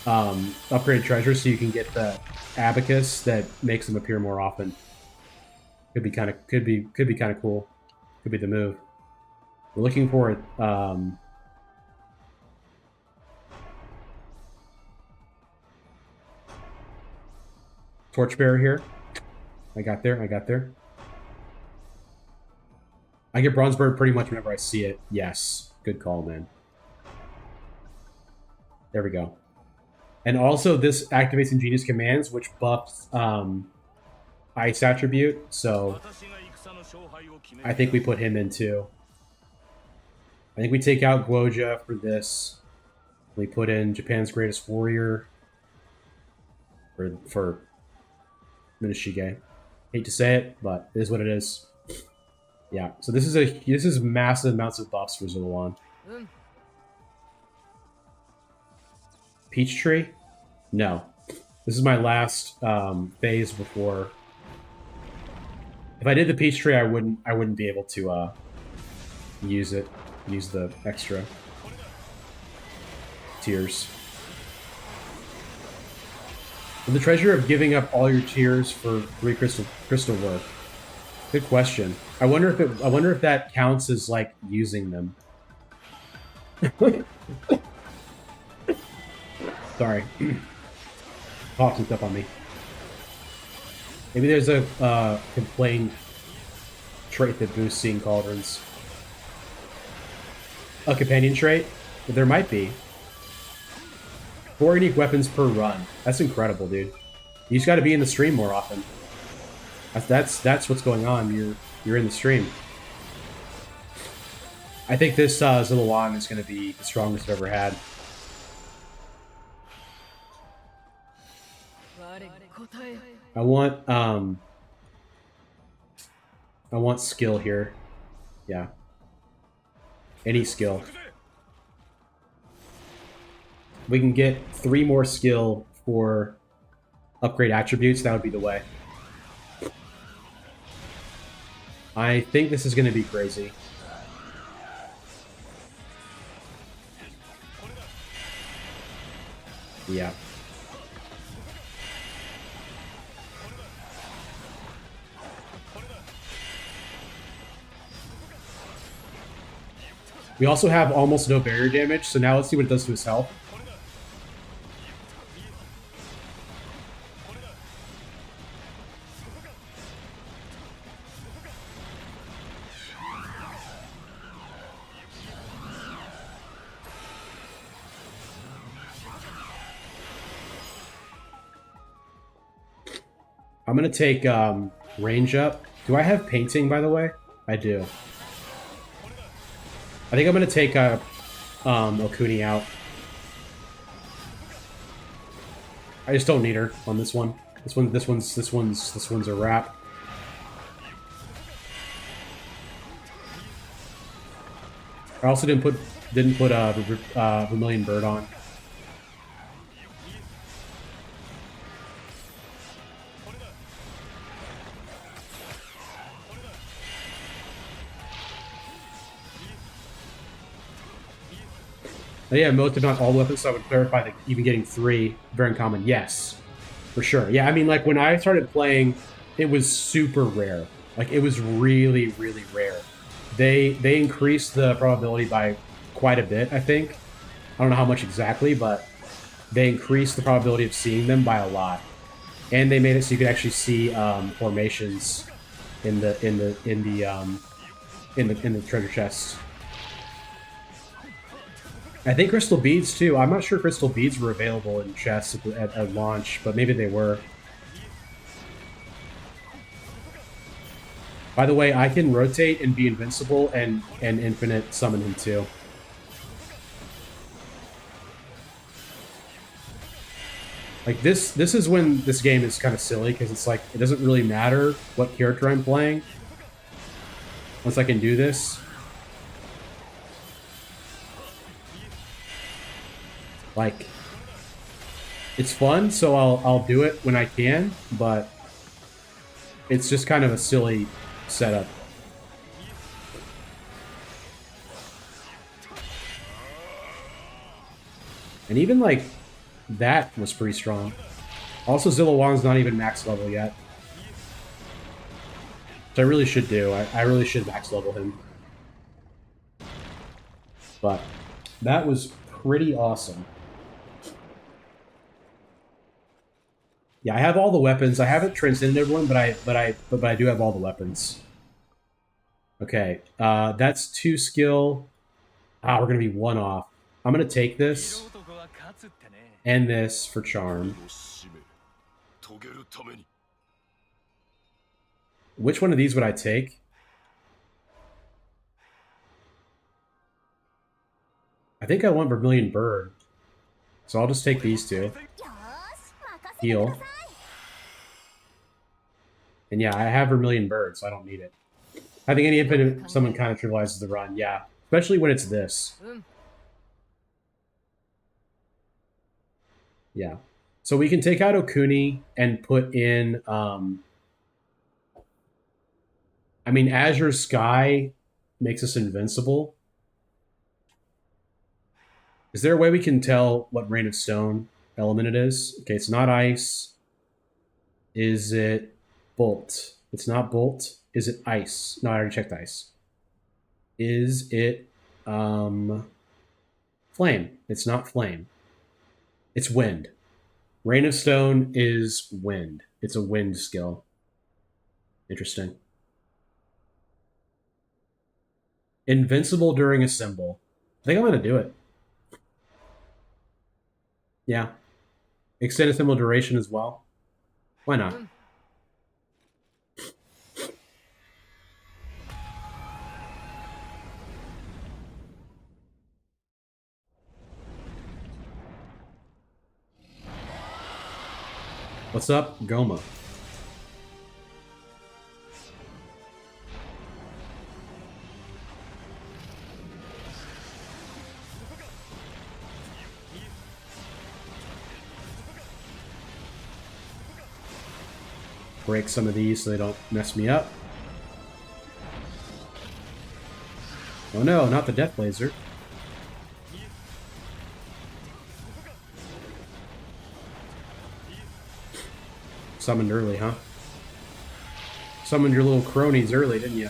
Upgraded treasures so you can get the Abacus that makes them appear more often. Could be kind of cool. Could be the move. We're looking for it. Torchbearer here. I got there. I get Bronzebird pretty much whenever I see it. Yes. Good call, man. There we go. And also, this activates Ingenious Commands, which buffs Ice attribute. So I think we put him in too. I think we take out Guoja for this. We put in Japan's Greatest Warrior for Munashige. Hate to say it, but it is what it is. Yeah, so this is massive amounts of buffs for Zuluan. Peachtree? No. This is my last phase before. If I did the Peachtree, I wouldn't be able to use the extra tiers. Will the treasure of giving up all your tiers for 3 crystal work? Good question. I wonder if that counts as like using them. Sorry. Talking stuff on me. Maybe there's a complaint trait that boosts seeing cauldrons. A companion trait? There might be. 4 unique weapons per run. That's incredible, dude. You just got to be in the stream more often. That's what's going on. You're in the stream. I think this Zuluan is going to be the strongest I've ever had. I want skill here. Yeah. Any skill. We can get 3 more skill for upgrade attributes. That would be the way. I think this is going to be crazy. Yeah. We also have almost no barrier damage, so now let's see what it does to his health. I'm gonna take range up. Do I have painting, by the way? I do. I think I'm gonna take Okuni out. I just don't need her on this one. This one's a wrap. I also didn't put Vermilion Bird on. Oh, yeah, most if not all weapons, so I would clarify that even getting 3 very uncommon. Yes, for sure. Yeah, I mean, like when I started playing, it was super rare. Like it was really, really rare. They increased the probability by quite a bit, I think. I don't know how much exactly, but they increased the probability of seeing them by a lot. And they made it so you could actually see formations in the treasure chests. I think crystal beads too. I'm not sure crystal beads were available in chests at launch, but maybe they were. By the way, I can rotate and be invincible and infinite summon him too. Like this is when this game is kind of silly because it's like it doesn't really matter what character I'm playing once I can do this. Like, it's fun, so I'll do it when I can, but it's just kind of a silly setup. And even like that was pretty strong. Also, Zillawan's not even max level yet. Which I really should do. I really should max level him. But that was pretty awesome. Yeah, I have all the weapons. I haven't transcended everyone, but I do have all the weapons. Okay, that's 2 skill. We're gonna be 1 off. I'm gonna take this and this for charm. Which one of these would I take? I think I want Vermilion Bird, so I'll just take these 2. Heal. And yeah, I have Vermilion Bird, so I don't need it. I think any infinite summon kind of trivializes the run, yeah. Especially when it's this. Yeah. So we can take out Okuni and put in... I mean, Azure Sky makes us invincible. Is there a way we can tell what Rain of Stone element it is? Okay, it's not ice. Is it bolt? It's not bolt. Is it ice? No, I already checked ice. Is it flame? It's not flame. It's wind. Rain of Stone is wind. It's a wind skill. Interesting. Invincible during a symbol. I think I'm going to do it. Yeah. Extended symbol duration as well. Why not? What's up, Goma? Break some of these so they don't mess me up. Oh no, not the Death Laser. Summoned early, huh? Summoned your little cronies early, didn't you?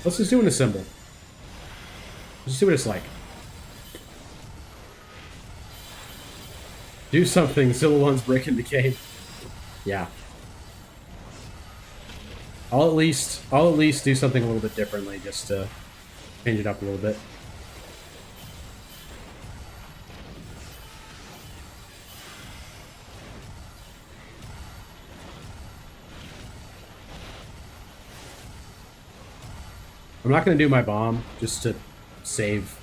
Let's just do an assemble. Let's see what it's like. Do something. Zilla1's breaking the game. Yeah. I'll at least do something a little bit differently just to change it up a little bit. I'm not going to do my bomb just to save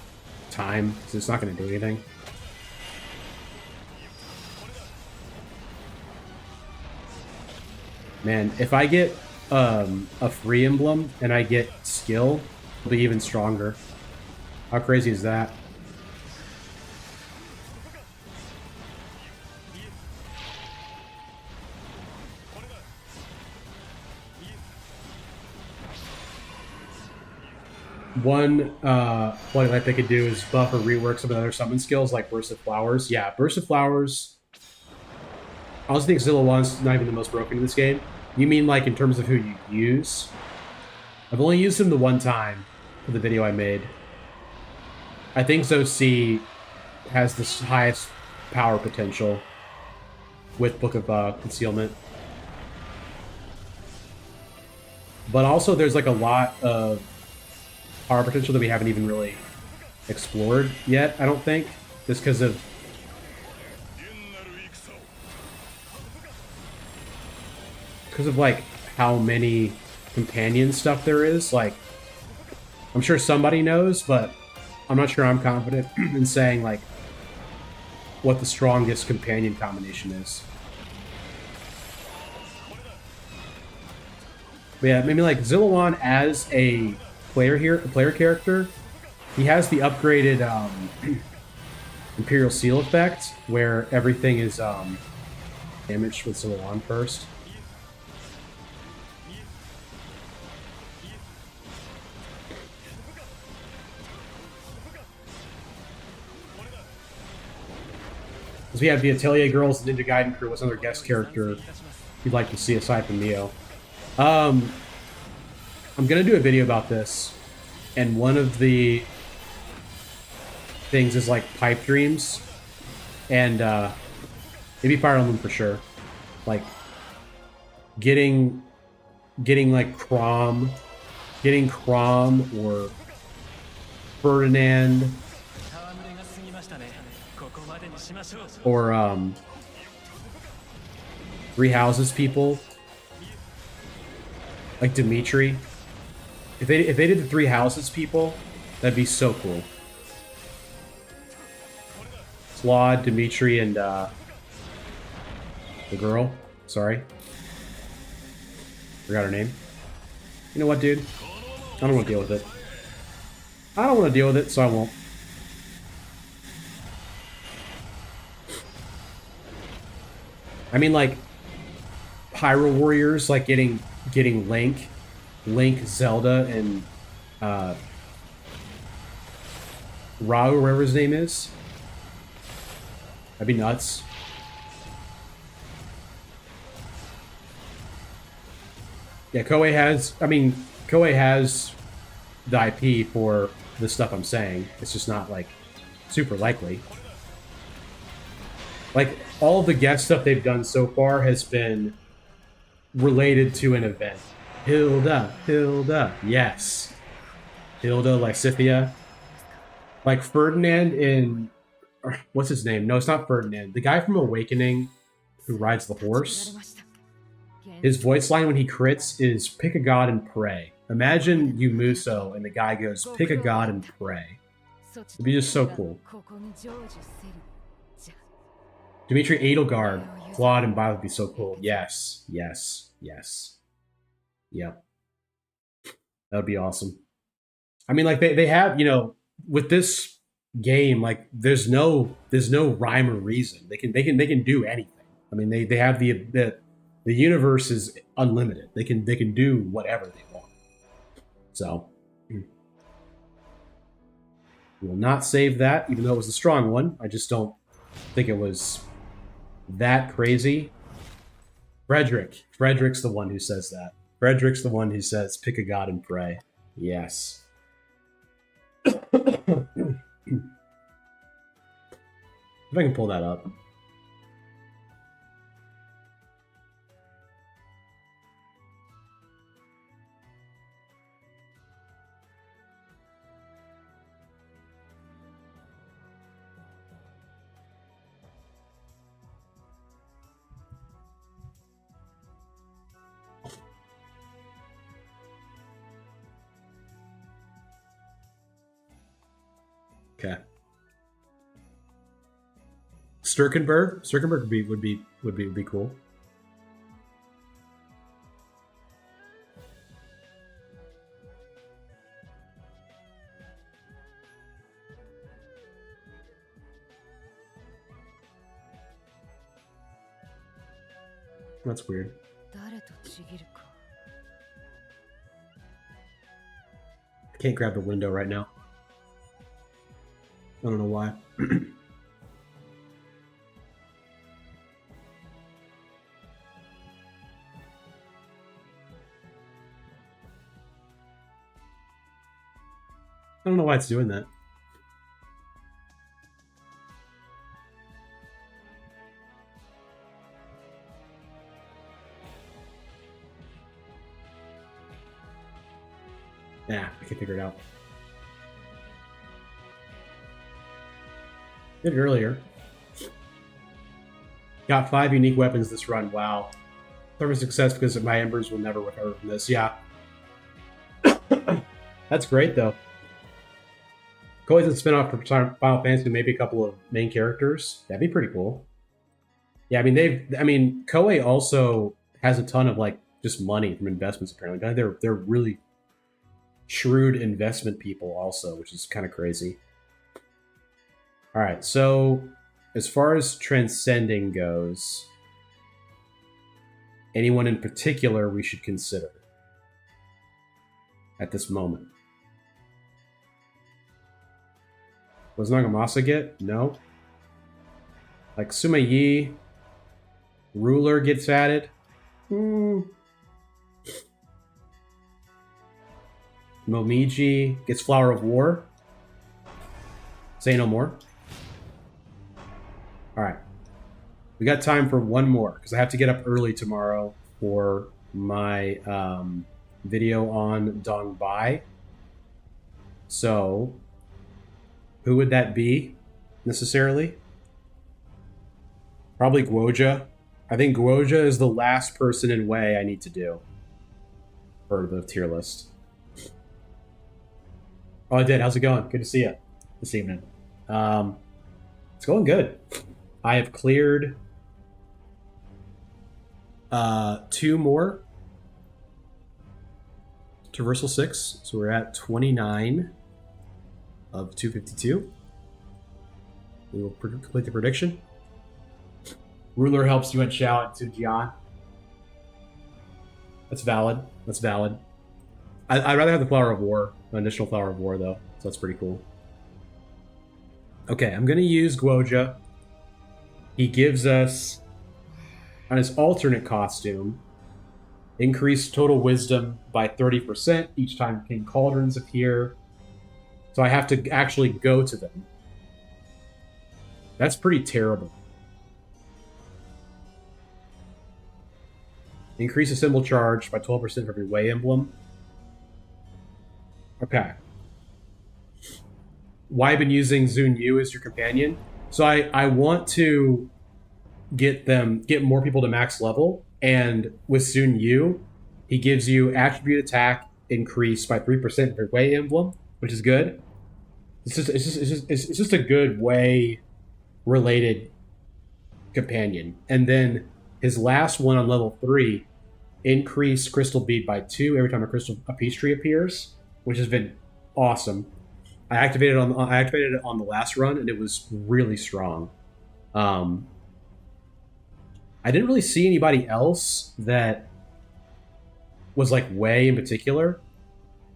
time, because it's not going to do anything. Man, if I get a free emblem and I get skill, it'll be even stronger. How crazy is that? One play like they could do is buff or rework some of the other summon skills like Burst of Flowers. Yeah, Burst of Flowers. I also think Zilla1's not even the most broken in this game. You mean like in terms of who you use? I've only used him the one time for the video I made. I think Zoc has the highest power potential with Book of Concealment. But also there's like a lot of power potential that we haven't even really explored yet, I don't think. Just because of like how many companion stuff there is. Like, I'm sure somebody knows, but I'm not sure I'm confident in saying like what the strongest companion combination is. But yeah, maybe like Zilla1 as a player character, he has the upgraded Imperial Seal effect, where everything is damaged with Zilla1 first. Because we have the Atelier Girls and Ninja Gaiden crew. What's another guest character you'd like to see aside from Neo? I'm gonna do a video about this, and one of the things is like pipe dreams, and maybe Fire Emblem for sure. Like getting like Crom or Ferdinand or Three Houses people, like Dimitri. If they did the Three Houses people, that'd be so cool. Claude, Dimitri, and the girl. Sorry, forgot her name. You know what, dude? I don't want to deal with it. I don't want to deal with it, so I won't. I mean, like Hyrule Warriors, like getting Link, Zelda, and Ra, whatever his name is. That'd be nuts. Yeah, Koei has the IP for the stuff I'm saying. It's just not like super likely. Like all of the guest stuff they've done so far has been related to an event. Hilda, yes. Hilda, Lysithia. Like Ferdinand in... What's his name? No, it's not Ferdinand. The guy from Awakening who rides the horse. His voice line when he crits is pick a god and pray. Imagine you Muso and the guy goes, pick a god and pray. It'd be just so cool. Dimitri Edelgard, Claude and Violet would be so cool. Yes. Yep. That would be awesome. I mean, like they have, you know, with this game, like there's no rhyme or reason. They can do anything. I mean, they have the universe is unlimited. They can do whatever they want. So we will not save that, even though it was a strong one. I just don't think it was that crazy. Frederick's the one who says that. Frederick's the one who says, pick a god and pray. Yes. If I can pull that up. Sturkenberg would be cool. That's weird. I can't grab the window right now. I don't know why. I don't know why it's doing that. Yeah, I can figure it out. Did it earlier. Got 5 unique weapons this run. Wow. Serve a success because my embers will never recover from this. Yeah. That's great, though. Koei's a spin-off for Final Fantasy, maybe a couple of main characters. That'd be pretty cool. Yeah, I mean, Koei also has a ton of, like, just money from investments, apparently. They're really shrewd investment people also, which is kind of crazy. All right, so as far as transcending goes, anyone in particular we should consider at this moment? Was Nagamasa get? No. Like Suma Yi, Ruler gets added. Momiji gets Flower of War. Say no more. All right. We got time for one more because I have to get up early tomorrow for my video on Dongbai. So, who would that be necessarily? Probably Guoja. I think Guoja is the last person in Wei I need to do for the tier list. Oh, I did. How's it going? Good to see you this evening. It's going good. I have cleared 2 more. Traversal 6. So we're at 29 of 252. We will complete the prediction. Ruler helps you at Xiao and Tujian. That's valid. That's valid. I'd rather have the Flower of War, an additional Flower of War, though. So that's pretty cool. Okay, I'm going to use Guoja. He gives us, on his alternate costume, increased total wisdom by 30% each time King Cauldrons appear. So I have to actually go to them. That's pretty terrible. Increase the symbol charge by 12% for every Wei emblem. Okay. Why I've been using Zun Yu as your companion? So I want to get more people to max level, and with Zun Yu, he gives you attribute attack increase by 3% for Wei emblem, which is good. It's just a good Wei related companion. And then his last one on level 3, increase crystal bead by 2 every time a peace tree appears, which has been awesome. I activated it on the last run, and it was really strong. I didn't really see anybody else that was like Wei in particular.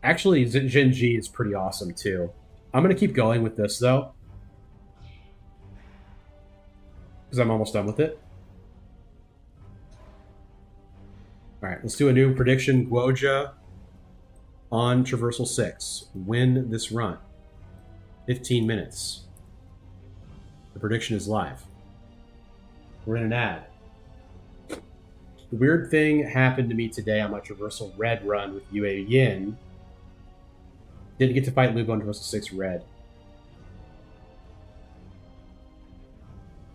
Actually, Jinji is pretty awesome too. I'm gonna keep going with this though, because I'm almost done with it. All right, let's do a new prediction. Guoja on Traversal 6. Win this run. 15 minutes. The prediction is live. We're in an ad. The weird thing happened to me today on my Traversal Red run with Yue Yin. Didn't get to fight Lugo on Traversal 6 Red.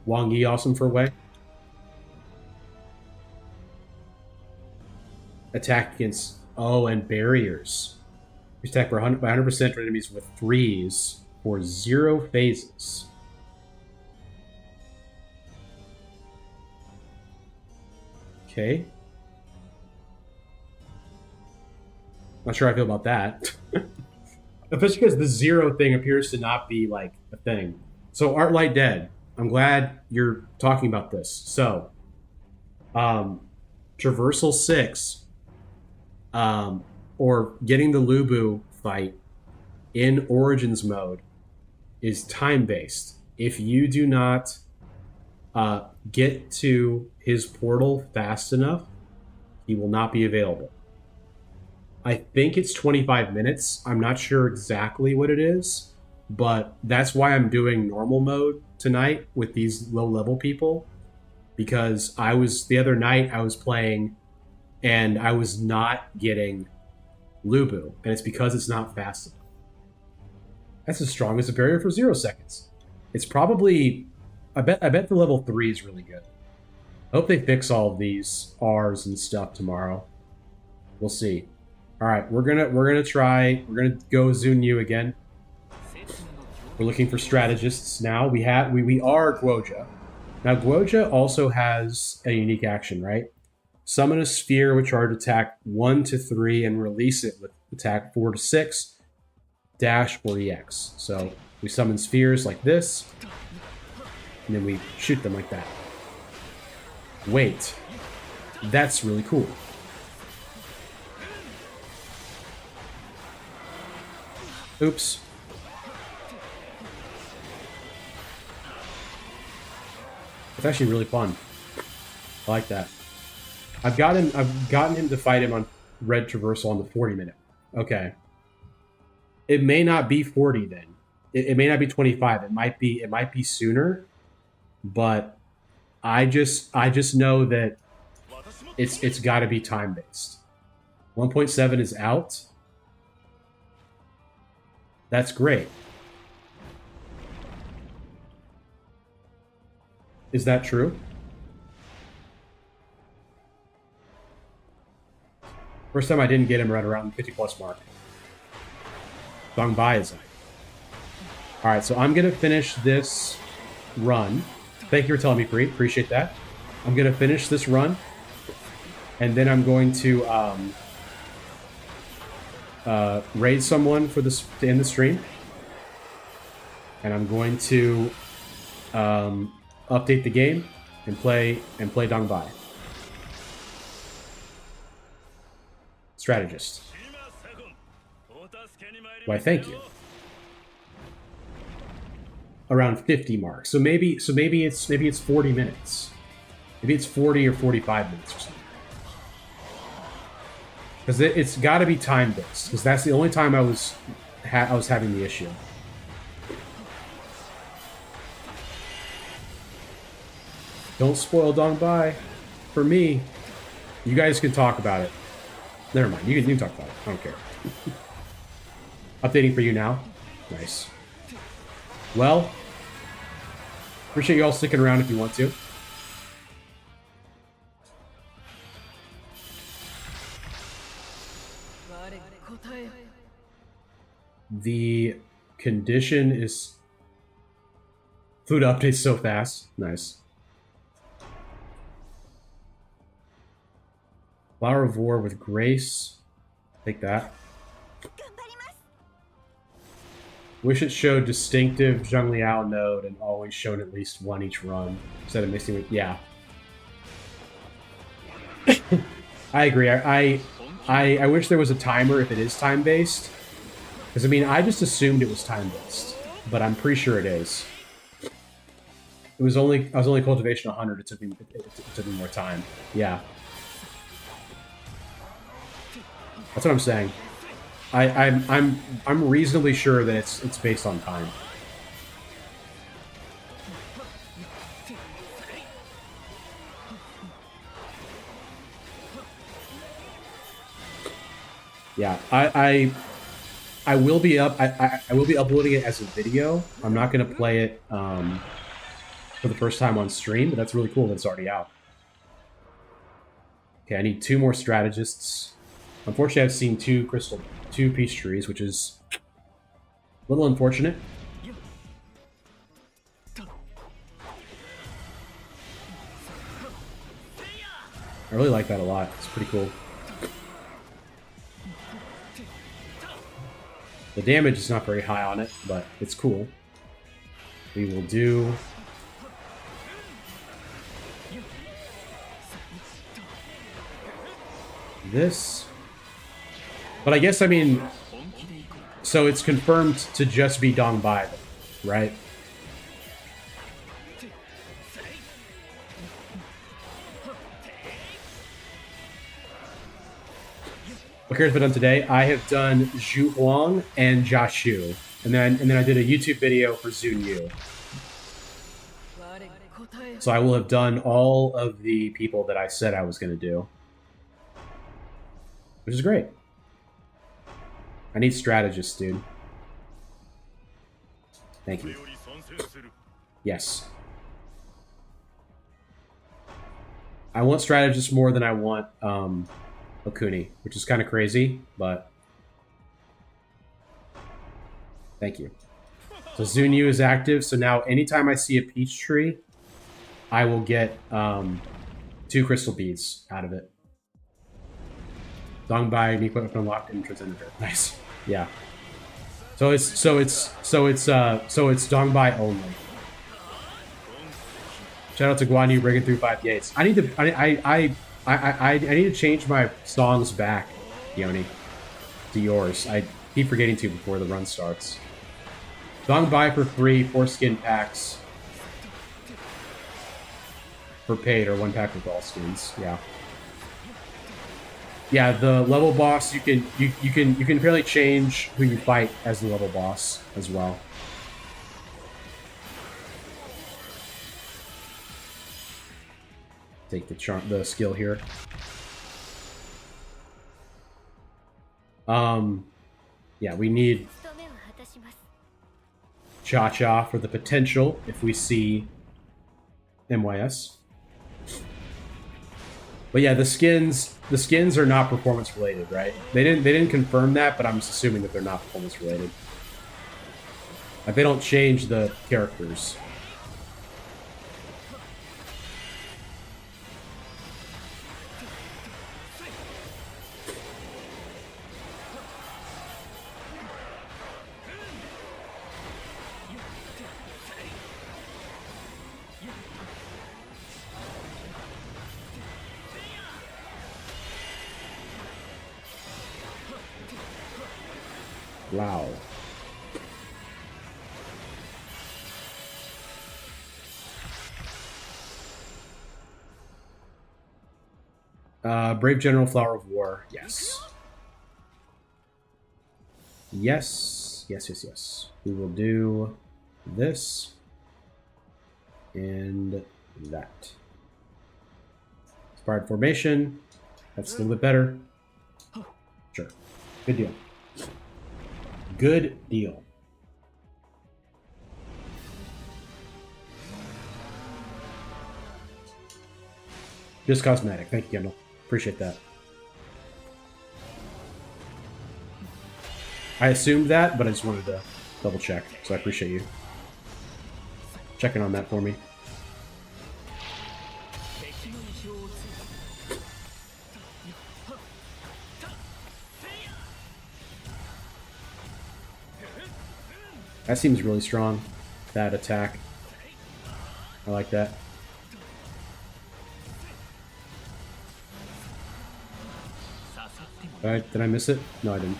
Wang Yi awesome for Wei. Attack against... Oh, and barriers. Attack by 100% for enemies with 3s for 0 phases. Okay. Not sure how I feel about that. Especially because the zero thing appears to not be like a thing. So Art Light Dead, I'm glad you're talking about this. So, um, Traversal 6, um, or getting the Lubu fight in Origins mode is time based. If you do not get to his portal fast enough, he will not be available. I think it's 25 minutes. I'm not sure exactly what it is, but that's why I'm doing normal mode tonight with these low level people, because the other night I was playing and I was not getting Lubu, and it's because it's not fast enough. That's as strong as a barrier for 0 seconds. It's probably, I bet the level 3 is really good. I hope they fix all of these R's and stuff tomorrow. We'll see. All right, we're gonna go Zunyu again. We're looking for strategists now. We are Guoja. Now Guoja also has a unique action, right? Summon a sphere with charge attack 1 to 3 and release it with attack 4 to 6, dash or EX. So we summon spheres like this, and then we shoot them like that. Wait, that's really cool. Oops. It's actually really fun. I like that. I've gotten him to fight him on Red Traversal on the 40-minute. Okay. It may not be 40 then. It may not be 25. It might be sooner. But I just know that it's got to be time based. 1.7 is out. That's great. Is that true? First time I didn't get him right around the 50 plus mark. Dong Bai is out. Alright, so I'm going to finish this run. Thank you for telling me, Preet. Appreciate that. I'm going to finish this run. And then I'm going to raid someone for this to end the stream. And I'm going to update the game and play Dong Bai. Strategist. Why, thank you. Around 50 marks. So maybe it's 40 minutes. Maybe it's 40 or 45 minutes or something. Because it's got to be time based. Because that's the only time I was having the issue. Don't spoil Dong Bai for me. You guys can talk about it. Never mind. You can talk about it. I don't care. Updating for you now. Nice. Well, appreciate you all sticking around if you want to. The condition is... Food updates so fast. Nice. Flower of War with Grace. Take that. Wish it showed distinctive Zhang Liao node and always shown at least one each run instead of mixing with... Yeah. I agree. I wish there was a timer if it is time-based. Because, I mean, I just assumed it was time-based. But I'm pretty sure it is. I was only cultivation 100. It took me more time. Yeah. That's what I'm saying. I'm reasonably sure that it's based on time. Yeah, I will be I will be uploading it as a video. I'm not going to play it for the first time on stream, but that's really cool that it's already out. Okay, I need 2 more strategists. Unfortunately, I've seen 2 peach trees, which is a little unfortunate. I really like that a lot. It's pretty cool. The damage is not very high on it, but it's cool. We will do... this. But I guess, I mean... So it's confirmed to just be Dong Bai, right? What characters have been done today? I have done Zhu Huang and Jia Shu. And then I did a YouTube video for Zun Yu. So I will have done all of the people that I said I was going to do. Which is great. I need strategists, dude. Thank you. Yes. I want strategists more than I want Okuni, which is kind of crazy, but... Thank you. So Zun Yu is active, so now anytime I see a peach tree, I will get 2 crystal beads out of it. Dong Bai, unique weapon unlocked, and transcended. Nice. Yeah. So it's Dong Bai only. Shout out to Guan Yu breaking through 5 gates. I need to change my songs back, Yoni, to yours. I keep forgetting to before the run starts. Dong Bai for free, 4 skin packs for paid, or 1 pack with all skins. Yeah. Yeah, the level boss, you can fairly change who you fight as the level boss as well. Take the skill here. Yeah, we need Cha-Cha for the potential if we see MYS. But yeah, the skins are not performance related, right? They didn't confirm that, but I'm just assuming that they're not performance related. Like, they don't change the characters. Wow. Brave General, Flower of War. Yes. Yes. Yes, yes, yes. We will do this and that. Inspired Formation. That's a little bit better. Sure. Good deal. Good deal. Just cosmetic. Thank you, Kendall. Appreciate that. I assumed that, but I just wanted to double check, so I appreciate you checking on that for me. That seems really strong, that attack. I like that. Alright, did I miss it? No, I didn't.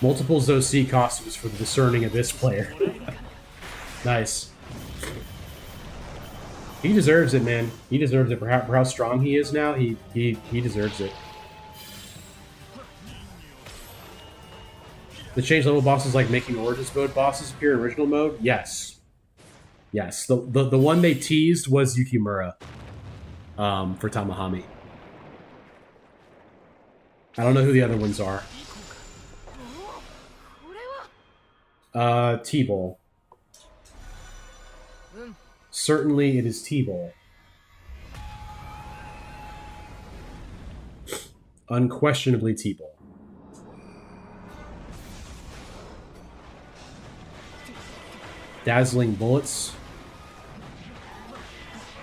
Multiple ZOC costumes for the discerning Abyss player. Nice. He deserves it, man. He deserves it for how strong he is now. He deserves it. The change level bosses like making Origins mode bosses appear in original mode? Yes. Yes. The one they teased was Yukimura for Tamahami. I don't know who the other ones are. T-Bowl. Certainly it is T-Bowl. Unquestionably T-Bowl. Dazzling Bullets.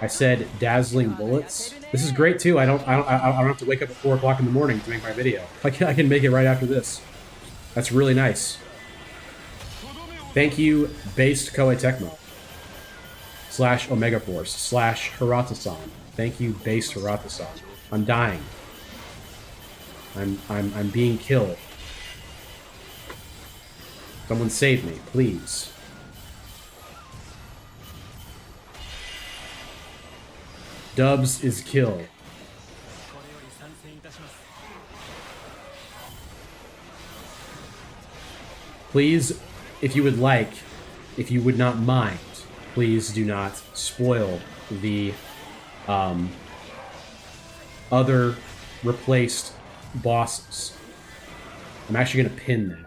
I said dazzling bullets. This is great too. I don't have to wake up at 4 o'clock in the morning to make my video. I can make it right after this. That's really nice. Thank you, Based Koei Tecmo / Omega Force / Hirata-san. Thank you, Based Hirata-san. I'm dying. I'm being killed. Someone save me, please. Dubs is kill. Please, if you would like, if you would not mind, please do not spoil the other replaced bosses. I'm actually going to pin that.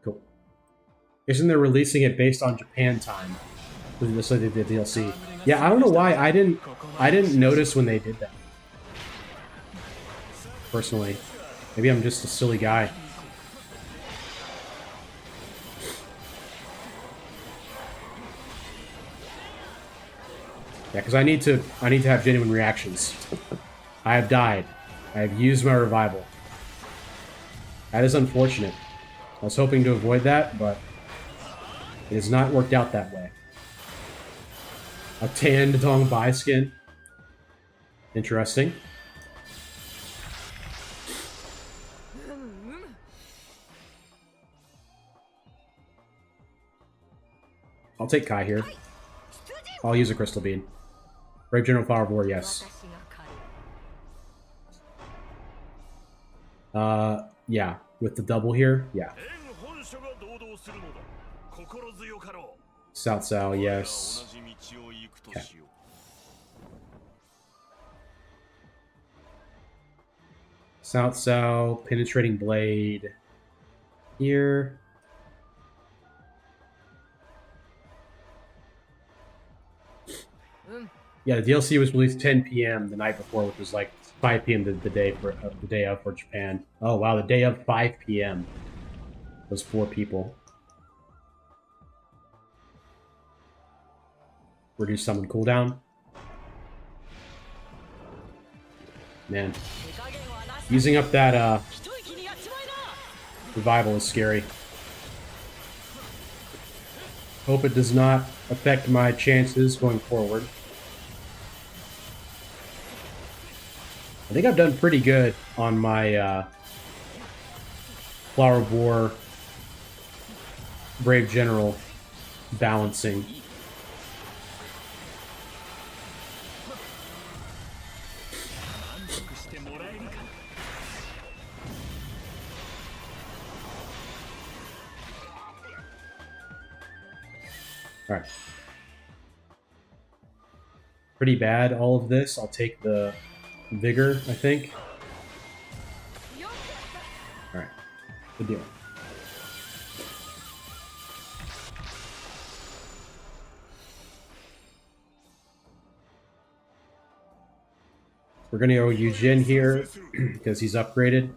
Cool. Isn't they releasing it based on Japan time? Just like they did DLC. Yeah, I don't know why I didn't notice when they did that. Personally, maybe I'm just a silly guy. Yeah, because I need to have genuine reactions. I have died. I have used my revival. That is unfortunate. I was hoping to avoid that, but it has not worked out that way. A tanned Dong Bai skin. Interesting. I'll take Kai here. I'll use a Crystal Bean. Brave General Flower of War, yes. Yeah. With the double here, yeah. South Sao, yes. Okay. South Sao, Penetrating Blade. Here. Yeah, the DLC was released 10 p.m. the night before, which was like 5 p.m. the day of for Japan. Oh wow, the day of 5 p.m. Those 4 people. Reduce summon cooldown. Man, using up that revival is scary. Hope it does not affect my chances going forward. I think I've done pretty good on my Flower of War Brave General balancing. Alright. Pretty bad, all of this. I'll take the Vigor, I think. Alright. Good deal. We're gonna go Yujin here, because he's upgraded.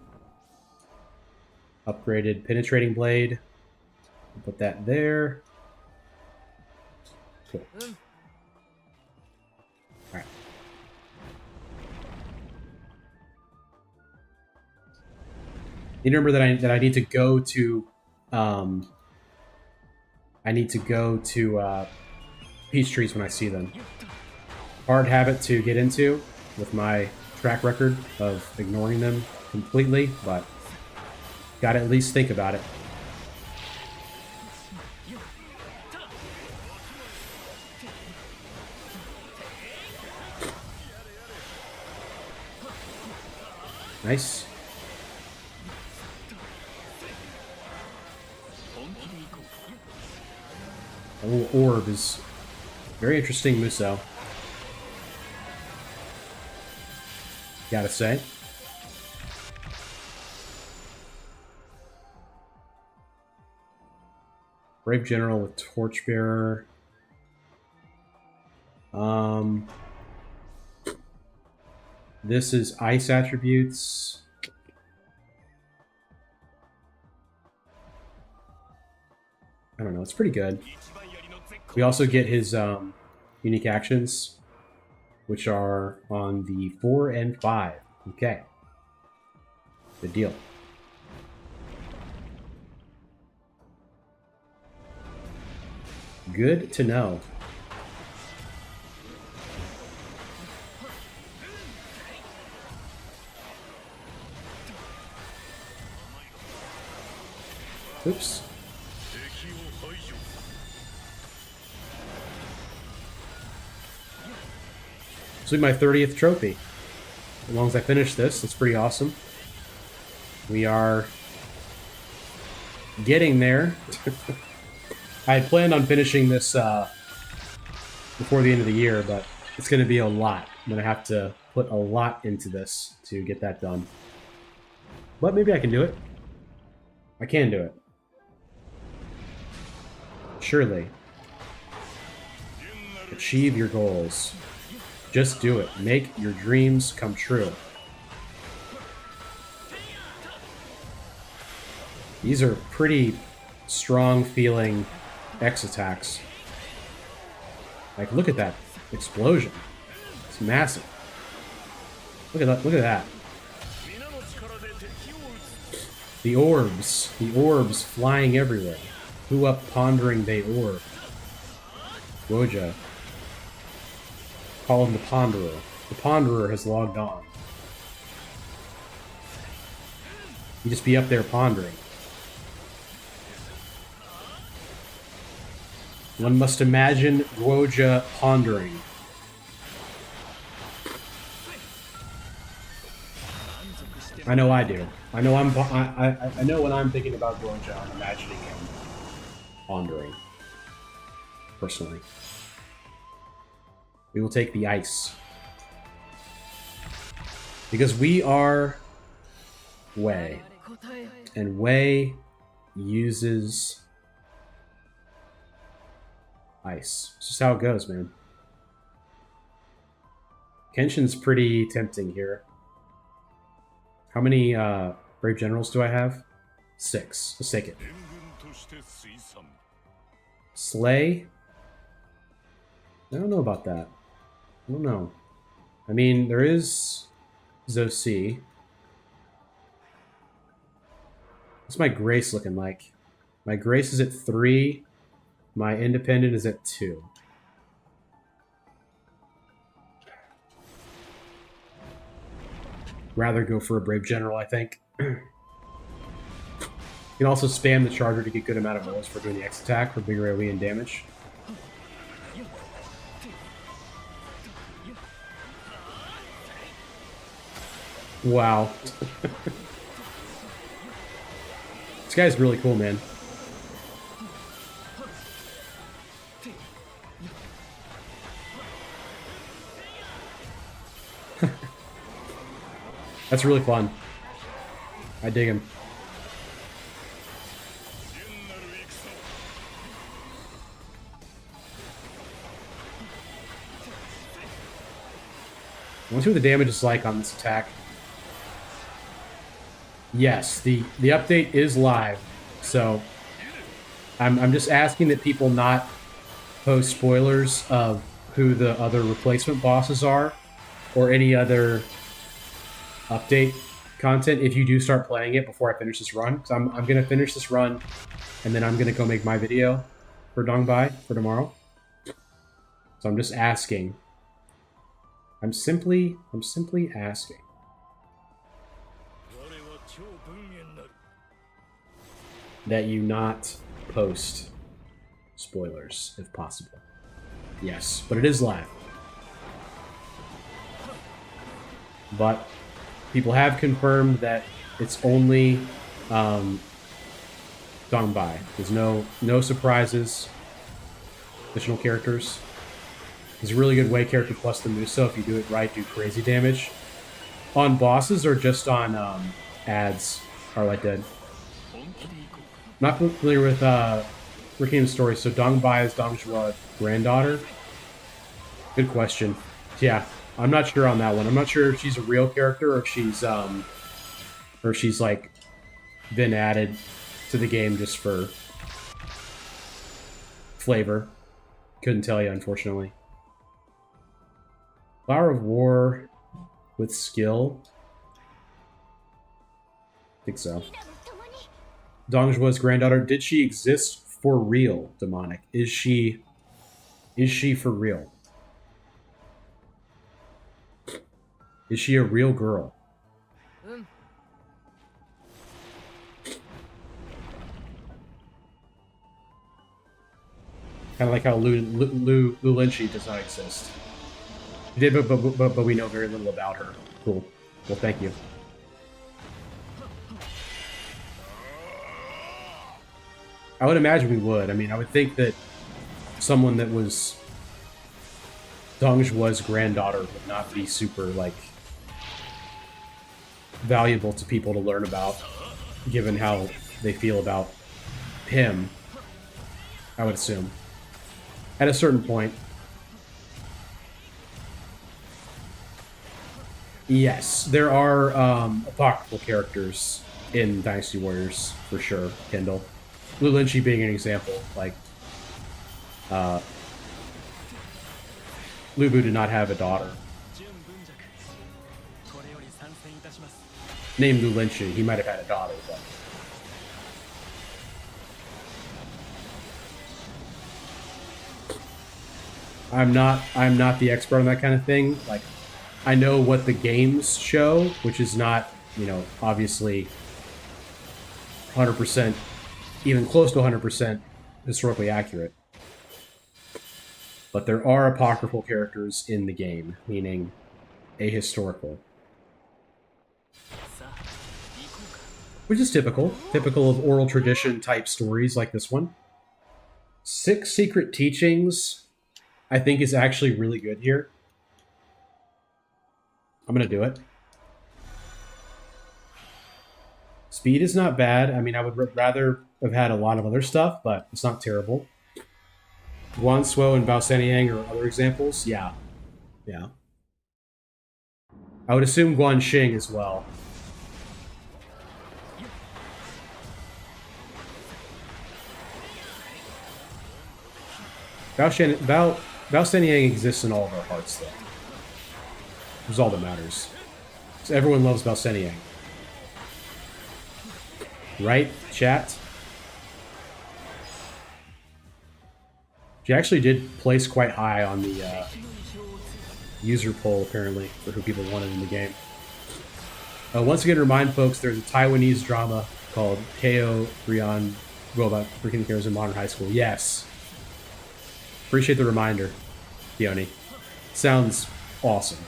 Upgraded Penetrating Blade. Put that there. Cool. Alright. You remember that I need to go to Peach Trees when I see them. Hard habit to get into with my track record of ignoring them completely, but gotta at least think about it. Nice. A little orb is very interesting, Muso. Gotta say. Brave General with Torchbearer. This is ice attributes. I don't know. It's pretty good. We also get his unique actions, which are on the 4 and 5. Okay. Good deal. Good to know. Oops. This will be my 30th trophy. As long as I finish this, that's pretty awesome. We are getting there. I had planned on finishing this before the end of the year, but it's going to be a lot. I'm going to have to put a lot into this to get that done. But maybe I can do it. I can do it. Surely. Achieve your goals. Just do it. Make your dreams come true. These are pretty strong feeling X attacks. Like, look at that explosion. It's massive. Look at that. Look at that. The orbs. The orbs flying everywhere. Who up pondering they orb? Woja. Call him the Ponderer. The Ponderer has logged on. You just be up there pondering. One must imagine Woja pondering. I know I do. I know I know when I'm thinking about Woja, I'm imagining him pondering. Personally. We will take the ice. Because we are Wei. And Wei uses ice. It's just how it goes, man. Kenshin's pretty tempting here. How many Brave Generals do I have? 6. Let's take it. Slay? I don't know about that. I don't know. I mean, there is Zosi. What's my Grace looking like? My Grace is at 3. My Independent is at 2. Rather go for a Brave General, I think. You can also spam the Charger to get good amount of rolls for doing the X attack for bigger AoE and damage. Wow. This guy's really cool, man. That's really fun. I dig him. I want to see what the damage is like on this attack. Yes, the update is live, so I'm just asking that people not post spoilers of who the other replacement bosses are, or any other update content if you do start playing it before I finish this run. Because I'm gonna finish this run, and then I'm gonna go make my video for Dongbai for tomorrow. So I'm just asking. I'm simply asking. That you not post spoilers, if possible. Yes, but it is live. But people have confirmed that it's only Dongbai. There's no surprises. Additional characters. He's a really good Wei character plus the Muso. If you do it right, do crazy damage. On bosses or just on ads, are like dead. Not familiar with Rickin's story. So Dongbai is Dongzhua's granddaughter? Good question. Yeah, I'm not sure on that one. I'm not sure if she's a real character or if she's like been added to the game just for flavor. Couldn't tell you, unfortunately. Flower of War with skill. I think so. Dongzhua's granddaughter. Did she exist for real, Demonic? Is she for real? Is she a real girl? Kind of like how Lu Linchi does not exist. She did, but we know very little about her. Cool. Well, thank you. I would imagine we would. I mean, I would think that someone that was Dongzhua's granddaughter would not be super, like, valuable to people to learn about, given how they feel about him, I would assume. At a certain point. Yes, there are apocryphal characters in Dynasty Warriors, for sure, Kendall. Lu Linchi being an example, like, Lu Bu did not have a daughter. Named Lu Linchi, he might have had a daughter, but... I'm not the expert on that kind of thing. Like, I know what the games show, which is not, you know, obviously 100%, even close to 100% historically accurate. But there are apocryphal characters in the game, meaning ahistorical. Which is typical of oral tradition type stories like this one. 6 Secret Teachings, I think, is actually really good here. I'm gonna do it. Speed is not bad. I mean, I would rather have had a lot of other stuff, but it's not terrible. Guansuo and Baoseniang are other examples. Yeah. Yeah. I would assume Guanxing as well. Baoseniang exists in all of our hearts, though. Which is all that matters. So everyone loves Baoseniang. Right, chat? She actually did place quite high on the user poll, apparently, for who people wanted in the game. Once again, remind folks, there's a Taiwanese drama called Ko Rian, go about freaking heroes in modern high school. Yes. Appreciate the reminder, Theoni. Sounds awesome.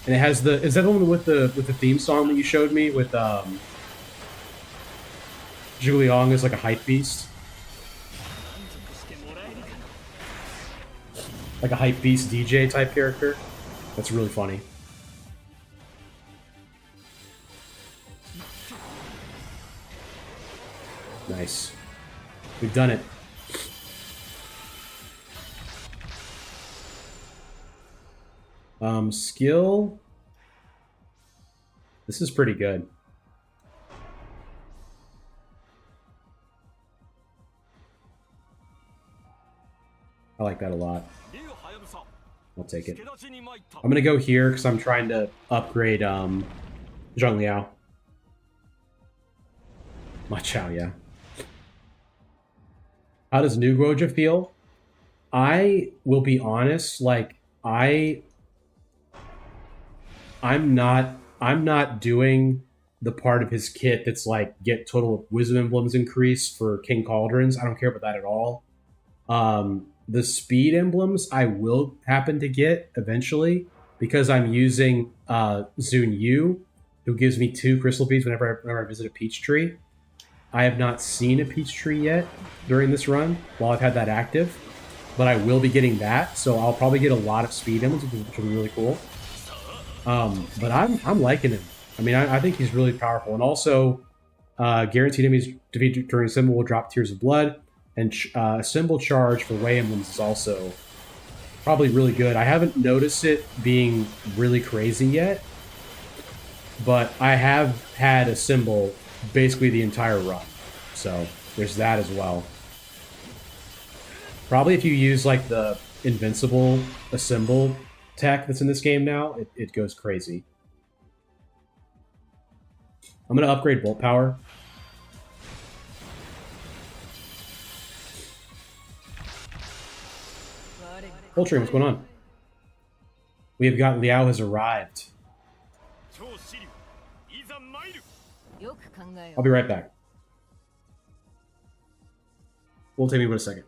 And it has the... Is that the one with the theme song that you showed me with Zhu Liang as like a hype beast? Like a hype beast DJ type character? That's really funny. Nice. We've done it. Skill. This is pretty good. I like that a lot. I'll take it. I'm gonna go here because I'm trying to upgrade Zhang Liao. Ma Chao, yeah. How does New Guoja feel? I will be honest, like I'm not doing the part of his kit that's like get total wisdom emblems increase for King Cauldrons. I don't care about that at all. The speed emblems I will happen to get eventually because I'm using Zun Yu, who gives me 2 crystal beads whenever I visit a peach tree. I have not seen a peach tree yet during this run while I've had that active, but I will be getting that, so I'll probably get a lot of speed emblems, which will be really cool. But I'm liking him. I mean, I think he's really powerful, and also Guaranteed enemies defeated during a symbol will drop tears of blood. And symbol charge for way emblems is also probably really good. I haven't noticed it being really crazy yet, but I have had a symbol basically the entire run. So there's that as well. Probably if you use like the invincible assemble tech that's in this game now, it goes crazy. I'm going to upgrade bolt power. Ultra, what's going on? We have got Liao has arrived. I'll be right back. Will take me but a second.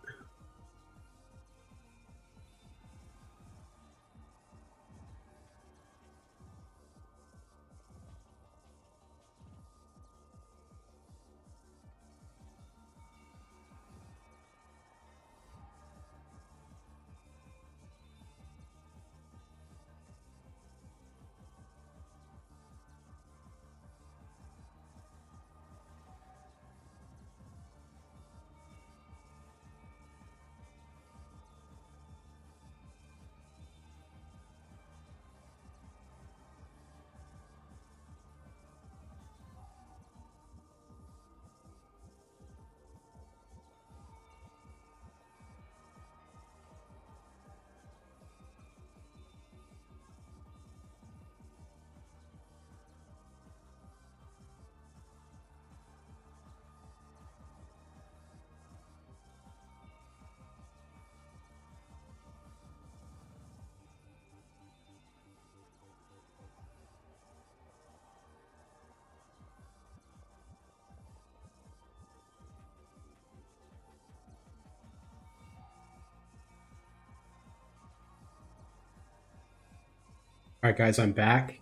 All right, guys, I'm back.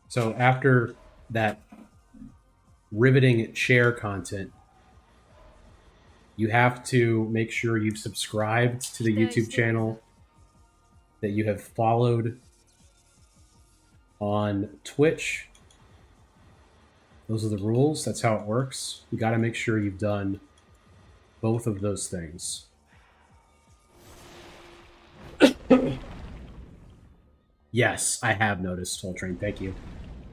So after that riveting share content, you have to make sure you've subscribed to the YouTube channel, that you have followed on Twitch. Those are the rules. That's how it works. You got to make sure you've done both of those things. Yes, I have noticed, Soul Train. Thank you.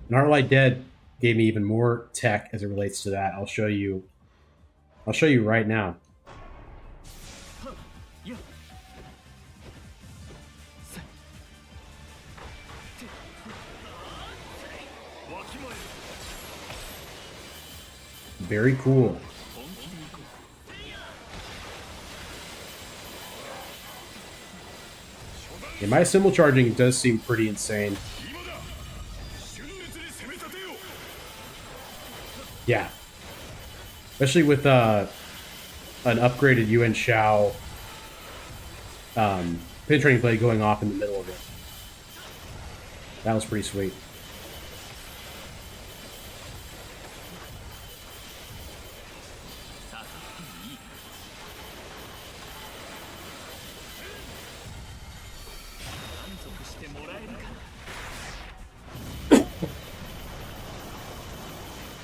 And Arlight Dead gave me even more tech as it relates to that. I'll show you right now. Very cool. Yeah, my symbol charging does seem pretty insane. Yeah. Especially with an upgraded Yuan Shao penetrating blade going off in the middle of it. That was pretty sweet.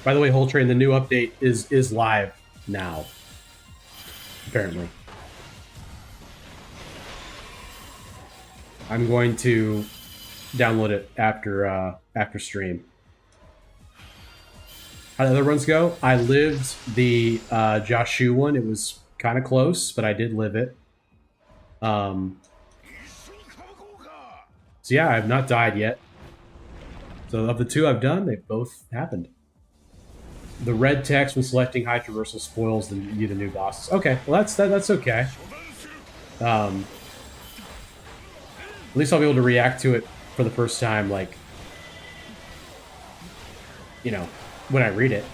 By the way, Whole Train, the new update is live now. Apparently. I'm going to download it after stream. How did the other runs go? I lived the Joshu one. It was kind of close, but I did live it. So yeah, I have not died yet. So of the two I've done, they've both happened. The red text when selecting high traversal spoils you the new bosses. Okay, well that's okay. At least I'll be able to react to it for the first time, like, you know, when I read it.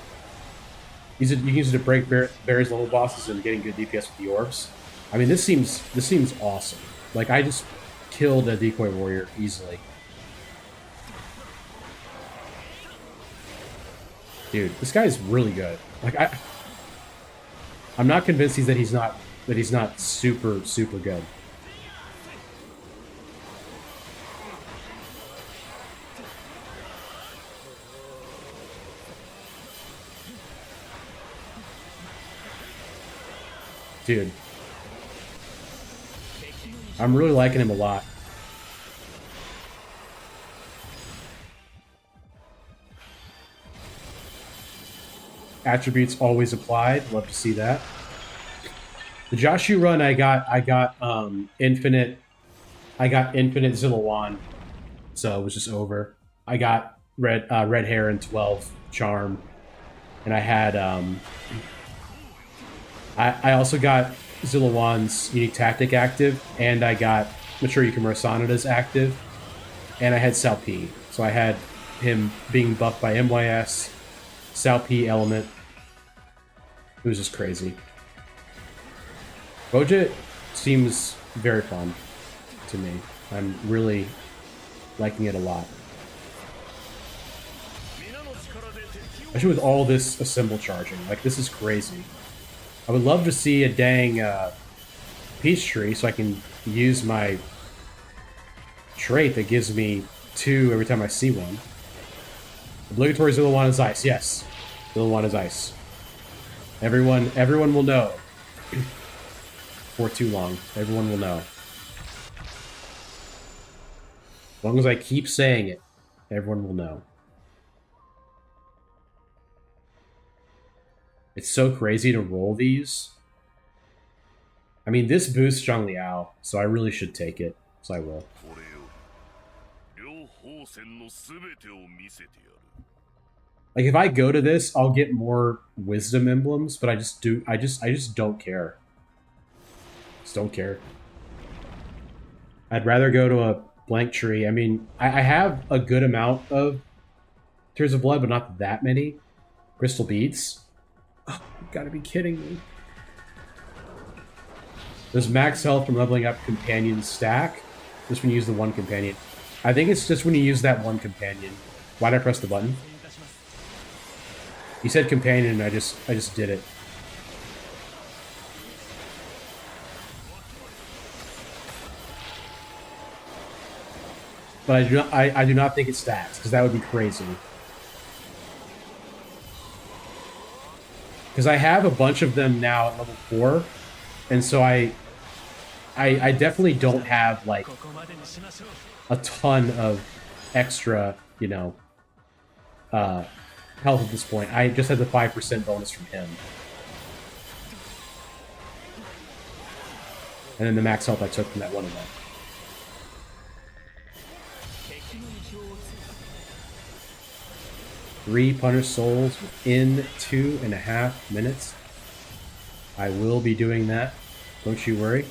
You can use it to break various level bosses and getting good DPS with the orbs. I mean, this seems awesome. Like, I just killed a decoy warrior easily. Dude, this guy's really good. Like, I'm not convinced he's not super good. Dude. I'm really liking him a lot. Attributes always applied. Love to see that. The Joshu run, I got infinite Zillawan, so it was just over. I got red hair and 12 charm, and I had I also got Zillawan's unique tactic active, and I got Mature Yukimura Sanada's active, and I had Salpi. So I had him being buffed by MYS, Salpi element. It was just crazy. Boja seems very fun to me. I'm really liking it a lot. Especially with all this assemble charging. Like, this is crazy. I would love to see a dang peace tree so I can use my trait that gives me 2 every time I see one. Obligatory Zillawan is ice. Yes. Zillawan is ice. Everyone will know. For too long. Everyone will know. As long as I keep saying it, everyone will know. It's so crazy to roll these. I mean, this boosts Zhang Liao, so I really should take it. So I will. Like, if I go to this, I'll get more wisdom emblems, but I just don't care. Just don't care. I'd rather go to a blank tree. I mean, I have a good amount of Tears of Blood, but not that many. Crystal beads. Oh, you gotta be kidding me. There's max health from leveling up companion stack. Just when you use the one companion. I think it's just when you use that one companion. Why'd I press the button? You said companion, and I just did it. But I do not think it stacks, because that would be crazy. Because I have a bunch of them now at level 4, and so I definitely don't have, like, a ton of extra, you know, health at this point. I just had the 5% bonus from him. And then the max health I took from that one event. Three Punish Souls within 2.5 minutes. I will be doing that. Don't you worry.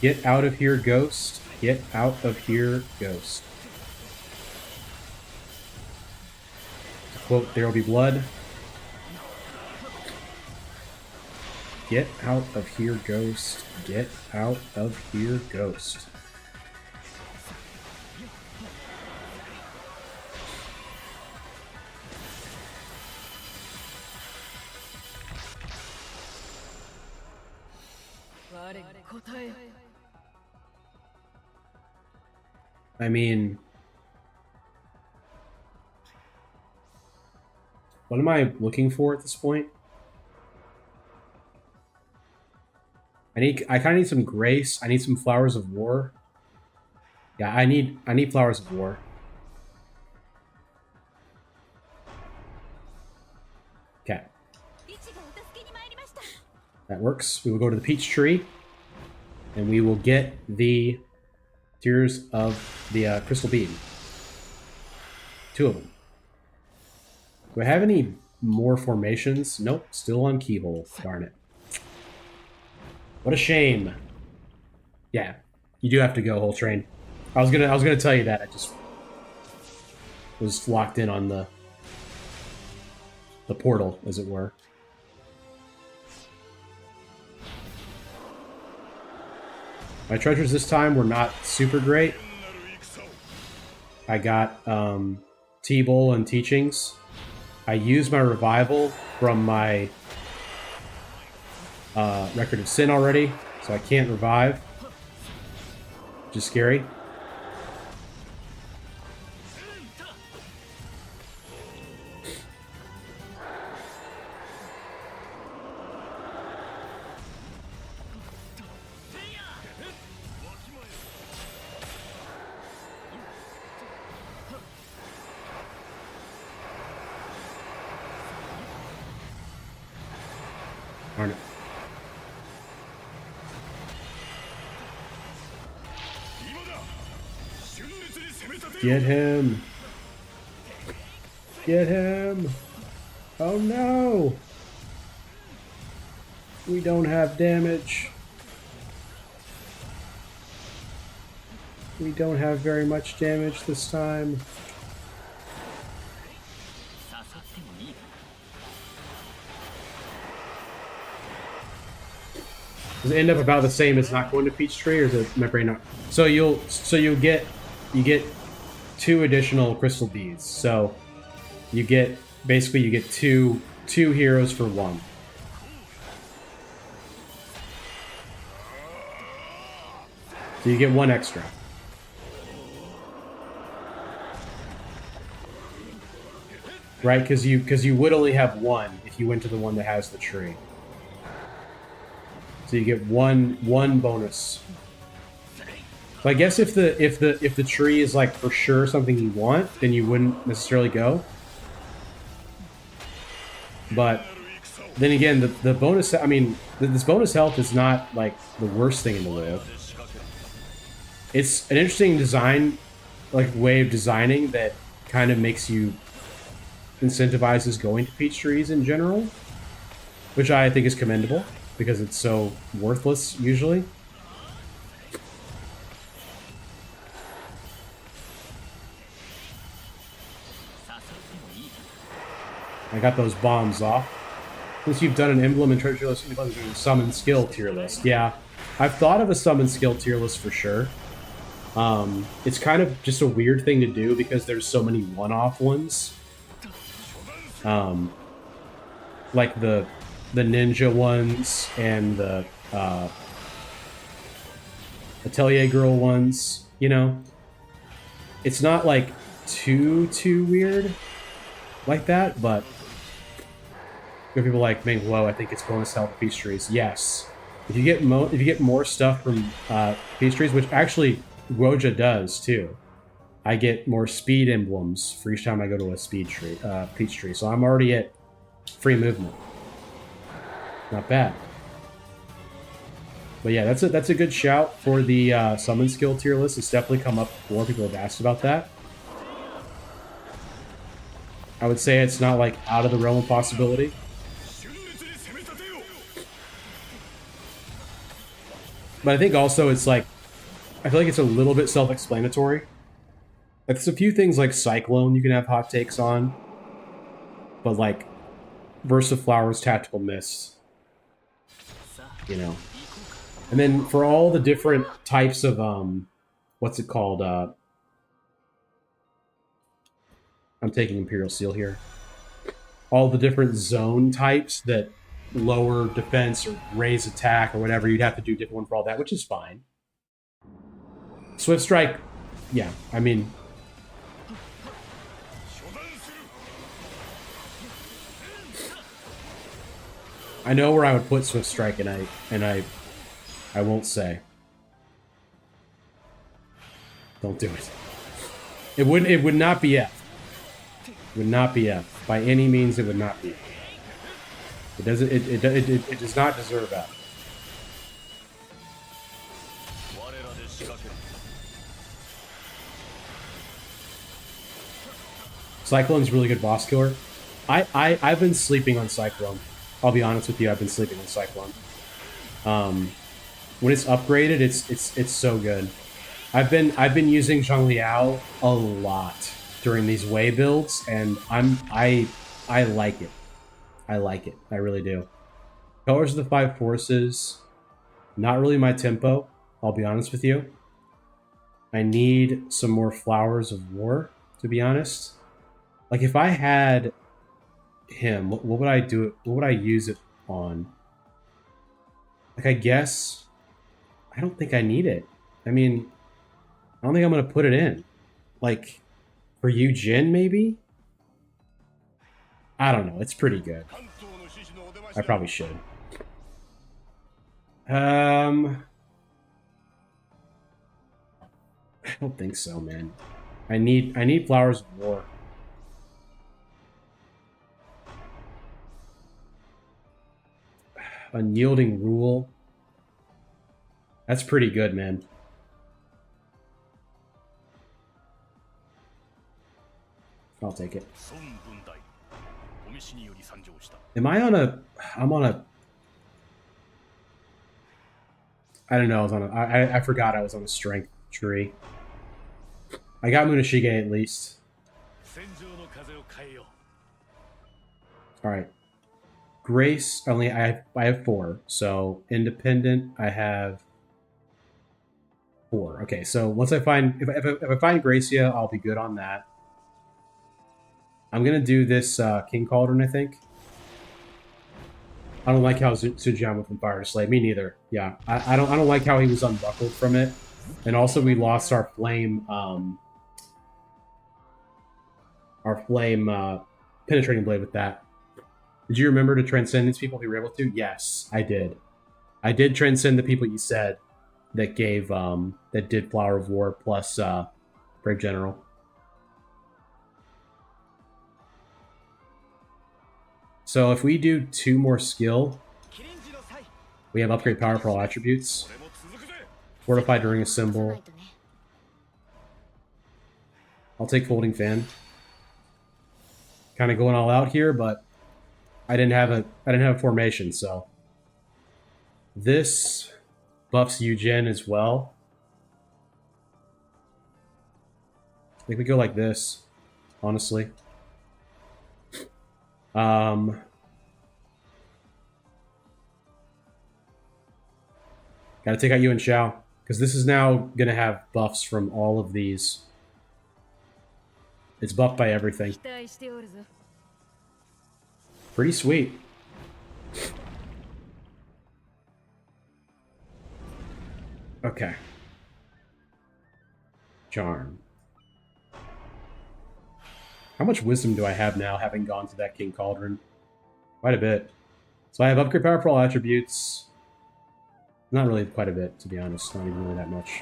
Get out of here, Ghost. Get out of here, Ghost. To quote There'll Be Blood. Get out of here, Ghost. Get out of here, Ghost. I mean, what am I looking for at this point? I kind of need some grace. I need some Flowers of War. Yeah, I need Flowers of War. Okay. That works. We will go to the peach tree, and we will get the Tears of the Crystal Bead. 2 of them. Do I have any more formations? Nope, still on Keyhole. Darn it. What a shame. Yeah, you do have to go, Whole Train. I was gonna tell you that. I just was locked in on the portal, as it were. My treasures this time were not super great. I got T-Bowl and Teachings. I used my revival from my Record of Sin already, so I can't revive, which is scary. Darn it. Get him! Get him! Oh no! We don't have damage. We don't have very much damage this time. Does it end up about the same as not going to Peachtree, or is it my brain not? So you get 2 additional crystal beads. So you get basically you get two heroes for 1. So you get 1 extra. Right, because you would only have 1 if you went to the one that has the tree. So you get one bonus. So I guess if the tree is like for sure something you want, then you wouldn't necessarily go. But then again, the bonus, I mean, this bonus health is not like the worst thing in the world. It's an interesting design, like way of designing that kind of makes you incentivizes going to peach trees in general, which I think is commendable because it's so worthless usually. I got those bombs off. Since you've done an emblem and treasure list, you've done a summon skill tier list. Yeah, I've thought of a summon skill tier list for sure. It's kind of just a weird thing to do because there's so many one-off ones. Like the ninja ones and the Atelier Girl ones, you know? It's not like too weird like that, but people like make whoa, I think it's bonus health peach trees. Yes. If you get more stuff from peach trees, which actually Guoja does too. I get more speed emblems for each time I go to a peach tree. So I'm already at free movement. Not bad. But yeah, that's a good shout for the summon skill tier list. It's definitely come up before. People have asked about that. I would say it's not like out of the realm of possibility. But I think also it's like, I feel like it's a little bit self-explanatory. Like, there's a few things like Cyclone you can have hot takes on. But like, Burst of Flowers, Tactical Mist. You know. And then for all the different types of, what's it called? I'm taking Imperial Seal here. All the different zone types that lower defense or raise attack or whatever, you'd have to do a different one for all that, which is fine. Swift Strike, yeah, I mean... I know where I would put Swift Strike, and I won't say. Don't do it. It would not be F. It would not be F. By any means, it would not be. It doesn't. It does not deserve F. Cyclone's really good boss killer. I've been sleeping on Cyclone. I'll be honest with you. I've been sleeping on Cyclone. When it's upgraded, it's so good. I've been using Zhongliao a lot during these Wei builds, and I like it. I like it. I really do. Colors of the Five Forces, not really my tempo. I'll be honest with you. I need some more Flowers of War, to be honest. Like, if I had him, what would I do? What would I use it on? Like, I guess I don't think I need it. I mean, I don't think I'm gonna put it in. Like, for you, Jin, maybe? I don't know. It's pretty good. I probably should. I don't think so, man. I need Flowers of War. Unyielding rule. That's pretty good, man. I'll take it. Am I on a... I'm on a... I don't know. I was on a... I forgot I was on a strength tree. I got Munashige at least. Alright. Grace, only I have 4. So, independent, I have 4. Okay, so once I find... If I find Gracia, I'll be good on that. I'm gonna do this King Cauldron, I think. I don't like how Tsujiyama from Fire to Slay. Me neither. Yeah, I don't like how he was unbuckled from it, and also we lost our flame penetrating blade with that. Did you remember to transcend these people if you were able to? Yes, I did. I did transcend the people you said that gave that did Flower of War plus Brave General. So if we do 2 more skill, we have upgrade power for all attributes. Fortify during a symbol. I'll take Folding Fan. Kind of going all out here, but I didn't have a formation, so this buffs Eugen as well. I think we go like this, honestly. Gotta take out Yuan Shao, because this is now gonna have buffs from all of these. It's buffed by everything. Pretty sweet. Okay. Charm. How much wisdom do I have now, having gone to that King Cauldron? Quite a bit. So I have upgrade power for all attributes. Not really quite a bit, to be honest. Not even really that much.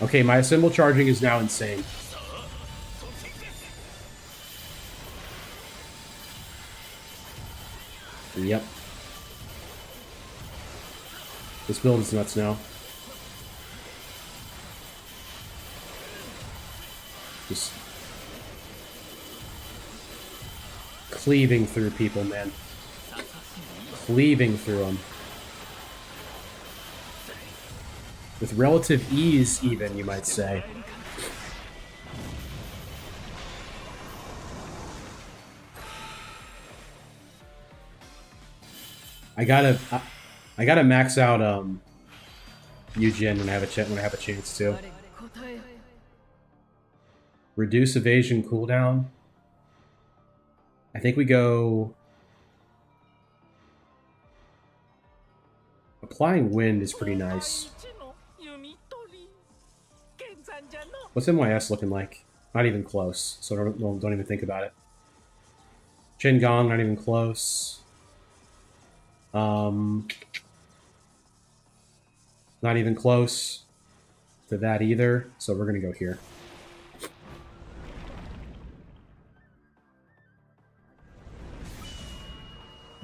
Okay, my symbol charging is now insane. Yep. This build is nuts now. Just cleaving through people, man. Cleaving through them. With relative ease, even, you might say. I gotta max out Eugen when I have a chance to. Reduce evasion cooldown. I think we go... Applying wind is pretty nice. What's MYS looking like? Not even close, so don't even think about it. Chin Gong, not even close. Not even close to that either, so we're gonna go here.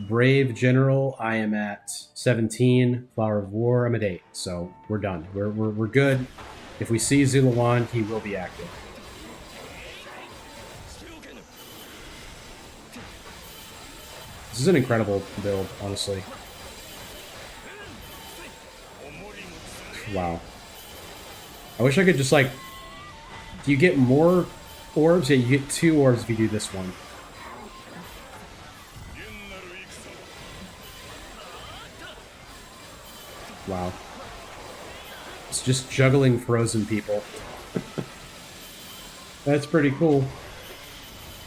Brave General, I am at 17. Flower of War, I'm at 8. So we're done. We're good. If we see Zulawan, he will be active. This is an incredible build, honestly. Wow. I wish I could just, like... Do you get more orbs? Yeah, you get 2 orbs if you do this one. Wow. It's just juggling frozen people. That's pretty cool.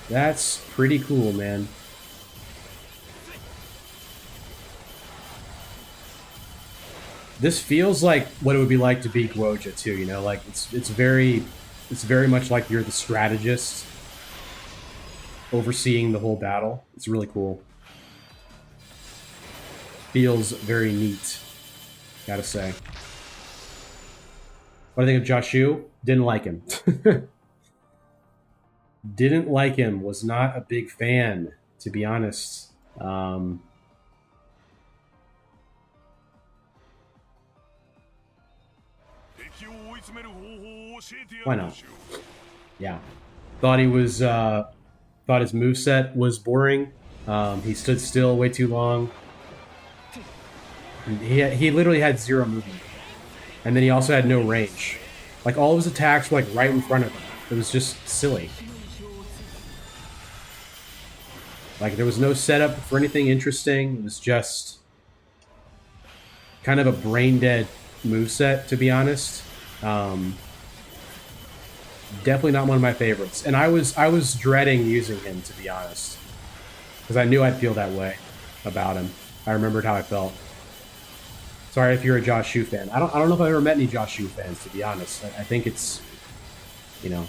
That's pretty cool, man. This feels like what it would be like to be Guoja too, you know, like it's very much like you're the strategist overseeing the whole battle. It's really cool. Feels very neat, gotta say. What do I think of Joshu? Didn't like him. Didn't like him. Was not a big fan, to be honest. Why not? Yeah. Thought he was thought his moveset was boring. He stood still way too long. He literally had zero movement, and then he also had no range. Like all of his attacks were like right in front of him. It was just silly. Like there was no setup for anything interesting. It was just kind of a brain dead moveset, to be honest. Definitely not one of my favorites, and I was dreading using him, to be honest, because I knew I'd feel that way about him. I remembered how I felt. Sorry if you're a Josh Shu fan. I don't know if I've ever met any Josh Shu fans, to be honest. I think it's, you know,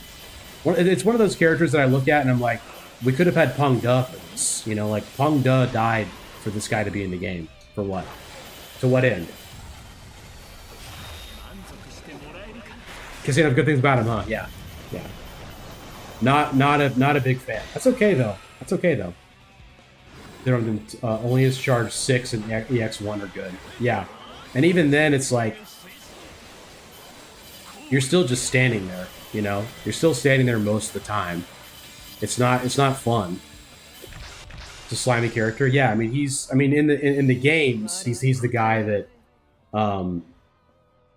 it's one of those characters that I look at and I'm like, we could have had Peng De for this. You know, like Peng De died for this guy to be in the game. For what? To what end? Because you have good things about him, huh? Yeah, yeah. Not a big fan. That's okay though. That's okay though. Only his charge 6 and EX1 are good. Yeah. And even then, it's like, you're still just standing there, you know? You're still standing there most of the time. It's not fun. It's a slimy character. Yeah, I mean, in the games, he's the guy that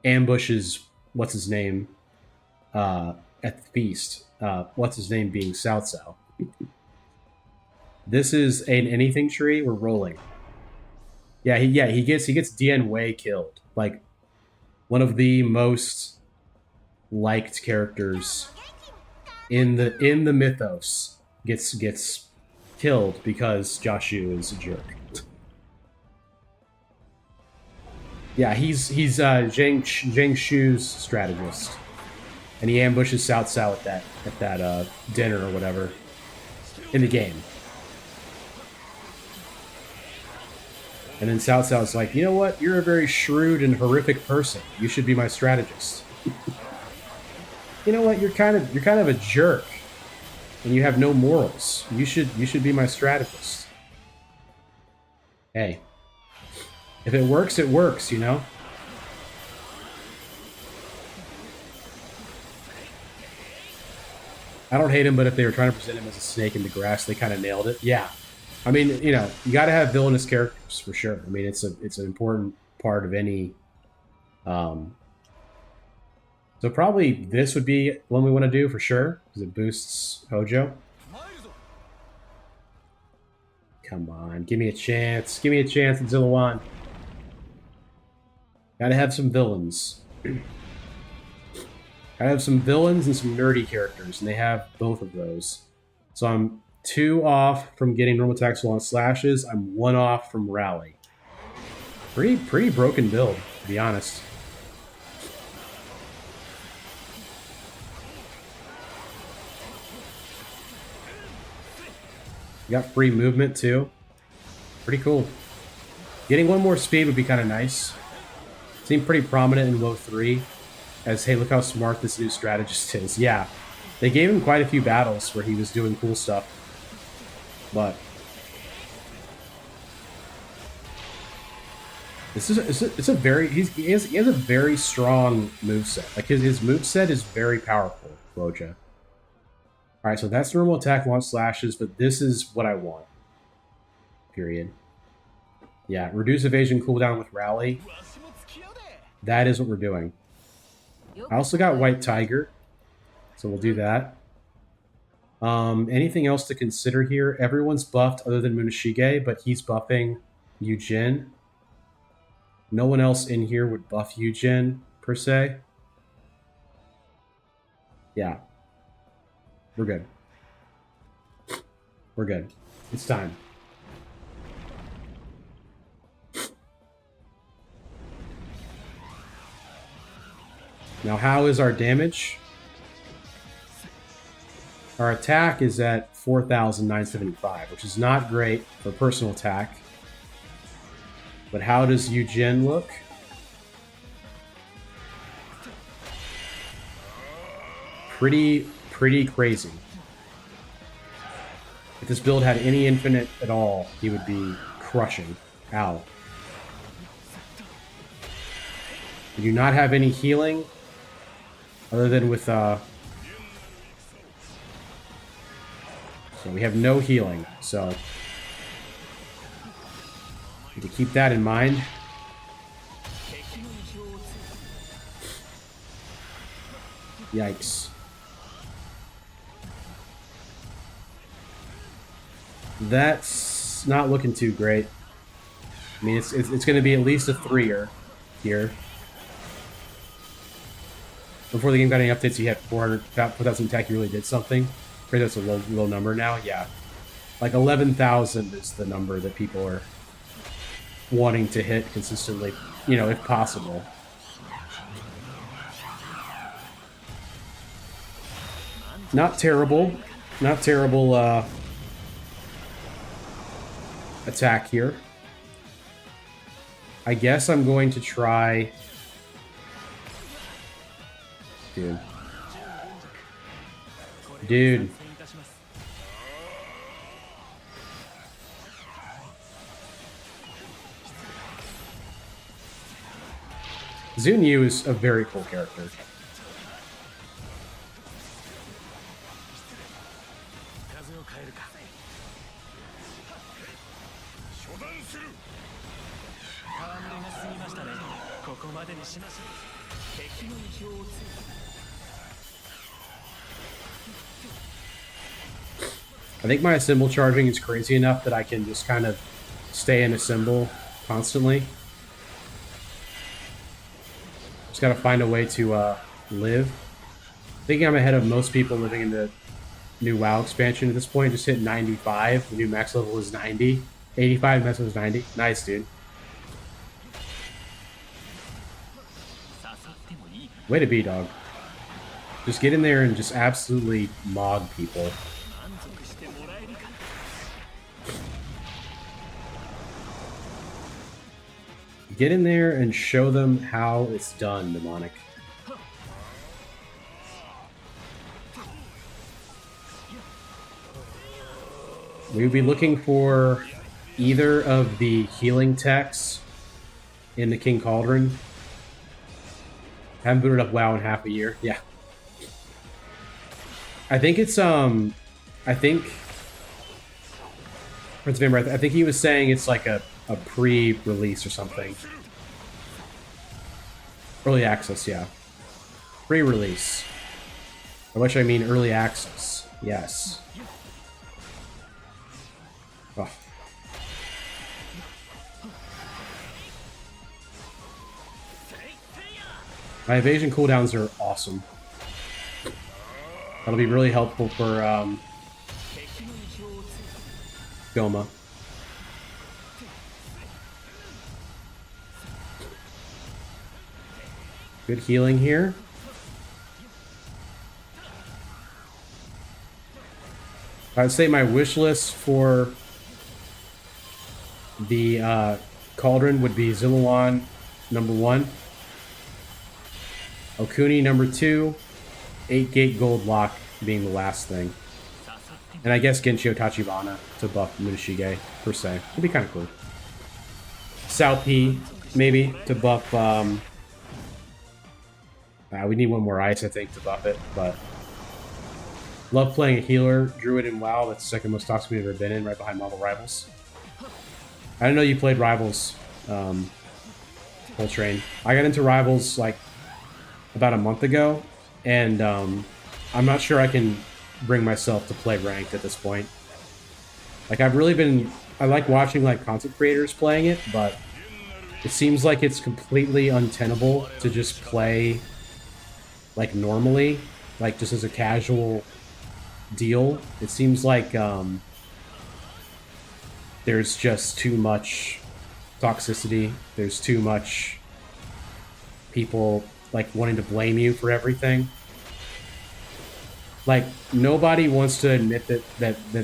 ambushes, what's his name, at the feast. What's his name being South South. This is an anything tree. We're rolling. Yeah, he gets Dian Wei killed. Like one of the most liked characters in the mythos gets killed because Josh Shu is a jerk. Yeah, he's Zhang Shu's strategist, and he ambushes Cao Cao at that dinner or whatever in the game. And then Cao Cao's like, you know what? You're a very shrewd and horrific person. You should be my strategist. You know what? You're kind of a jerk, and you have no morals. You should be my strategist. Hey, if it works, it works. You know. I don't hate him, but if they were trying to present him as a snake in the grass, they kind of nailed it. Yeah. I mean, you know, you got to have villainous characters for sure. I mean, it's an important part of any. So probably this would be one we want to do for sure because it boosts Hojo. Come on, give me a chance. Give me a chance, Zillawan. Gotta have some villains. Gotta have some villains and some nerdy characters, and they have both of those. So I'm 2 off from getting normal attacks while on slashes. I'm 1 off from rally. Pretty broken build, to be honest. You got free movement too. Pretty cool. Getting 1 more speed would be kind of nice. Seemed pretty prominent in Woe 3 as, hey, look how smart this new strategist is. Yeah, they gave him quite a few battles where he was doing cool stuff. But it's a very he has a very strong moveset. Like his moveset is very powerful, Roja. Alright, so that's normal attack, launch slashes, but this is what I want. Period. Yeah, reduce evasion cooldown with rally. That is what we're doing. I also got White Tiger, so we'll do that. Anything else to consider here? Everyone's buffed other than Munashige, but he's buffing Yujin. No one else in here would buff Yujin, per se. Yeah. We're good. We're good. It's time. Now, how is our damage? Our attack is at 4,975, which is not great for personal attack. But how does Yujin look? Pretty crazy. If this build had any infinite at all, he would be crushing. Ow. We do not have any healing other than with so we have no healing, so need to keep that in mind. Yikes. That's not looking too great. I mean, it's going to be at least a 3-er here. Before the game got any updates, you had 4,000 attack. You really did something. Maybe that's a low number now. Yeah, like 11,000 is the number that people are wanting to hit consistently. You know, if possible. Not terrible. Not terrible attack here. I guess I'm going to try... Dude. Zun Yu is a very cool character. I think my symbol charging is crazy enough that I can just kind of stay in a symbol constantly. Just gotta find a way to live. I think I'm ahead of most people living in the new WoW expansion at this point. Just hit 95. The new max level is 90. 85, max level is 90. Nice, dude. Way to be, dog. Just get in there and just absolutely mog people. Get in there and show them how it's done, Mnemonic. We would be looking for either of the healing techs in the King Cauldron. Haven't booted up WoW in half a year. Yeah. I think it's, I think... Prince of Amber, I think he was saying it's like a pre-release or something. Early access, yeah. Pre-release. By which I mean early access. Yes. Oh. My evasion cooldowns are awesome. That'll be really helpful for Goma. Good healing here. I'd say my wish list for the Cauldron would be Zillawan #1, Okuni #2, 8-gate gold lock being the last thing. And I guess Genshio Tachibana to buff Murashige, per se. It'd be kind of cool. Sao P, maybe, to buff... we need one more ice, I think, to buff it, but... Love playing a healer, Druid in WoW. That's the second most toxic we've ever been in, right behind Marvel Rivals. I didn't know you played Rivals, Full Train. I got into Rivals, like, about a month ago, and I'm not sure I can bring myself to play ranked at this point. Like, I've really been... I like watching, like, content creators playing it, but it seems like it's completely untenable to just play, like, normally, like, just as a casual deal. It seems like there's just too much toxicity. There's too much people, like, wanting to blame you for everything. Like, nobody wants to admit that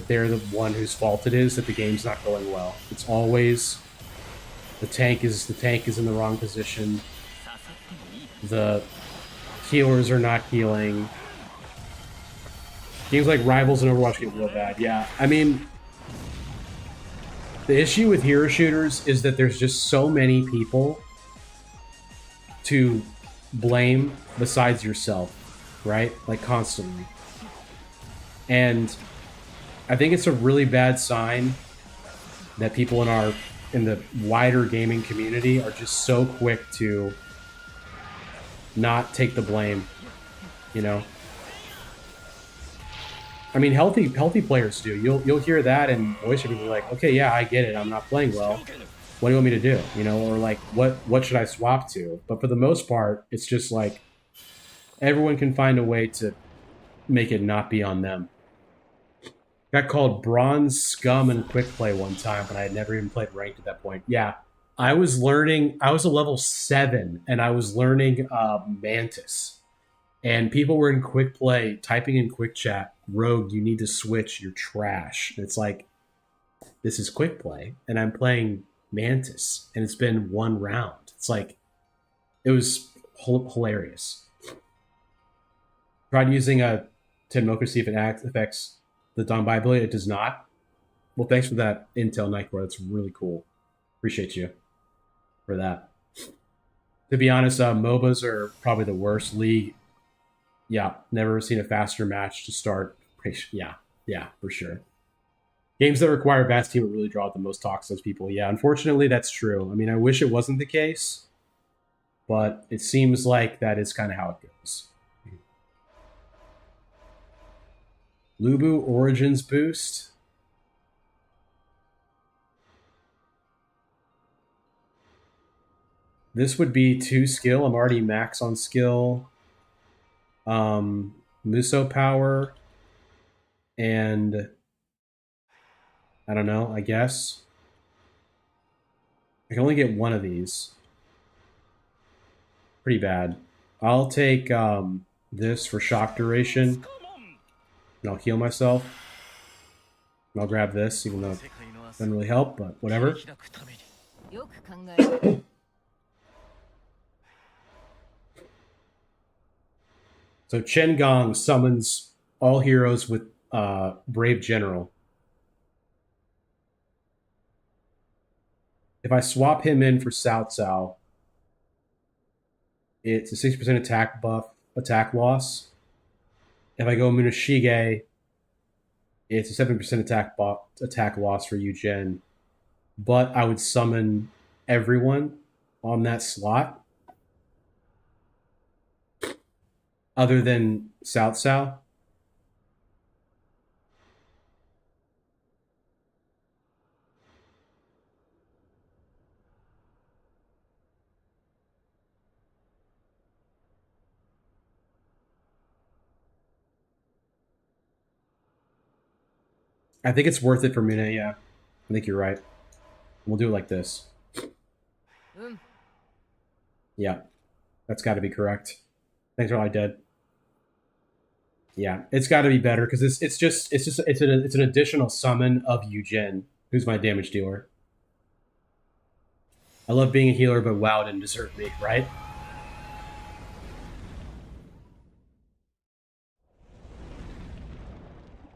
they're the one whose fault it is that the game's not going well. It's always the tank is in the wrong position. The healers are not healing. Games like Rivals and Overwatch get real bad. Yeah, I mean, the issue with hero shooters is that there's just so many people to blame besides yourself, right? Like constantly. And I think it's a really bad sign that people in the wider gaming community are just so quick to not take the blame, you know? I mean, healthy players do. You'll hear that and voice people be like, okay, yeah, I get it. I'm not playing well. What do you want me to do? You know, or like, what should I swap to? But for the most part, it's just like everyone can find a way to make it not be on them. Got called bronze scum and quick play one time, but I had never even played ranked at that point. Yeah, I was learning. I was a level 7, and I was learning Mantis. And people were in quick play, typing in quick chat, Rogue, you need to switch, you're trash. And it's like, this is quick play, and I'm playing Mantis, and it's been one round. It's like, it was hilarious. Tried using a Tenmoku, see if it affects the Don ability. It does not. Well, thanks for that intel, Nightcore. That's really cool. Appreciate you for that. To be honest, MOBAs are probably the worst league. Yeah, never seen a faster match to start. Yeah, for sure. Games that require vast team would really draw out the most toxic people. Yeah, unfortunately, that's true. I mean, I wish it wasn't the case, but it seems like that is kind of how it goes. Lubu Origins boost. This would be 2 skill. I'm already max on skill. Muso power. And I don't know, I guess. I can only get one of these. Pretty bad. I'll take this for shock duration. And I'll heal myself. And I'll grab this, even though it doesn't really help, but whatever. So Chen Gong summons all heroes with Brave General. If I swap him in for Cao Cao, it's a 60% attack buff, attack loss. If I go Munashige, it's a 7% attack loss for Eugen. But I would summon everyone on that slot other than Cao Cao. I think it's worth it for Mune, yeah. I think you're right. We'll do it like this. Yeah. That's got to be correct. Thanks for all I did. Yeah, it's got to be better because it's an additional summon of Eugen, who's my damage dealer. I love being a healer, but WoW didn't desert me, right?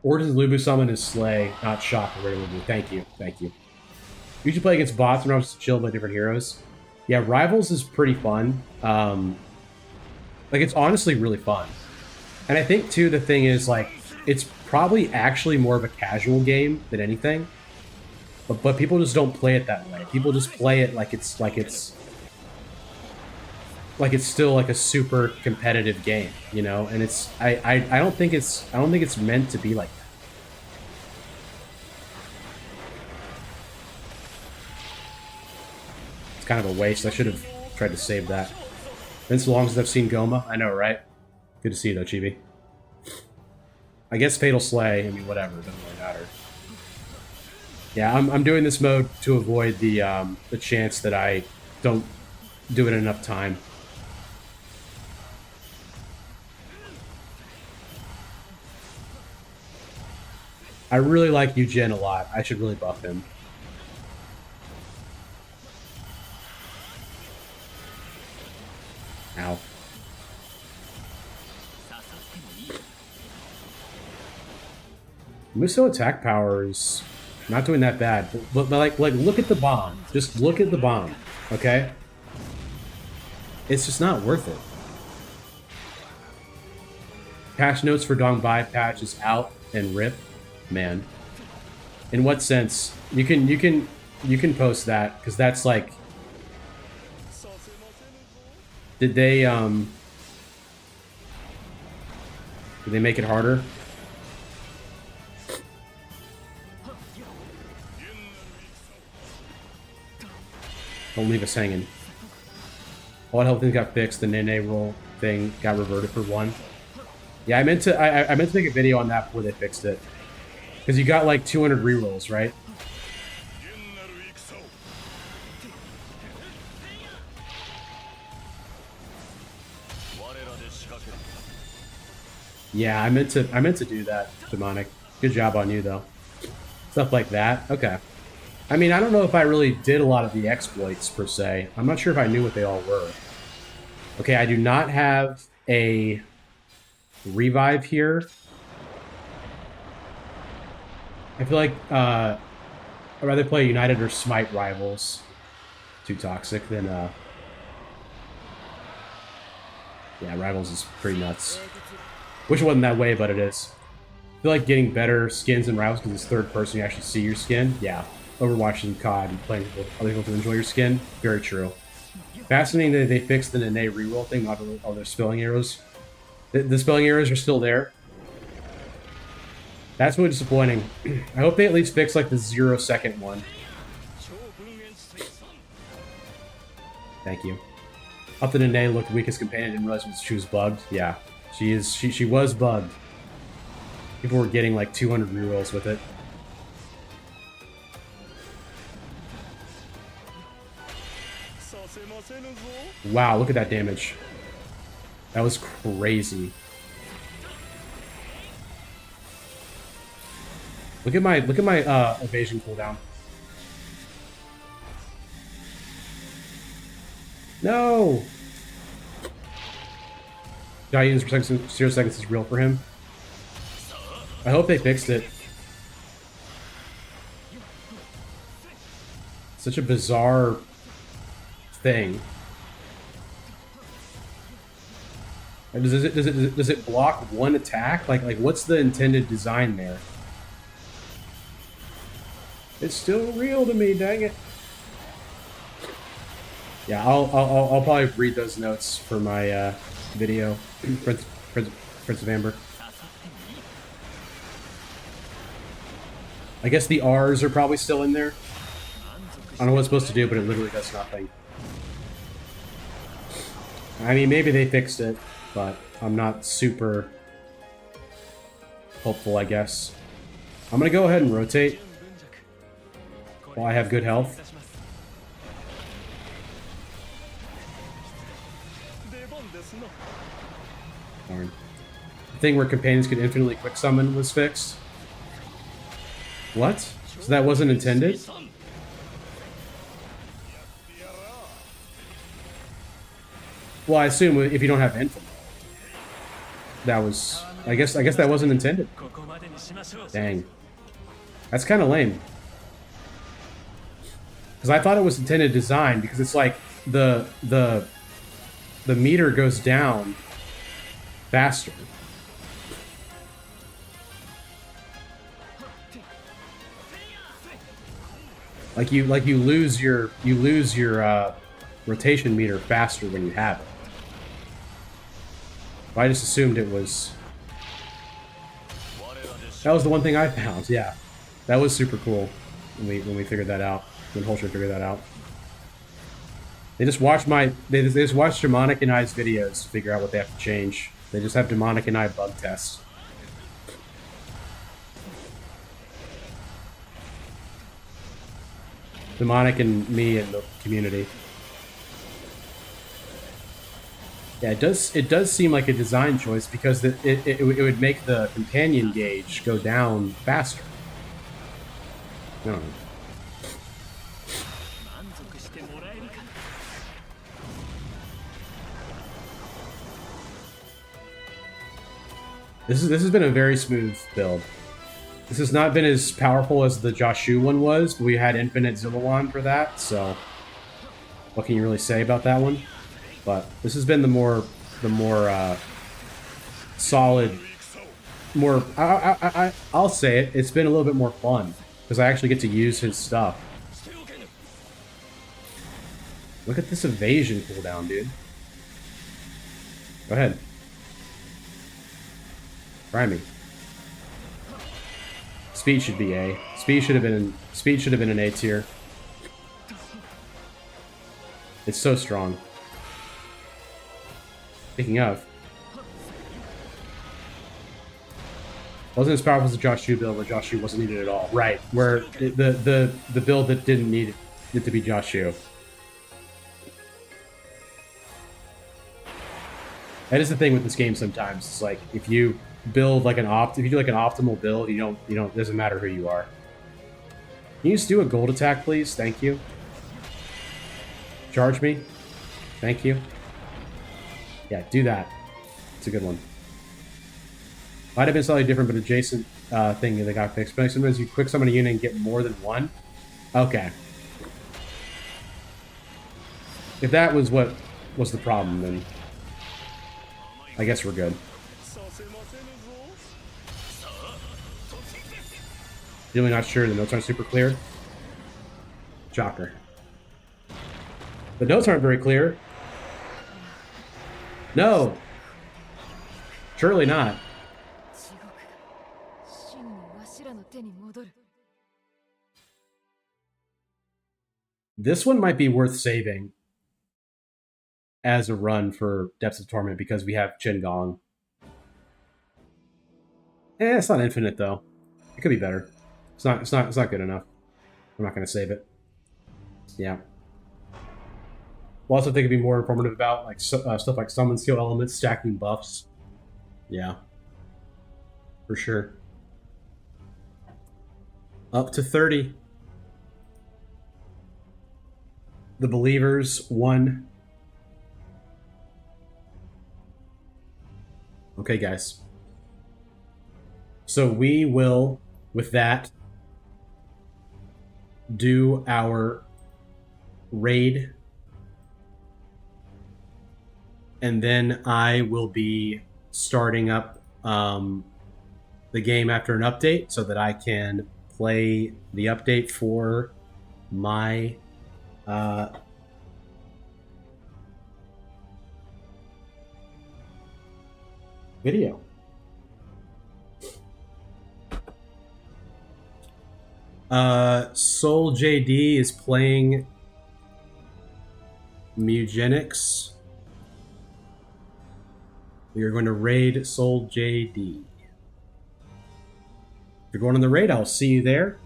Origins Lubu summon is Slay, not Shock or regular Lubu. Thank you. You should play against bots when I was chill by different heroes. Yeah, Rivals is pretty fun. Like, it's honestly really fun. And I think, too, the thing is, like, it's probably actually more of a casual game than anything. But people just don't play it that way. People just play it like it's still like a super competitive game, you know? And it's I don't think it's meant to be like that. It's kind of a waste. I should have tried to save that. Been so long since I've seen Goma. I know, right? Good to see you, though, Chibi. I guess Fatal Slay, I mean, whatever. It doesn't really matter. Yeah, I'm doing this mode to avoid the chance that I don't do it in enough time. I really like Eugen a lot. I should really buff him. Ow. Muso attack power is not doing that bad, but like look at the bomb. Just look at the bomb, okay? It's just not worth it. Patch notes for Dongbei patch is out and rip, man. In what sense? You can post that because that's like. Did they make it harder? Don't leave us hanging. All health things got fixed. The Nene roll thing got reverted for 1. Yeah, I meant to make a video on that before they fixed it. Because you got like 200 rerolls, right? Yeah, I meant to do that, Demonic. Good job on you though. Stuff like that. Okay. I mean, I don't know if I really did a lot of the exploits per se. I'm not sure if I knew what they all were. Okay, I do not have a revive here. I feel like I'd rather play United or Smite Rivals. Too toxic than yeah, Rivals is pretty nuts. Wish it wasn't that way, but it is. I feel like getting better skins in Rivals because it's third person, you actually see your skin. Yeah. Overwatch and COD and playing with other people to enjoy your skin. Very true. Fascinating that they fixed the Nene reroll thing, not all their spelling arrows. The spelling arrows are still there. That's really disappointing. I hope they at least fix like the 0-second one. Thank you. Up to Nene looked weak as companion, didn't realize she was bugged. Yeah. She was bugged. People were getting like 200 rerolls with it. Wow, look at that damage. That was crazy. Look at my evasion cooldown. No. Giants for 0 seconds is real for him. I hope they fixed it. Such a bizarre thing. Does it block one attack? Like what's the intended design there? It's still real to me, dang it. Yeah, I'll probably read those notes for my video, Prince of Amber. I guess the R's are probably still in there. I don't know what it's supposed to do, but it literally does nothing. I mean, maybe they fixed it, but I'm not super hopeful, I guess. I'm gonna go ahead and rotate while I have good health. Darn. The thing where companions could infinitely quick summon was fixed. What? So that wasn't intended? Well, I assume if you don't have infinite. That was... I guess that wasn't intended. Dang. That's kind of lame. Because I thought it was intended design, because it's like the meter goes down faster. Like you lose your rotation meter faster when you have it. I just assumed it was. That was the one thing I found. Yeah, that was super cool when we figured that out. When Holster figured that out. They just watch they just watch Demonic and I's videos to figure out what they have to change. They just have Demonic and I bug tests. Demonic and me and the community. Yeah, it does seem like a design choice because it would make the companion gauge go down faster. I don't know. This has been a very smooth build. This has not been as powerful as the Joshu one was, but we had infinite Zilliwan for that, so what can you really say about that one? But this has been the more solid, more. I'll say it. It's been a little bit more fun because I actually get to use his stuff. Look at this evasion cooldown, dude. Go ahead. Try me. Speed should be A. Speed should have been an A tier. It's so strong. Speaking of, wasn't as powerful as the Joshu build, where Joshu wasn't needed at all. Right, where the build that didn't need it to be Joshu. That is the thing with this game sometimes. It's like if you build like if you do like an optimal build, you don't it doesn't matter who you are. Can you just do a gold attack, please? Thank you. Charge me. Thank you. Yeah, do that. It's a good one. Might have been slightly different, but adjacent thing that got fixed. But sometimes you quick summon a unit and get more than one. Okay. If that was what was the problem, then I guess we're good. Really not sure. The notes aren't super clear. Shocker. The notes aren't very clear. No. Surely not. This one might be worth saving as a run for Depths of Torment because we have Qin Gong. It's not infinite though. It could be better. It's not good enough. I'm not going to save it. Yeah. We'll also think it'd be more informative about like stuff like summon skill elements, stacking buffs. Yeah. For sure. Up to 30. The Believers won. Okay, guys. So we will, with that, do our raid. And then I will be starting up the game after an update so that I can play the update for my video. Soul JD is playing Mugenics. We are going to raid Soul JD. If you're going on the raid, I'll see you there.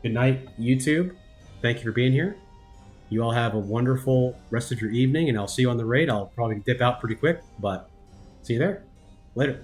Good night, YouTube. Thank you for being here. You all have a wonderful rest of your evening, and I'll see you on the raid. I'll probably dip out pretty quick, but see you there. Later.